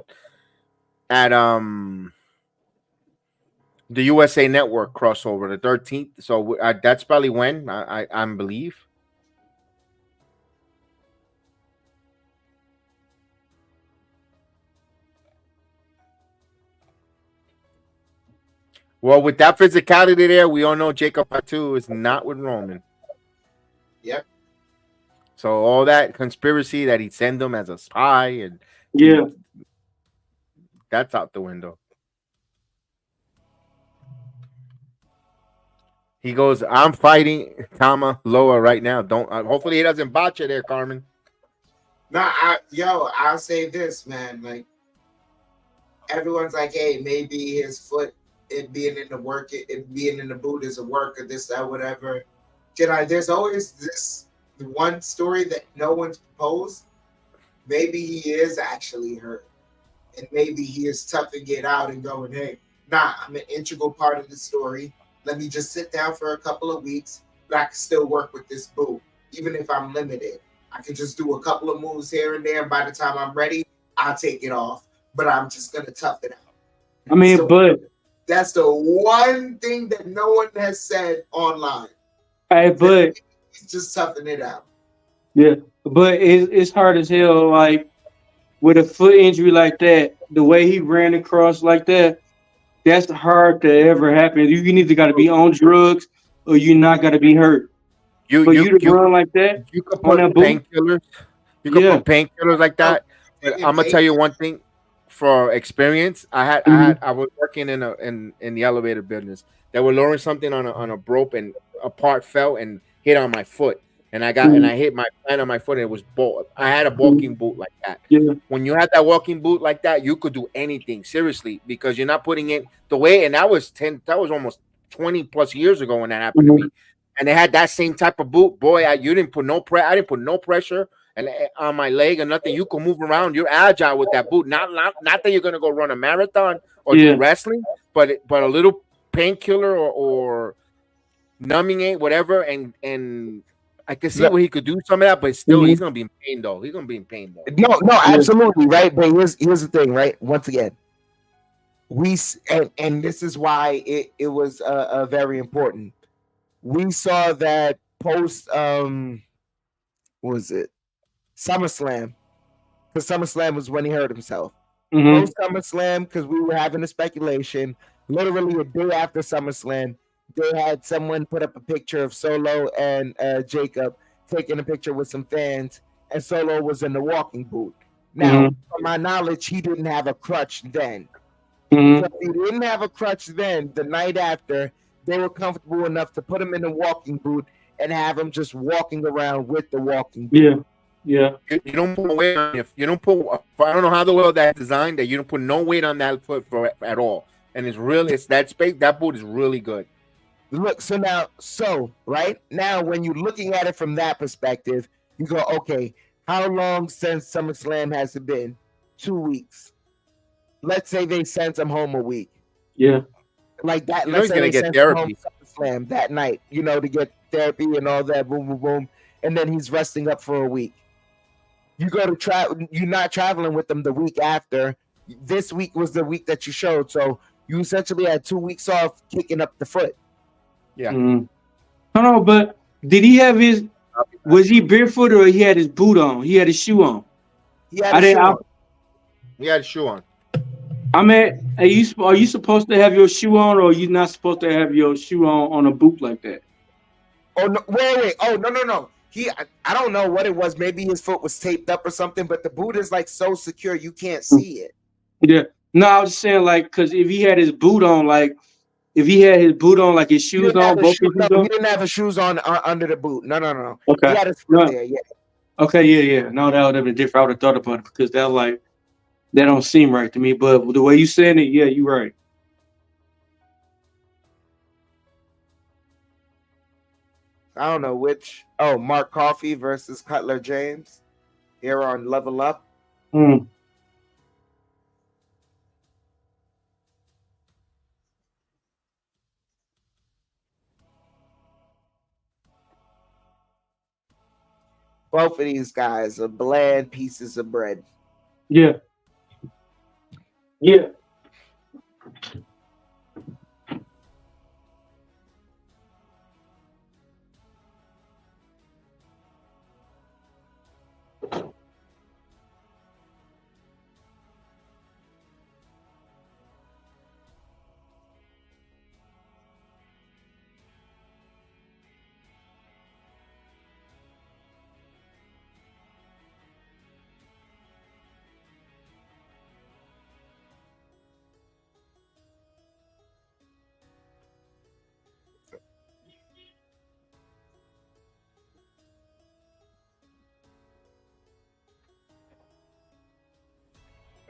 at the USA Network crossover, the 13th. So that's probably when I believe. Well, with that physicality there, we all know Jacob Fatu is not with Roman. Yep. So all that conspiracy that he'd send him as a spy and that's out the window. He goes, I'm fighting Tama Loa right now. Hopefully he doesn't botch it there, Carmen. Nah, I'll say this, man. Like, everyone's like, hey, maybe his foot, it being in the boot is a work or this, that, whatever. Jedi, there's always this one story that no one's proposed. Maybe he is actually hurt. And maybe he is toughing it out and going, hey, I'm an integral part of the story. Let me just sit down for a couple of weeks, but I can still work with this boot. Even if I'm limited, I can just do a couple of moves here and there. And by the time I'm ready, I'll take it off. But I'm just going to tough it out. I mean, so but that's the one thing that no one has said online. But he's just toughing it out. Yeah, but it's hard as hell. Like, with a foot injury like that, the way he ran across like that, that's hard to ever happen. You either got to be on drugs or you're not got to be hurt. You run like that. You could put painkillers. You could put painkillers like that. But I'm gonna tell you one thing, for experience. I was working in the elevator business. They were lowering something on a rope and a part fell and hit on my foot. And I hit my plant on my foot and it was bolt. I had a walking boot like that. Yeah. When you had that walking boot like that, you could do anything, seriously, because you're not putting it the way. And that was almost 20 plus years ago when that happened to me. And they had that same type of boot. Boy, I didn't put no pressure. and on my leg or nothing. You can move around. You're agile with that boot. Not that you're gonna go run a marathon or do wrestling, but a little painkiller or numbing aid, whatever, and I can see where he could do some of that, but still he's gonna be in pain though. He's gonna be in pain though. No, absolutely right. But here's the thing, right? Once again, and this is why it was very important. We saw that post what was it? SummerSlam. Because SummerSlam was when he hurt himself. Post SummerSlam, because we were having a speculation. Literally a day after SummerSlam, they had someone put up a picture of Solo and Jacob taking a picture with some fans, and Solo was in the walking boot. Now, from my knowledge, he didn't have a crutch then. So if he didn't have a crutch then, the night after, they were comfortable enough to put him in a walking boot and have him just walking around with the walking boot. Yeah. You don't put weight on it. You don't put. I don't know how the world that's designed that you don't put no weight on that foot at all. And it's that space. That boot is really good. Look, right now, when you're looking at it from that perspective, you go, okay, how long since SummerSlam has it been? 2 weeks. Let's say they sent him home a week. Yeah. Like that. Let's say they get therapy. SummerSlam that night, to get therapy and all that, boom, boom, boom. And then he's resting up for a week. You go to travel, you're not traveling with them the week after. This week was the week that you showed. So you essentially had 2 weeks off kicking up the foot. Yeah. No, but did he have was he barefoot or he had his boot on? He had his shoe on. He had a shoe on. I mean, are you supposed to have your shoe on, or are you not supposed to have your shoe on a boot like that? Oh no! Wait! Oh no! I don't know what it was. Maybe his foot was taped up or something. But the boot is like so secure you can't see it. Yeah. No, I was just saying because if he had his boot on, like his shoes on, he didn't have his shoes on under the boot. No. Okay. He had his foot there. Yeah. Okay. Yeah. No, that would have been different. I would have thought about it because that don't seem right to me. But the way you saying it, yeah, you're right. I don't know which. Oh, Mark Coffey versus Cutler James here on Level Up. Both of these guys are bland pieces of bread. Yeah.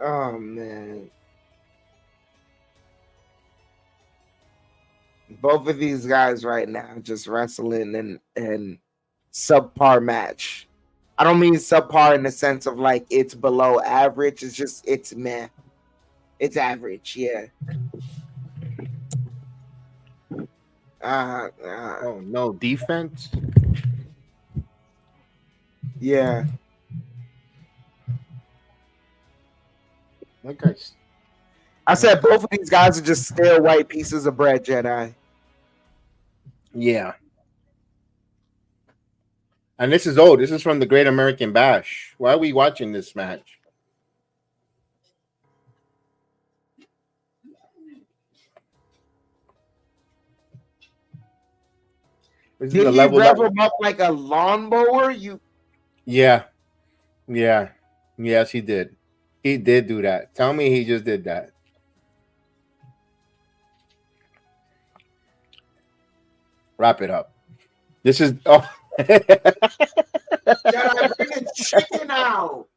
Oh man. Both of these guys right now just wrestling and subpar match. I don't mean subpar in the sense of like it's below average. It's just it's meh. It's average, yeah. Oh no, defense. Yeah. Okay. I said both of these guys are just stale white pieces of bread, Jedi. Yeah. And this is old. This is from the Great American Bash. Why are we watching this match? Did he rev him up like a lawnmower? Yeah. Yes, he did. He did do that. Tell me he just did that. Wrap it up. This is Jedi, bring the chicken out.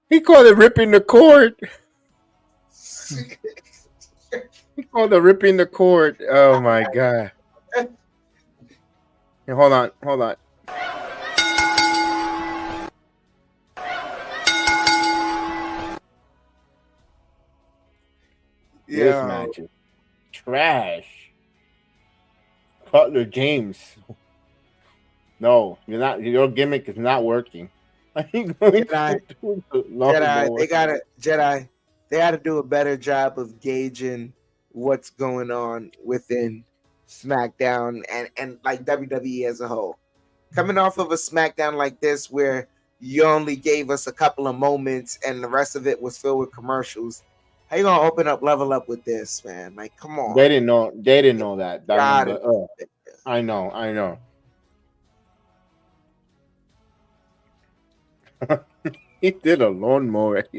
He called it ripping the cord. He called it ripping the cord. Oh my god. Hey, hold on. This match is trash. Cutler James. No, you're not. Your gimmick is not working. Jedi, they got to do a better job of gauging what's going on within SmackDown and like WWE as a whole. Coming off of a SmackDown like this, where you only gave us a couple of moments and the rest of it was filled with commercials. How you gonna open up Level Up with this, man? Like, come on. They didn't know that. I know. He did a lawnmower. He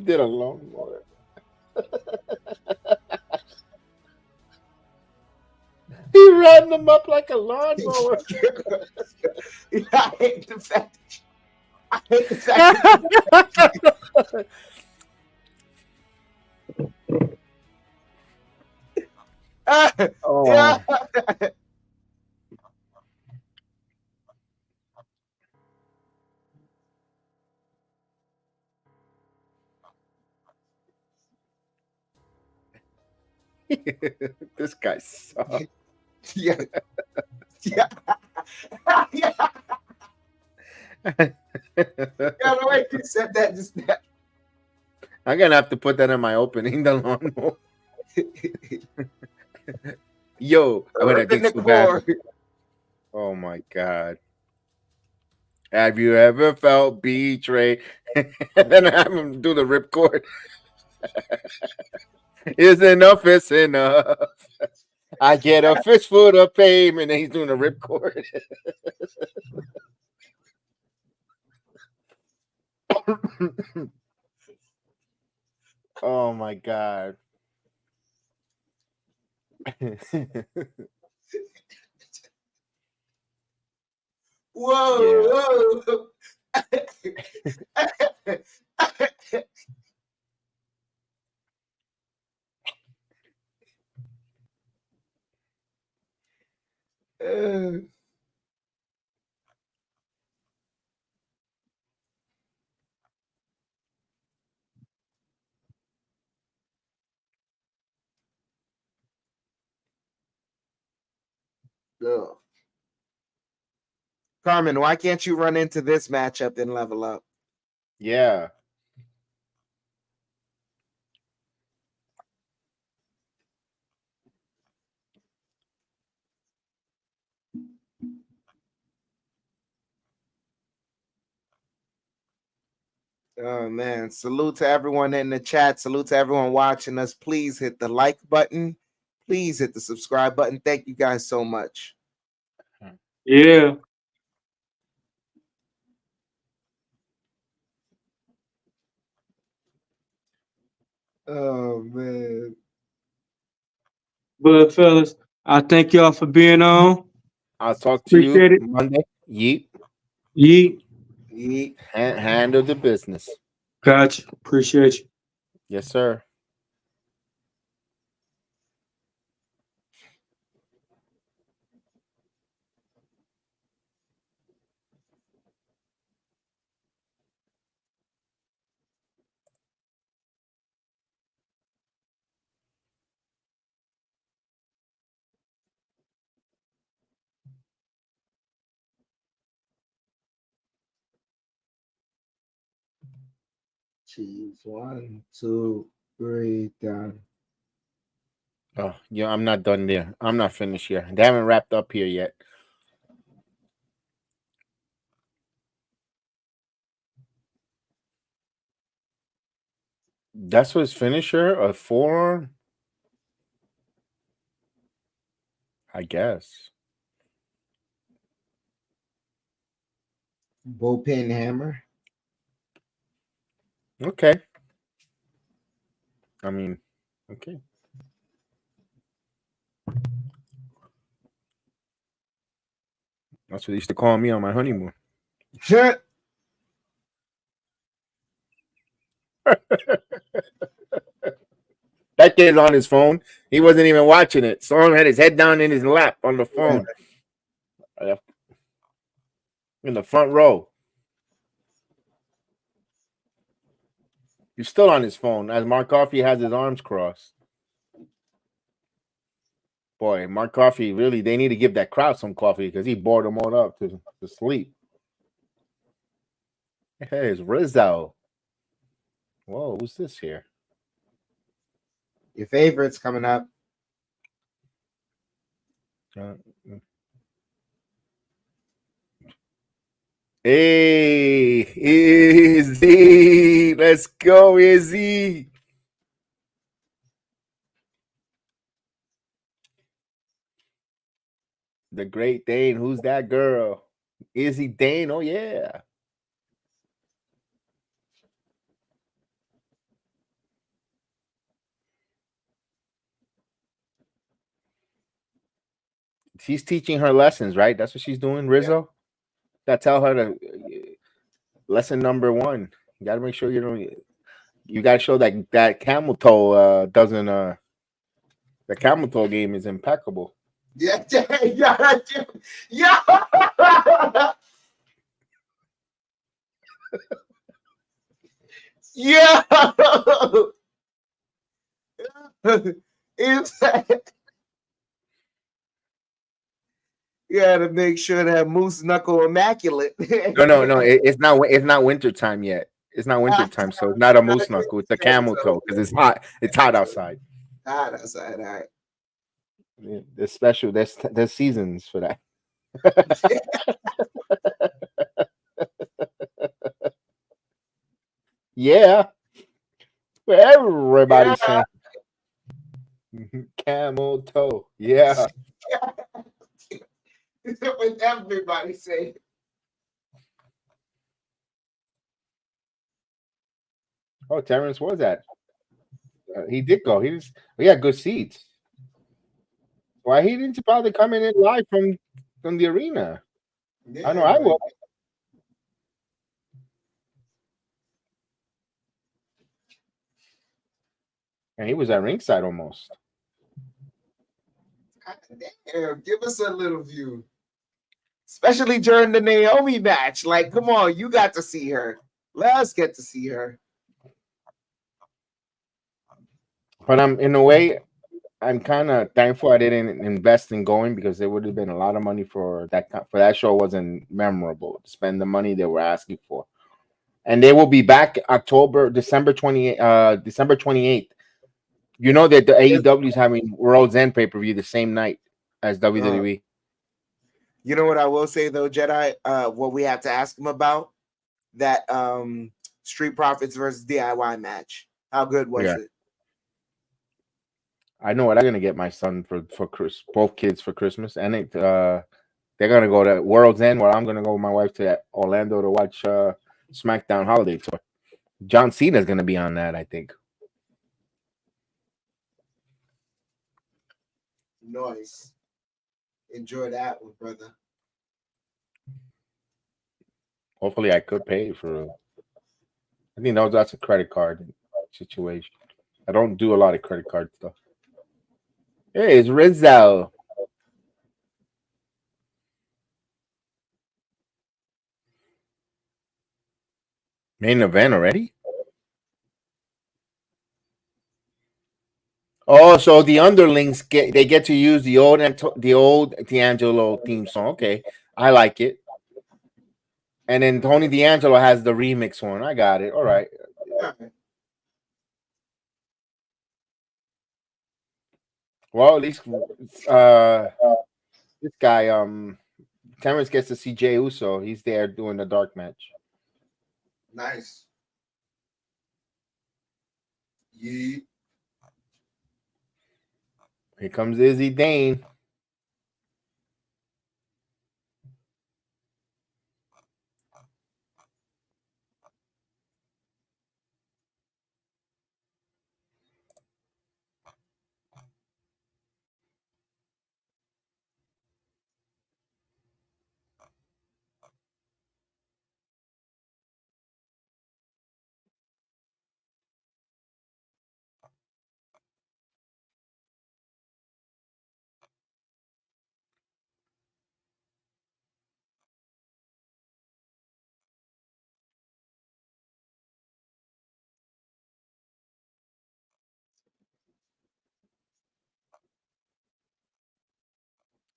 ran them up like a lawnmower. I hate the fact. Oh. This guy sucks. Yeah. The way you said that just now. I'm gonna have to put that in my opening. The lawnmower. Yo, I'm gonna do so bad. Oh my god. Have you ever felt betrayed? And then I have him do the ripcord. Is enough, it's enough. I get a fistful of payment, and he's doing a ripcord. Oh my god. Whoa. Carmen, why can't you run into this matchup and Level Up? Yeah. Oh man, salute to everyone in the chat. Salute to everyone watching us. Please hit the like button. Please hit the subscribe button. Thank you guys so much. Yeah. Oh man. But fellas, I thank y'all for being on. I'll talk to Appreciate you it. Monday. Yeet. Yeet. Handle the business. Gotcha. Appreciate you. Yes, sir. Cheese. 1, 2, 3, down. Oh, yeah, I'm not done there. I'm not finished here. They haven't wrapped up here yet. That's his finisher, a forearm? I guess. Bullpen hammer. Okay. I mean, okay. That's what they used to call me on my honeymoon. Shit. That kid's on his phone. He wasn't even watching it. Storm had his head down in his lap on the phone. In the front row. He's still on his phone as Mark Coffey has his arms crossed. Boy, Mark Coffey, really, they need to give that crowd some coffee because he bored them all up to sleep. Hey, it's Rizzo. Whoa, who's this here? Your favorites coming up. Hey, Izzy. Let's go, Izzy. The Great Dane. Who's that girl? Izzy Dane. Oh, yeah. She's teaching her lessons, right? That's what she's doing, Rizzo. Yeah. Tell her to lesson number 1. You got to make sure you don't. You got to show that camel toe doesn't. The camel toe game is impeccable. Yeah. Yeah. You got to make sure that moose knuckle immaculate. No. It's not winter time yet. It's not winter time, so it's not a moose knuckle. It's a camel toe because it's hot. It's hot outside. Hot outside. All right. There's special. There's seasons for that. Yeah. But everybody's saying camel toe. Yeah. What everybody say. Oh, Terrence was that? He did go. He had good seats. Why he didn't bother coming in live from the arena? Yeah, I know I will. And he was at ringside almost. Damn, give us a little view. Especially during the Naomi match. Like, come on, you got to see her. Let us get to see her. But in a way, I'm kind of thankful I didn't invest in going because there would have been a lot of money for that show. Wasn't memorable to spend the money they were asking for. And they will be back December 28th. You know that the AEW is having World's End pay-per-view the same night as WWE. You know what I will say though, Jedi? What we have to ask him about that Street Profits versus DIY match. How good was it? I know what I'm gonna get my son for both kids for Christmas, and they're gonna go to World's End, where I'm gonna go with my wife to Orlando to watch SmackDown Holiday Tour. John Cena's gonna be on that, I think. Nice. Enjoy that one, brother. Hopefully, I could pay for. I think that's a credit card situation. I don't do a lot of credit card stuff. Hey, it's Rizzo. Main event already? Oh, so the underlings get to use the old D'Angelo theme song. Okay, I like it. And then Tony D'Angelo has the remix one. I got it. All right. Well, at least this guy Terrence gets to see Jey Uso. He's there doing the dark match. Nice. Yeah. Here comes Izzy Dane.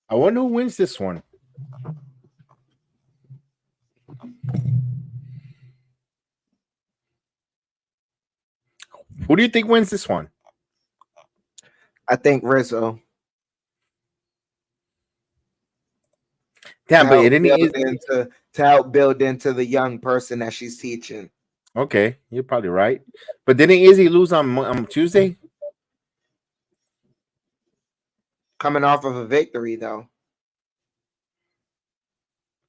I wonder who wins this one. Who do you think wins this one? I think Rizzo. Damn, but it didn't. To help build into the young person that she's teaching. Okay, you're probably right. But didn't Izzy lose on Tuesday? Coming off of a victory, though.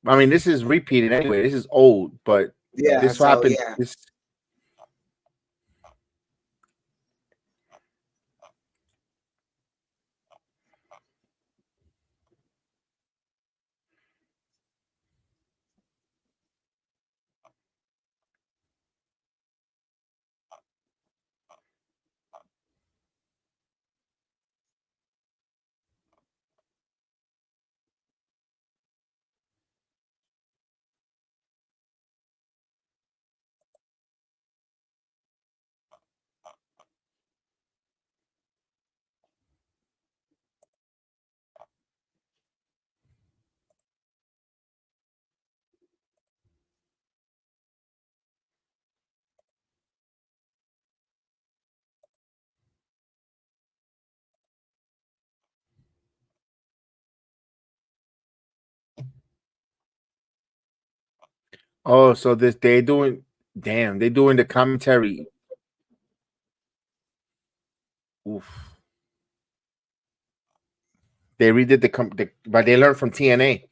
I mean, this is repeated anyway. This is old, but yeah, this happened. Yeah. This. Oh, so they're doing. Damn, they're doing the commentary. Oof. They redid but they learned from TNA.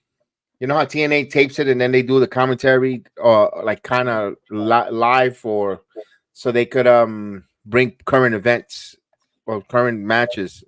You know how TNA tapes it and then they do the commentary, like kind of live, or so they could bring current events or current matches.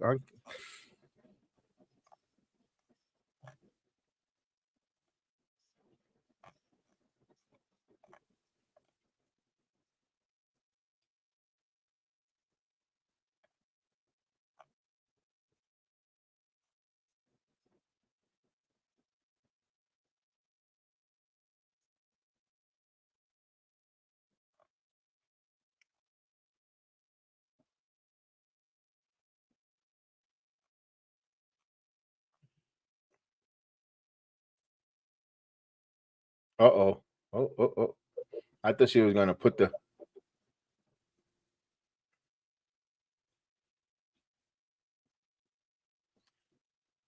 Oh. I thought she was gonna put the.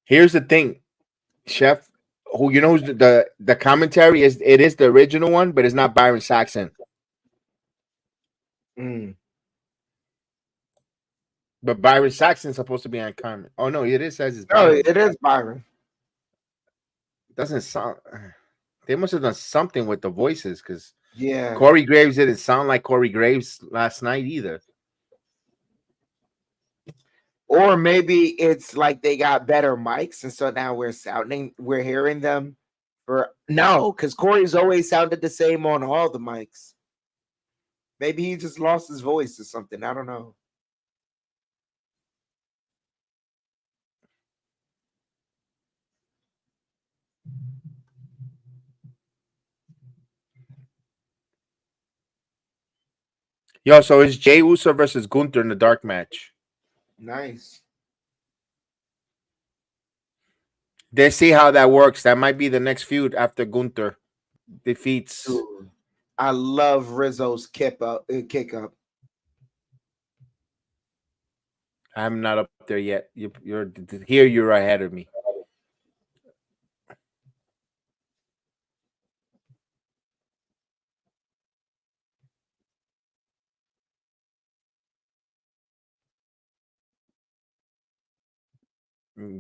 Here's the thing, Chef. Who you know who's the commentary is? It is the original one, but it's not Byron Saxon. But Byron Saxon's supposed to be on comment. Oh no, it says it's Byron. No, it is Byron. It doesn't sound. They must have done something with the voices because yeah, Corey Graves didn't sound like Corey Graves last night either. Or maybe it's like they got better mics, and so now we're hearing them. No, because Corey's always sounded the same on all the mics. Maybe he just lost his voice or something. I don't know. Yo, so it's Jey Uso versus Gunther in the dark match. Nice. They see how that works. That might be the next feud after Gunther defeats. Dude, I love Rizzo's kick up. I'm not up there yet. You're here. You're ahead of me.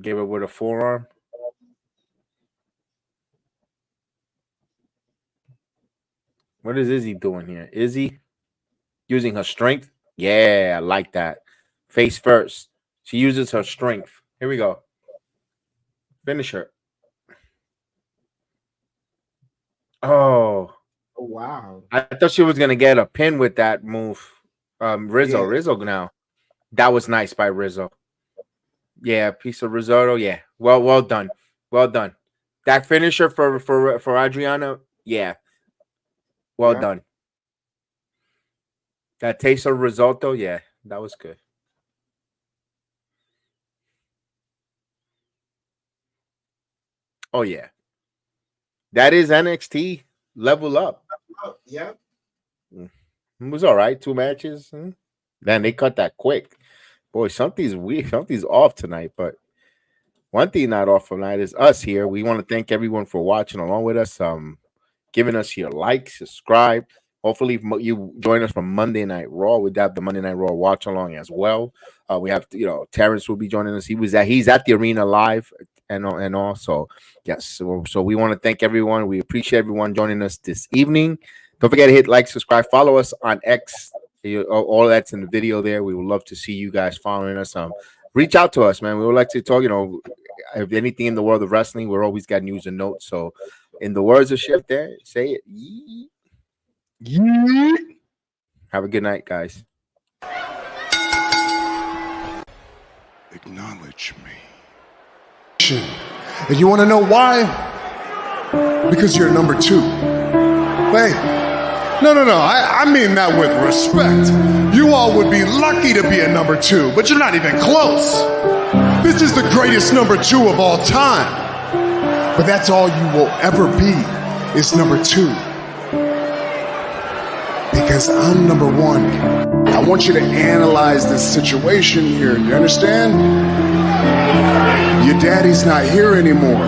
Give it with a forearm. What is Izzy doing here? Izzy using her strength. Yeah, I like that. Face first. She uses her strength. Here we go. Finish her. Oh wow. I thought she was gonna get a pin with that move. Rizzo now. That was nice by Rizzo. Yeah, piece of risotto. Yeah. Well done. Well done. That finisher for Adriana. Yeah. Well done. That taste of risotto. Yeah, that was good. Oh yeah, that is NXT level up. Yeah. It was all right. 2 matches. Man, they cut that quick. Boy, something's weird. Something's off tonight. But one thing not off tonight is us here. We want to thank everyone for watching along with us. Giving us your like, subscribe. Hopefully you join us from Monday Night Raw. We have the Monday Night Raw watch along as well. We have Terrence will be joining us. He's at the arena live and all. So yes, so we want to thank everyone. We appreciate everyone joining us this evening. Don't forget to hit like, subscribe, follow us on X. All that's in the video there. We would love to see you guys following us. Reach out to us, man. We would like to talk. If anything in the world of wrestling, we're always got news and notes. So, in the words of Chef, there, say it. Yeet. Have a good night, guys. Acknowledge me. And you want to know why? Because you're number 2. Hey. No. I mean that with respect. You all would be lucky to be a number 2, but you're not even close. This is the greatest number 2 of all time. But that's all you will ever be, is number 2. Because I'm number 1. I want you to analyze this situation here. You understand? Your daddy's not here anymore.